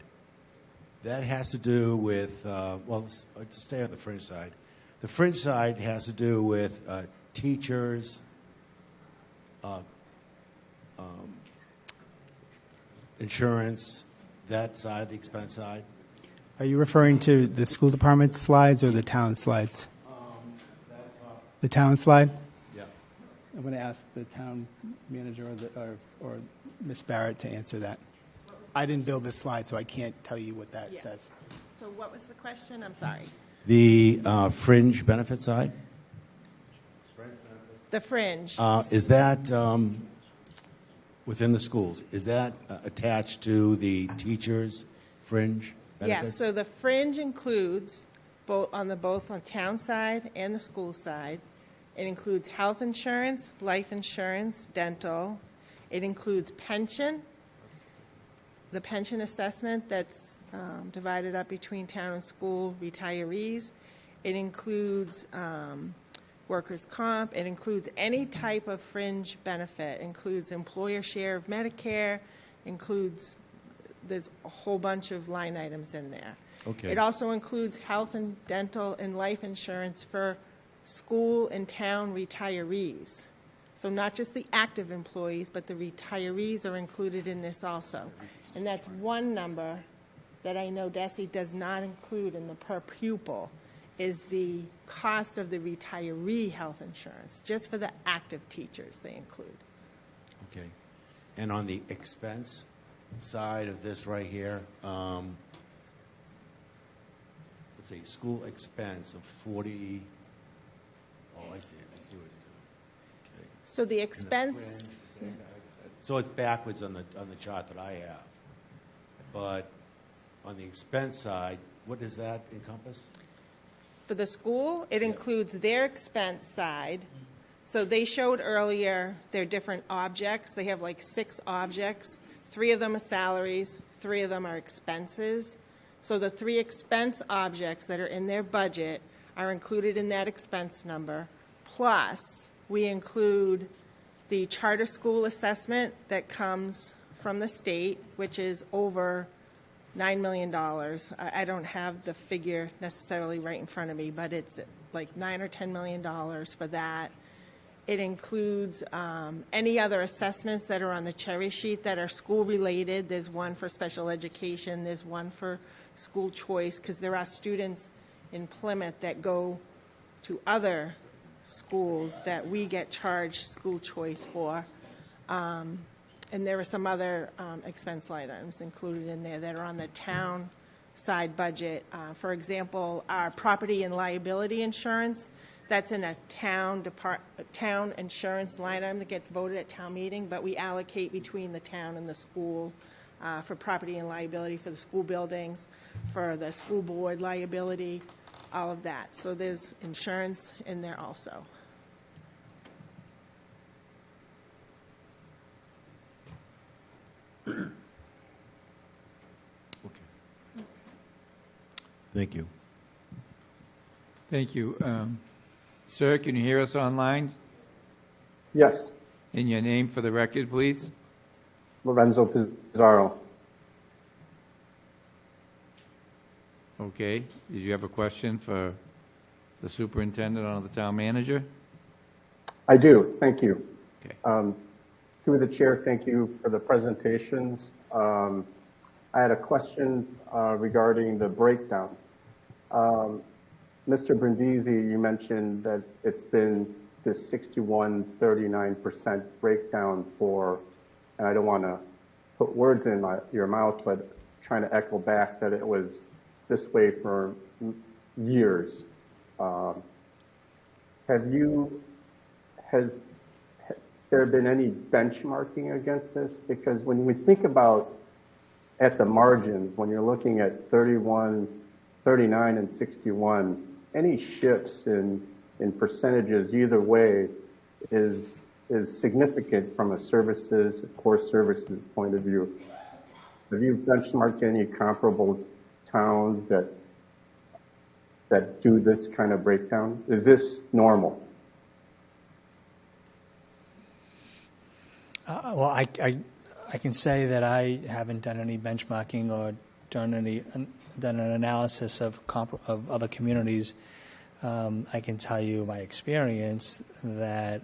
S11: that has to do with, let's stay on the fringe side. The fringe side has to do with teachers, insurance, that side of the expense side.
S6: Are you referring to the school department slides or the town slides? The town slide?
S11: Yeah.
S6: I'm going to ask the town manager or Ms. Barrett to answer that. I didn't build this slide, so I can't tell you what that says.
S5: So what was the question? I'm sorry.
S11: The fringe benefit side?
S5: The fringe.
S11: Is that within the schools? Is that attached to the teachers' fringe benefits?
S5: Yes, so the fringe includes both on town side and the school side. It includes health insurance, life insurance, dental. It includes pension, the pension assessment that's divided up between town and school retirees. It includes workers' comp. It includes any type of fringe benefit. It includes employer share of Medicare. There's a whole bunch of line items in there.
S11: Okay.
S5: It also includes health and dental and life insurance for school and town retirees. So not just the active employees, but the retirees are included in this also. And that's one number that I know DESE does not include in the per pupil is the cost of the retiree health insurance. Just for the active teachers they include.
S11: Okay. And on the expense side of this right here, let's see, school expense of 40. Oh, I see what you're doing. Okay.
S5: So the expense.
S11: So it's backwards on the chart that I have. But on the expense side, what does that encompass?
S5: For the school, it includes their expense side. So they showed earlier their different objects. They have like 6 objects. 3 of them are salaries, 3 of them are expenses. So the 3 expense objects that are in their budget are included in that expense number, plus we include the charter school assessment that comes from the state, which is over $9 million. I don't have the figure necessarily right in front of me, but it's like $9 or $10 million for that. It includes any other assessments that are on the cherry sheet that are school-related. There's one for special education. There's one for school choice, because there are students in Plymouth that go to other schools that we get charged school choice for. And there are some other expense line items included in there that are on the town side budget. For example, our property and liability insurance, that's in a town insurance line item that gets voted at town meeting, but we allocate between the town and the school for property and liability for the school buildings, for the school board liability, all of that. So there's insurance in there also.
S11: Thank you.
S1: Thank you. Sir, can you hear us online?
S15: Yes,
S1: And your name for the record, please?
S15: Lorenzo Pizarro.
S1: Okay. Did you have a question for the superintendent or the town manager?
S15: I do, thank you.
S1: Okay.
S15: Through the chair, thank you for the presentations. I had a question regarding the breakdown. Mr. Brindisi, you mentioned that it's been this 61-39% breakdown for, and I don't want to put words in your mouth, but trying to echo back that it was this way for years. Has there been any benchmarking against this? Because when we think about at the margins, when you're looking at 31, 39, and 61, any shifts in percentages either way is significant from a core services point of view. Have you benchmarked any comparable towns that do this kind of breakdown? Is this normal?
S4: Well, I can say that I haven't done any benchmarking or done an analysis of other communities. I can tell you my experience that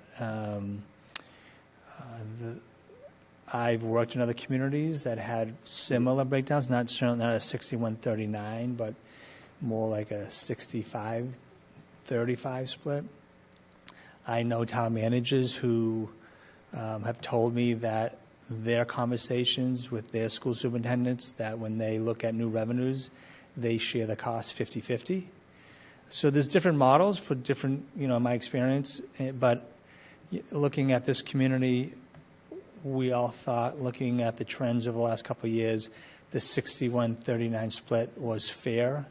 S4: I've worked in other communities that had similar breakdowns, not a 61-39, but more like a 65-35 split. I know town managers who have told me that their conversations with their school superintendents, that when they look at new revenues, they share the cost 50-50. So there's different models for different, my experience, but looking at this community, we all thought, looking at the trends over the last couple of years, the 61-39 split was fair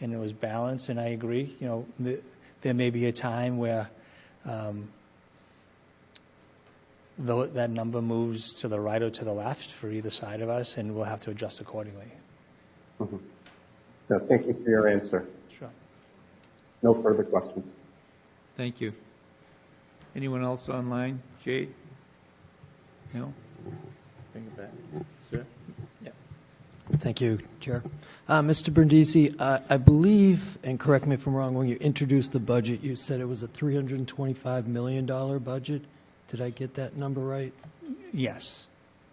S4: and it was balanced, and I agree. There may be a time where though that number moves to the right or to the left for either side of us, and we'll have to adjust accordingly.
S15: Mm-hmm. No, thank you for your answer.
S4: Sure.
S15: No further questions.
S1: Thank you. Anyone else online? Jade? No? Bring it back. Sir?
S4: Yep.
S16: Thank you, Chair. Mr. Brindisi, I believe, and correct me if I'm wrong, when you introduced the budget, you said it was a $325 million budget. Did I get that number right?
S4: Yes.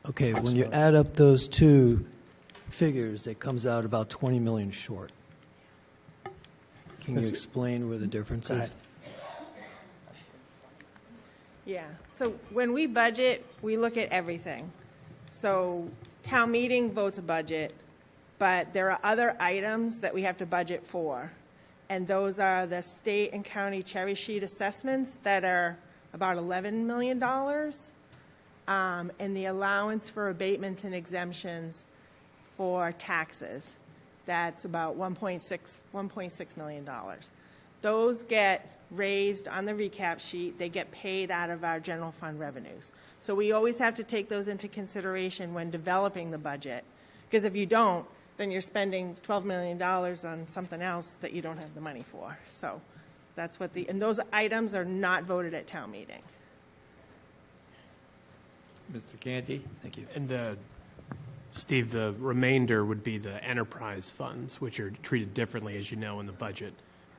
S16: Okay, when you add up those two figures, it comes out about 20 million short. Can you explain where the difference is?
S5: Yeah, so when we budget, we look at everything. So town meeting votes a budget, but there are other items that we have to budget for. And those are the state and county cherry sheet assessments that are about $11 million, and the allowance for abatements and exemptions for taxes. That's about $1.6 million. Those get raised on the recap sheet. They get paid out of our general fund revenues. So we always have to take those into consideration when developing the budget, because if you don't, then you're spending $12 million on something else that you don't have the money for. So That's what and those items are not voted at town meeting.
S1: Mr. Canty?
S16: Thank you.
S2: And Steve, the remainder would be the enterprise funds, which are treated differently, as you know, in the budget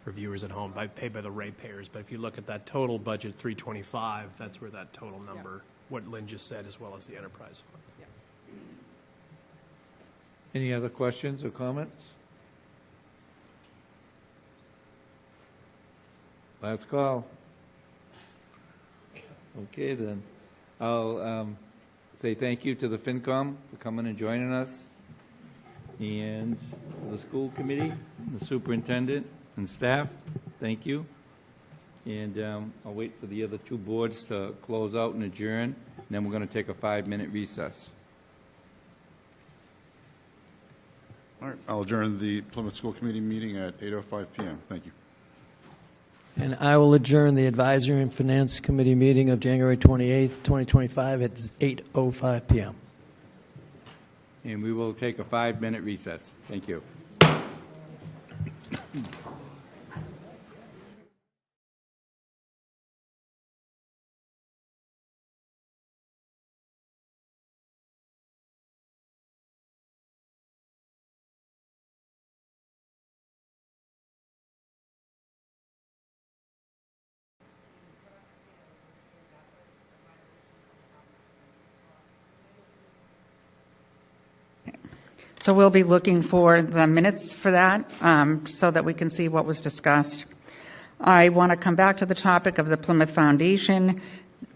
S2: for viewers at home, paid by the ratepayers. But if you look at that total budget, 325, that's where that total number, what Lynn just said, as well as the enterprise funds.
S13: Any other questions or comments? Last call. Okay, then. I'll say thank you to the FinCom for coming and joining us, and to the school committee, the superintendent, and staff. Thank you. And I'll wait for the other two boards to close out and adjourn, and then we're going to take a 5-minute recess.
S12: All right, I'll adjourn the Plymouth School Committee meeting at 8:05 p.m. Thank you.
S16: And I will adjourn the Advisory and Finance Committee meeting of January 28th, 2025 at 8:05 p.m.
S1: And we will take a 5-minute recess. Thank you.
S17: So we'll be looking for the minutes for that so that we can see what was discussed. I want to come back to the topic of the Plymouth Foundation.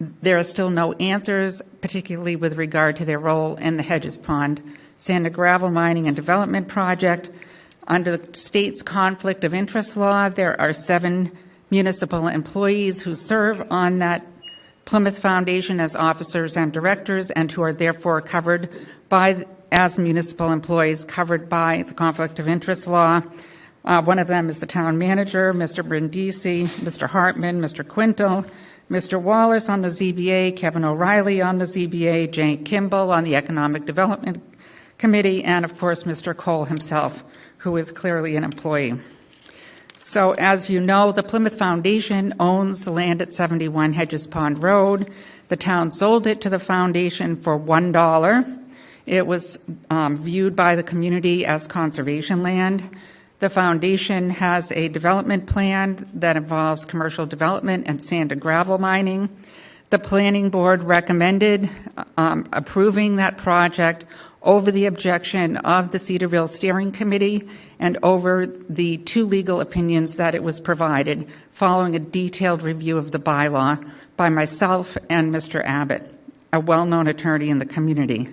S17: There are still no answers, particularly with regard to their role in the Hedges Pond sand and gravel mining and development project. Under the state's conflict of interest law, there are 7 municipal employees who serve on that Plymouth Foundation as officers and directors, and who are therefore covered by as municipal employees covered by the conflict of interest law. One of them is the town manager, Mr. Brindisi, Mr. Hartman, Mr. Quintal, Mr. Wallace on the ZBA, Kevin O'Reilly on the ZBA, Jane Kimball on the Economic Development Committee, and of course Mr. Cole himself, who is clearly an employee. So as you know, the Plymouth Foundation owns the land at 71 Hedges Pond Road. The town sold it to the foundation for $1. It was viewed by the community as conservation land. The foundation has a development plan that involves commercial development and sand and gravel mining. The planning board recommended approving that project over the objection of the Cedarville Steering Committee and over the 2 legal opinions that it was provided, following a detailed review of the bylaw by myself and Mr. Abbott, a well-known attorney in the community.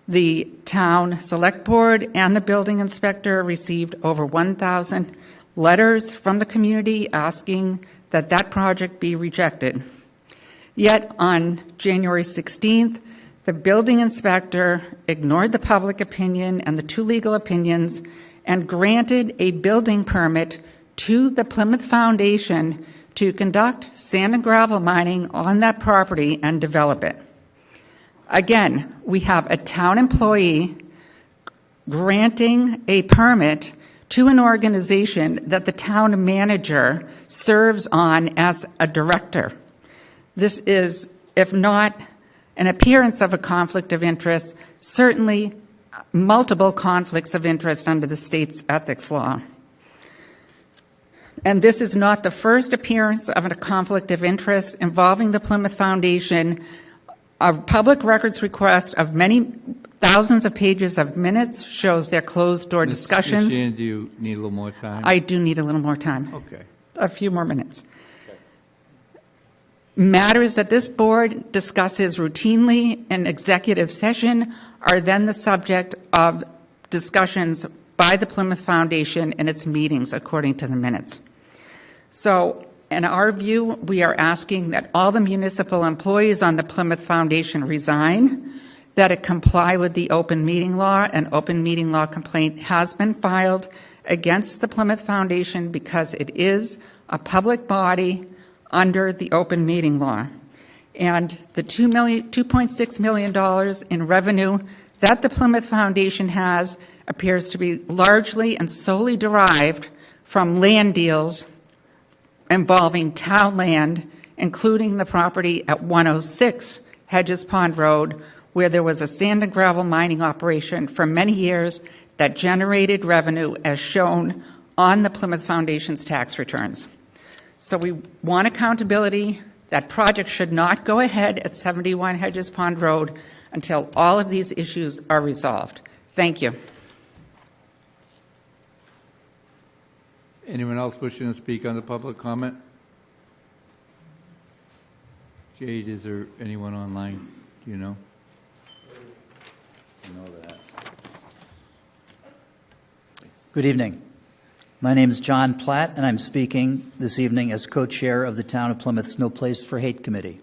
S17: The town select board and the building inspector received over 1,000 letters from the community asking that that project be rejected. Yet on January 16th, the building inspector ignored the public opinion and the 2 legal opinions and granted a building permit to the Plymouth Foundation to conduct sand and gravel mining on that property and develop it. Again, we have a town employee granting a permit to an organization that the town manager serves on as a director. This is, if not an appearance of a conflict of interest, certainly multiple conflicts of interest under the state's ethics law. And this is not the first appearance of a conflict of interest involving the Plymouth Foundation. A public records request of many thousands of pages of minutes shows their closed-door discussions.
S1: Ms. Shannon, do you need a little more time?
S17: I do need a little more time.
S1: Okay.
S17: A few more minutes. Matters that this board discusses routinely in executive session are then the subject of discussions by the Plymouth Foundation in its meetings, according to the minutes. So, in our view, we are asking that all the municipal employees on the Plymouth Foundation resign, that it comply with the open meeting law. An open meeting law complaint has been filed against the Plymouth Foundation because it is a public body under the open meeting law. And the $2.6 million in revenue that the Plymouth Foundation has appears to be largely and solely derived from land deals involving town land, including the property at 106 Hedges Pond Road, where there was a sand and gravel mining operation for many years that generated revenue as shown on the Plymouth Foundation's tax returns. So we want accountability. That project should not go ahead at 71 Hedges Pond Road until all of these issues are resolved. Thank you.
S13: Anyone else wishing to speak on the public comment? Jade, is there anyone online? Do you know?
S18: Good evening. My name is John Platt, and I'm speaking this evening as co-chair of the Town of Plymouth's No Place for Hate Committee.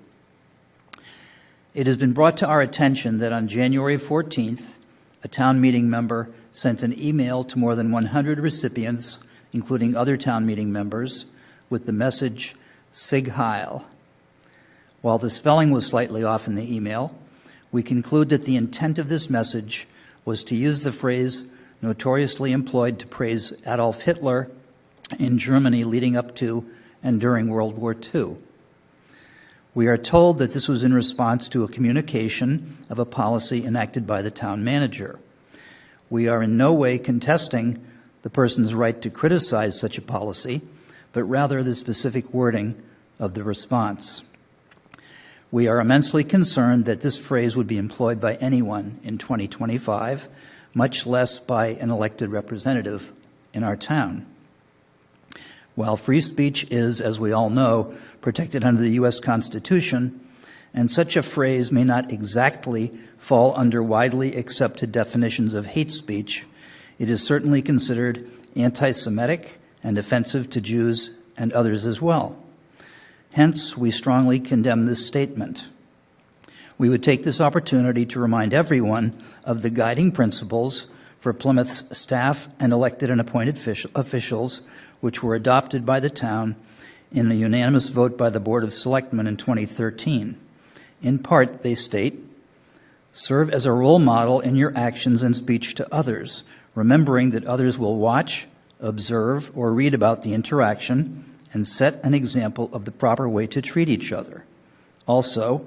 S18: It has been brought to our attention that on January 14th, a town meeting member sent an email to more than 100 recipients, including other town meeting members, with the message, Sig Heil. While the spelling was slightly off in the email, we conclude that the intent of this message was to use the phrase notoriously employed to praise Adolf Hitler in Germany leading up to and during World War II. We are told that this was in response to a communication of a policy enacted by the town manager. We are in no way contesting the person's right to criticize such a policy, but rather the specific wording of the response. We are immensely concerned that this phrase would be employed by anyone in 2025, much less by an elected representative in our town. While free speech is, as we all know, protected under the U.S. Constitution, and such a phrase may not exactly fall under widely accepted definitions of hate speech, it is certainly considered anti-Semitic and offensive to Jews and others as well. Hence, we strongly condemn this statement. We would take this opportunity to remind everyone of the guiding principles for Plymouth's staff and elected and appointed officials, which were adopted by the town in a unanimous vote by the Board of Selectmen in 2013. In part, they state, serve as a role model in your actions and speech to others, remembering that others will watch, observe, or read about the interaction and set an example of the proper way to treat each other. Also,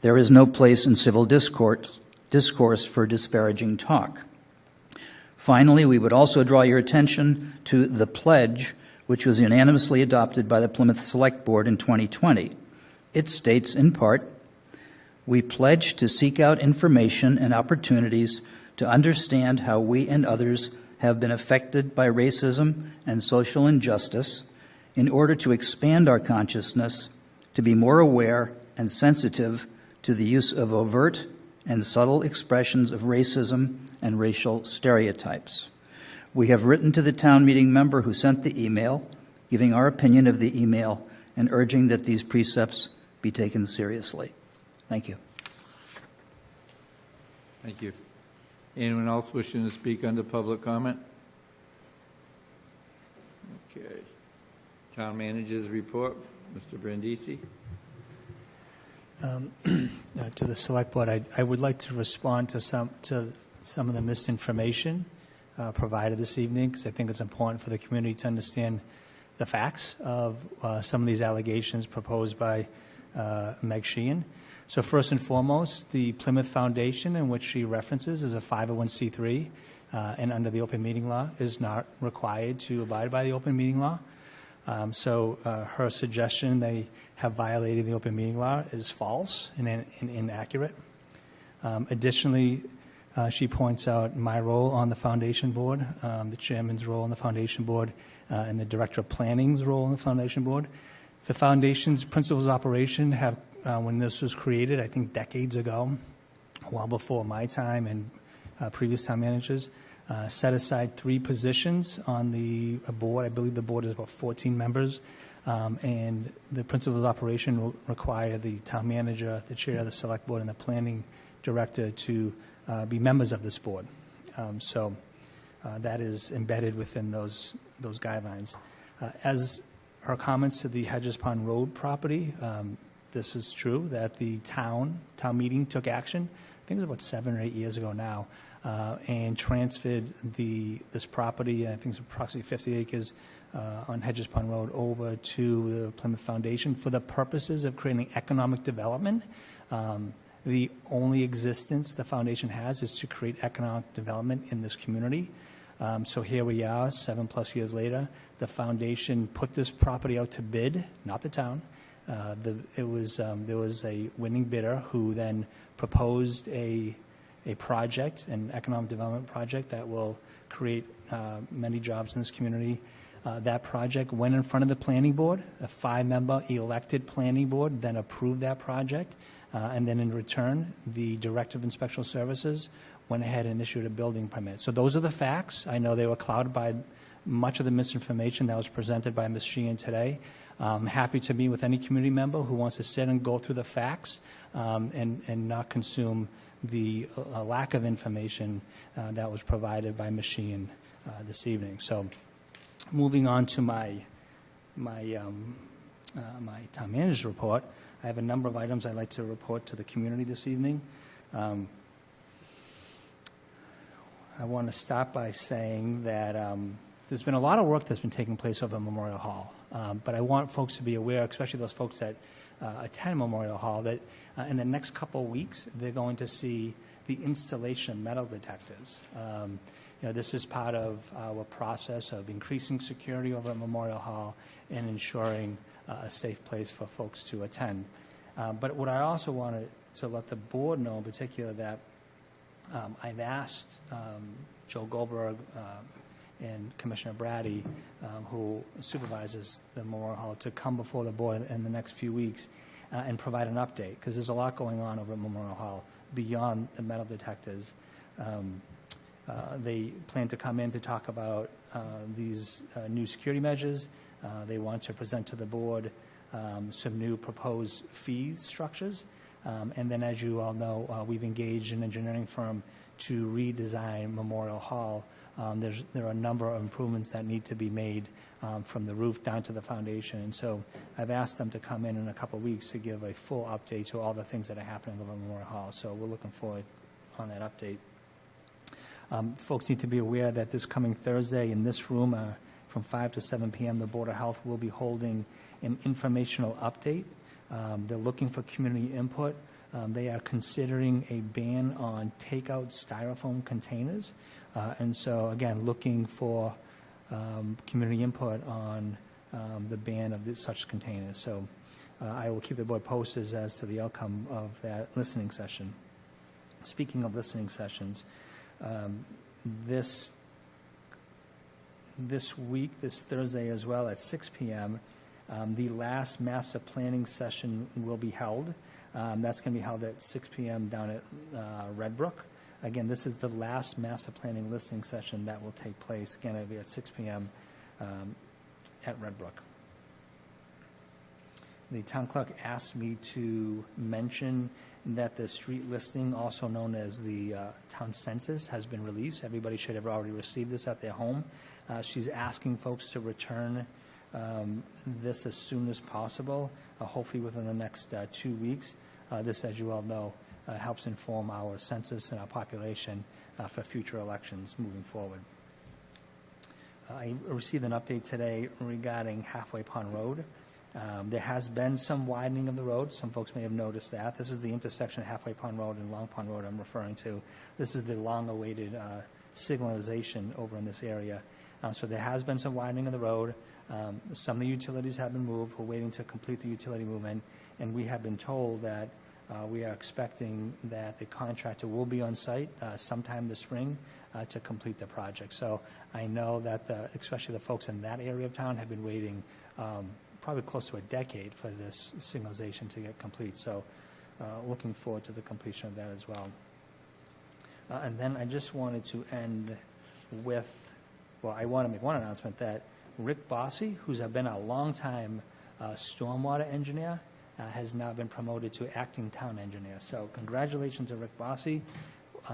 S18: there is no place in civil discourse for disparaging talk. Finally, we would also draw your attention to the pledge, which was unanimously adopted by the Plymouth Select Board in 2020. It states, in part, we pledge to seek out information and opportunities to understand how we and others have been affected by racism and social injustice in order to expand our consciousness, to be more aware and sensitive to the use of overt and subtle expressions of racism and racial stereotypes. We have written to the town meeting member who sent the email, giving our opinion of the email and urging that these precepts be taken seriously. Thank you.
S13: Thank you. Anyone else wishing to speak under public comment? Okay. Town Manager's report, Mr. Brindisi.
S4: To the Select Board, I would like to respond to some of the misinformation provided this evening, because I think it's important for the community to understand the facts of some of these allegations proposed by Meg Sheehan. So first and foremost, the Plymouth Foundation, in which she references, is a 501c3, and under the open meeting law is not required to abide by the open meeting law. So her suggestion they have violated the open meeting law is false and inaccurate. Additionally, she points out my role on the foundation board, the chairman's role on the foundation board, and the director of planning's role on the foundation board. The foundation's principles of operation have, when this was created, I think decades ago, well before my time and previous town managers, set aside 3 positions on the board. I believe the board is about 14 members, and the principles of operation will require the town manager, the chair of the select board, and the planning director to be members of this board. So that is embedded within those guidelines. As her comments to the Hedges Pond Road property, this is true that the town meeting took action. think it was about 7 or 8 years ago now, and transferred this property, I think it's approximately 50 acres on Hedges Pond Road, over to the Plymouth Foundation for the purposes of creating economic development. The only existence the foundation has is to create economic development in this community. So here we are, 7+ years later. The foundation put this property out to bid, not the town. There was a winning bidder who then proposed a project, an economic development project that will create many jobs in this community. That project went in front of the planning board. A 5-member elected planning board then approved that project. And then in return, the Director of Inspectional Services went ahead and issued a building permit. So those are the facts. I know they were clouded by much of the misinformation that was presented by Ms. Sheehan today. I'm happy to meet with any community member who wants to sit and go through the facts and not consume the lack of information that was provided by Ms. Sheehan this evening. So moving on to my town manager's report, I have a number of items I'd like to report to the community this evening. I want to start by saying that there's been a lot of work that's been taking place over Memorial Hall, but I want folks to be aware, especially those folks that attend Memorial Hall, that in the next couple of weeks, they're going to see the installation of metal detectors. This is part of our process of increasing security over at Memorial Hall and ensuring a safe place for folks to attend. But what I also wanted to let the board know in particular that I've asked Joe Goldberg and Commissioner Brady, who supervises the Memorial Hall, to come before the board in the next few weeks and provide an update, because there's a lot going on over at Memorial Hall beyond the metal detectors. They plan to come in to talk about these new security measures. They want to present to the board some new proposed fee structures. And then, as you all know, we've engaged an engineering firm to redesign Memorial Hall. There are a number of improvements that need to be made from the roof down to the foundation. And so I've asked them to come in a couple of weeks to give a full update to all the things that are happening over Memorial Hall. So we're looking forward on that update. Folks need to be aware that this coming Thursday in this room from 5 to 7 p.m., the Board of Health will be holding an informational update. They're looking for community input. They are considering a ban on takeout styrofoam containers. And so, again, looking for community input on the ban of such containers. So I will keep the board posted as to the outcome of that listening session. Speaking of listening sessions, this week, this Thursday as well, at 6 p.m., the last master planning session will be held. That's going to be held at 6 p.m. down at Red Brook. Again, this is the last master planning listening session that will take place. Again, it'll be at 6 p.m. At Red Brook. The town clerk asked me to mention that the street listing, also known as the town census, has been released. Everybody should have already received this at their home. She's asking folks to return this as soon as possible, hopefully within the next 2 weeks. This, as you all know, helps inform our census and our population for future elections moving forward. I received an update today regarding Halfway Pond Road. There has been some widening of the road. Some folks may have noticed that. This is the intersection of Halfway Pond Road and Long Pond Road I'm referring to. This is the long-awaited signalization over in this area. So there has been some widening of the road. Some of the utilities have been moved. We're waiting to complete the utility movement, and we have been told that we are expecting that the contractor will be on site sometime this spring to complete the project. So I know that especially the folks in that area of town have been waiting probably close to a decade for this signalization to get complete. So looking forward to the completion of that as well. And then I just wanted to end with, well, I want to make one announcement that Rick Bossy, who's been a long-time stormwater engineer, has now been promoted to acting town engineer. So congratulations to Rick Bossy.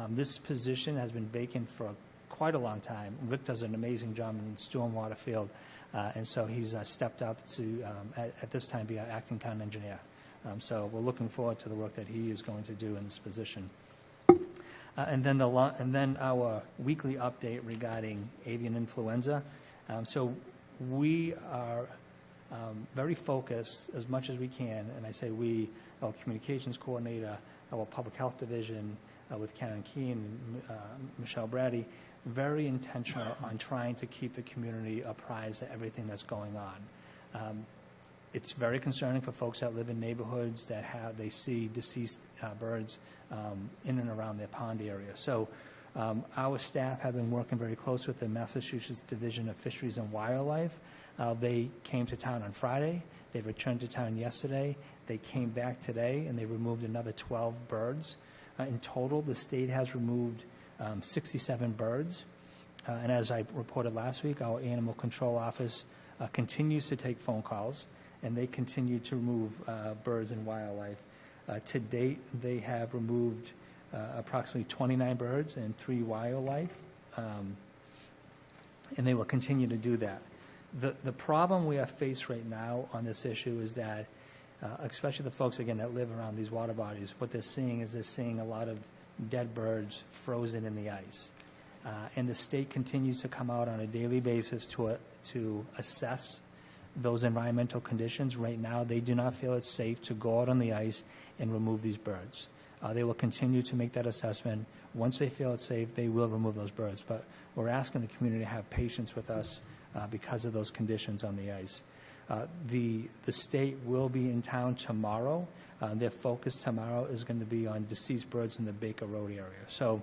S4: This position has been vacant for quite a long time. Rick does an amazing job in the stormwater field, and so he's stepped up to, at this time, be our acting town engineer. So we're looking forward to the work that he is going to do in this position. And then our weekly update regarding avian influenza. So we are very focused as much as we can, and I say we, our communications coordinator, our public health division with Karen Key and Michelle Brady, very intentional on trying to keep the community apprised of everything that's going on. It's very concerning for folks that live in neighborhoods that they see deceased birds in and around their pond area. So our staff have been working very close with the Massachusetts Division of Fisheries and Wildlife. They came to town on Friday. They returned to town yesterday. They came back today, and they removed another 12 birds. In total, the state has removed 67 birds. And as I reported last week, our animal control office continues to take phone calls, and they continue to remove birds and wildlife. To date, they have removed approximately 29 birds and 3 wildlife, and they will continue to do that. The problem we have faced right now on this issue is that, especially the folks, again, that live around these water bodies, what they're seeing is a lot of dead birds frozen in the ice. And the state continues to come out on a daily basis to assess those environmental conditions. Right now, they do not feel it's safe to go out on the ice and remove these birds. They will continue to make that assessment. Once they feel it's safe, they will remove those birds. But we're asking the community to have patience with us because of those conditions on the ice. The state will be in town tomorrow. Their focus tomorrow is going to be on deceased birds in the Baker Road area. So,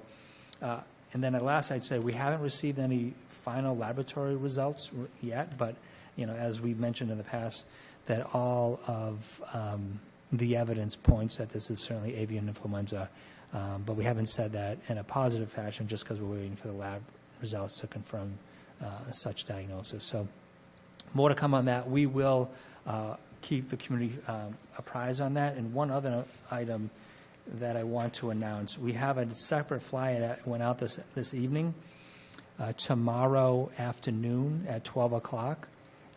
S4: and then at last, I'd say we haven't received any final laboratory results yet, but as we mentioned in the past, that all of the evidence points that this is certainly avian influenza, but we haven't said that in a positive fashion just because we're waiting for the lab results to confirm such diagnosis. So more to come on that. We will keep the community apprised on that. And one other item that I want to announce, we have a separate flyer that went out this evening. Tomorrow afternoon at 12 o'clock,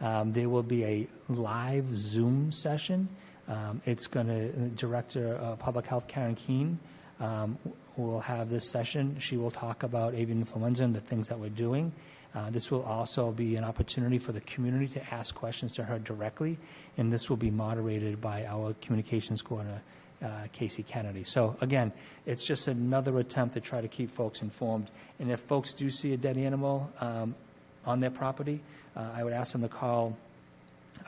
S4: there will be a live Zoom session. It's going to, Director of Public Health Karen Keene will have this session. She will talk about avian influenza and the things that we're doing. This will also be an opportunity for the community to ask questions to her directly, and this will be moderated by our communications coordinator, Casey Kennedy. So again, it's just another attempt to try to keep folks informed. And if folks do see a dead animal on their property, I would ask them to call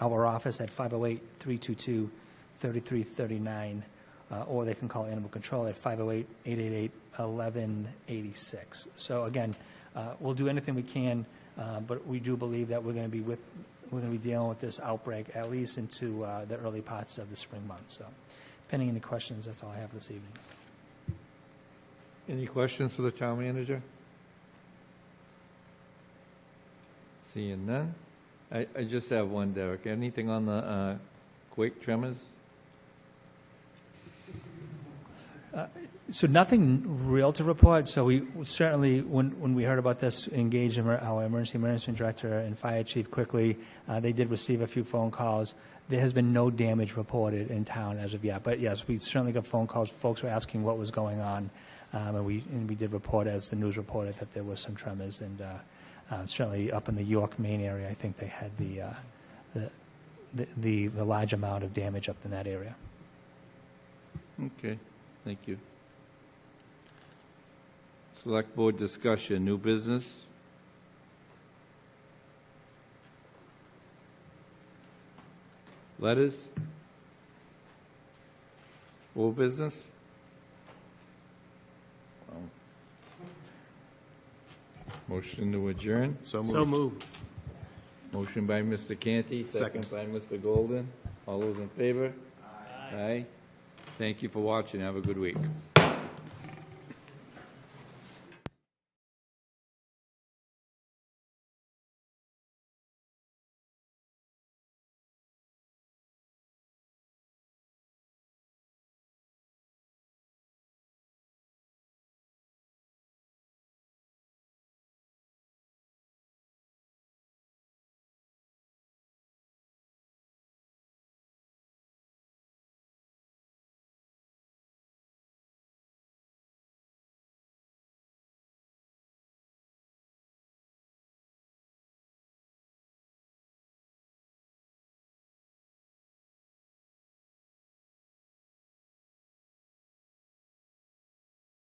S4: our office at 508-322-3339, or they can call Animal Control at 508-888-1186. So again, we'll do anything we can, but we do believe that we're going to be dealing with this outbreak at least into the early parts of the spring months. So, pending any questions, that's all I have this evening.
S13: Any questions for the town manager? Seeing none. I just have one, Derek. Anything on the quake tremors?
S4: So nothing real to report. So we certainly, when we heard about this, engaged our emergency management director and fire chief quickly. They did receive a few phone calls. There has been no damage reported in town as of yet. But yes, we certainly got phone calls. Folks were asking what was going on, and we did report, as the news reported, that there was some tremors. And certainly up in the York, Maine area, I think they had the large amount of damage up in that area.
S13: Okay, thank you. Select board discussion, new business. Letters. Old business. Motion to adjourn.
S14: So moved.
S2: So moved.
S13: Motion by Mr. Canty, second by Mr. Golden. All those in favor? Aye. Thank you for watching. Have a good week.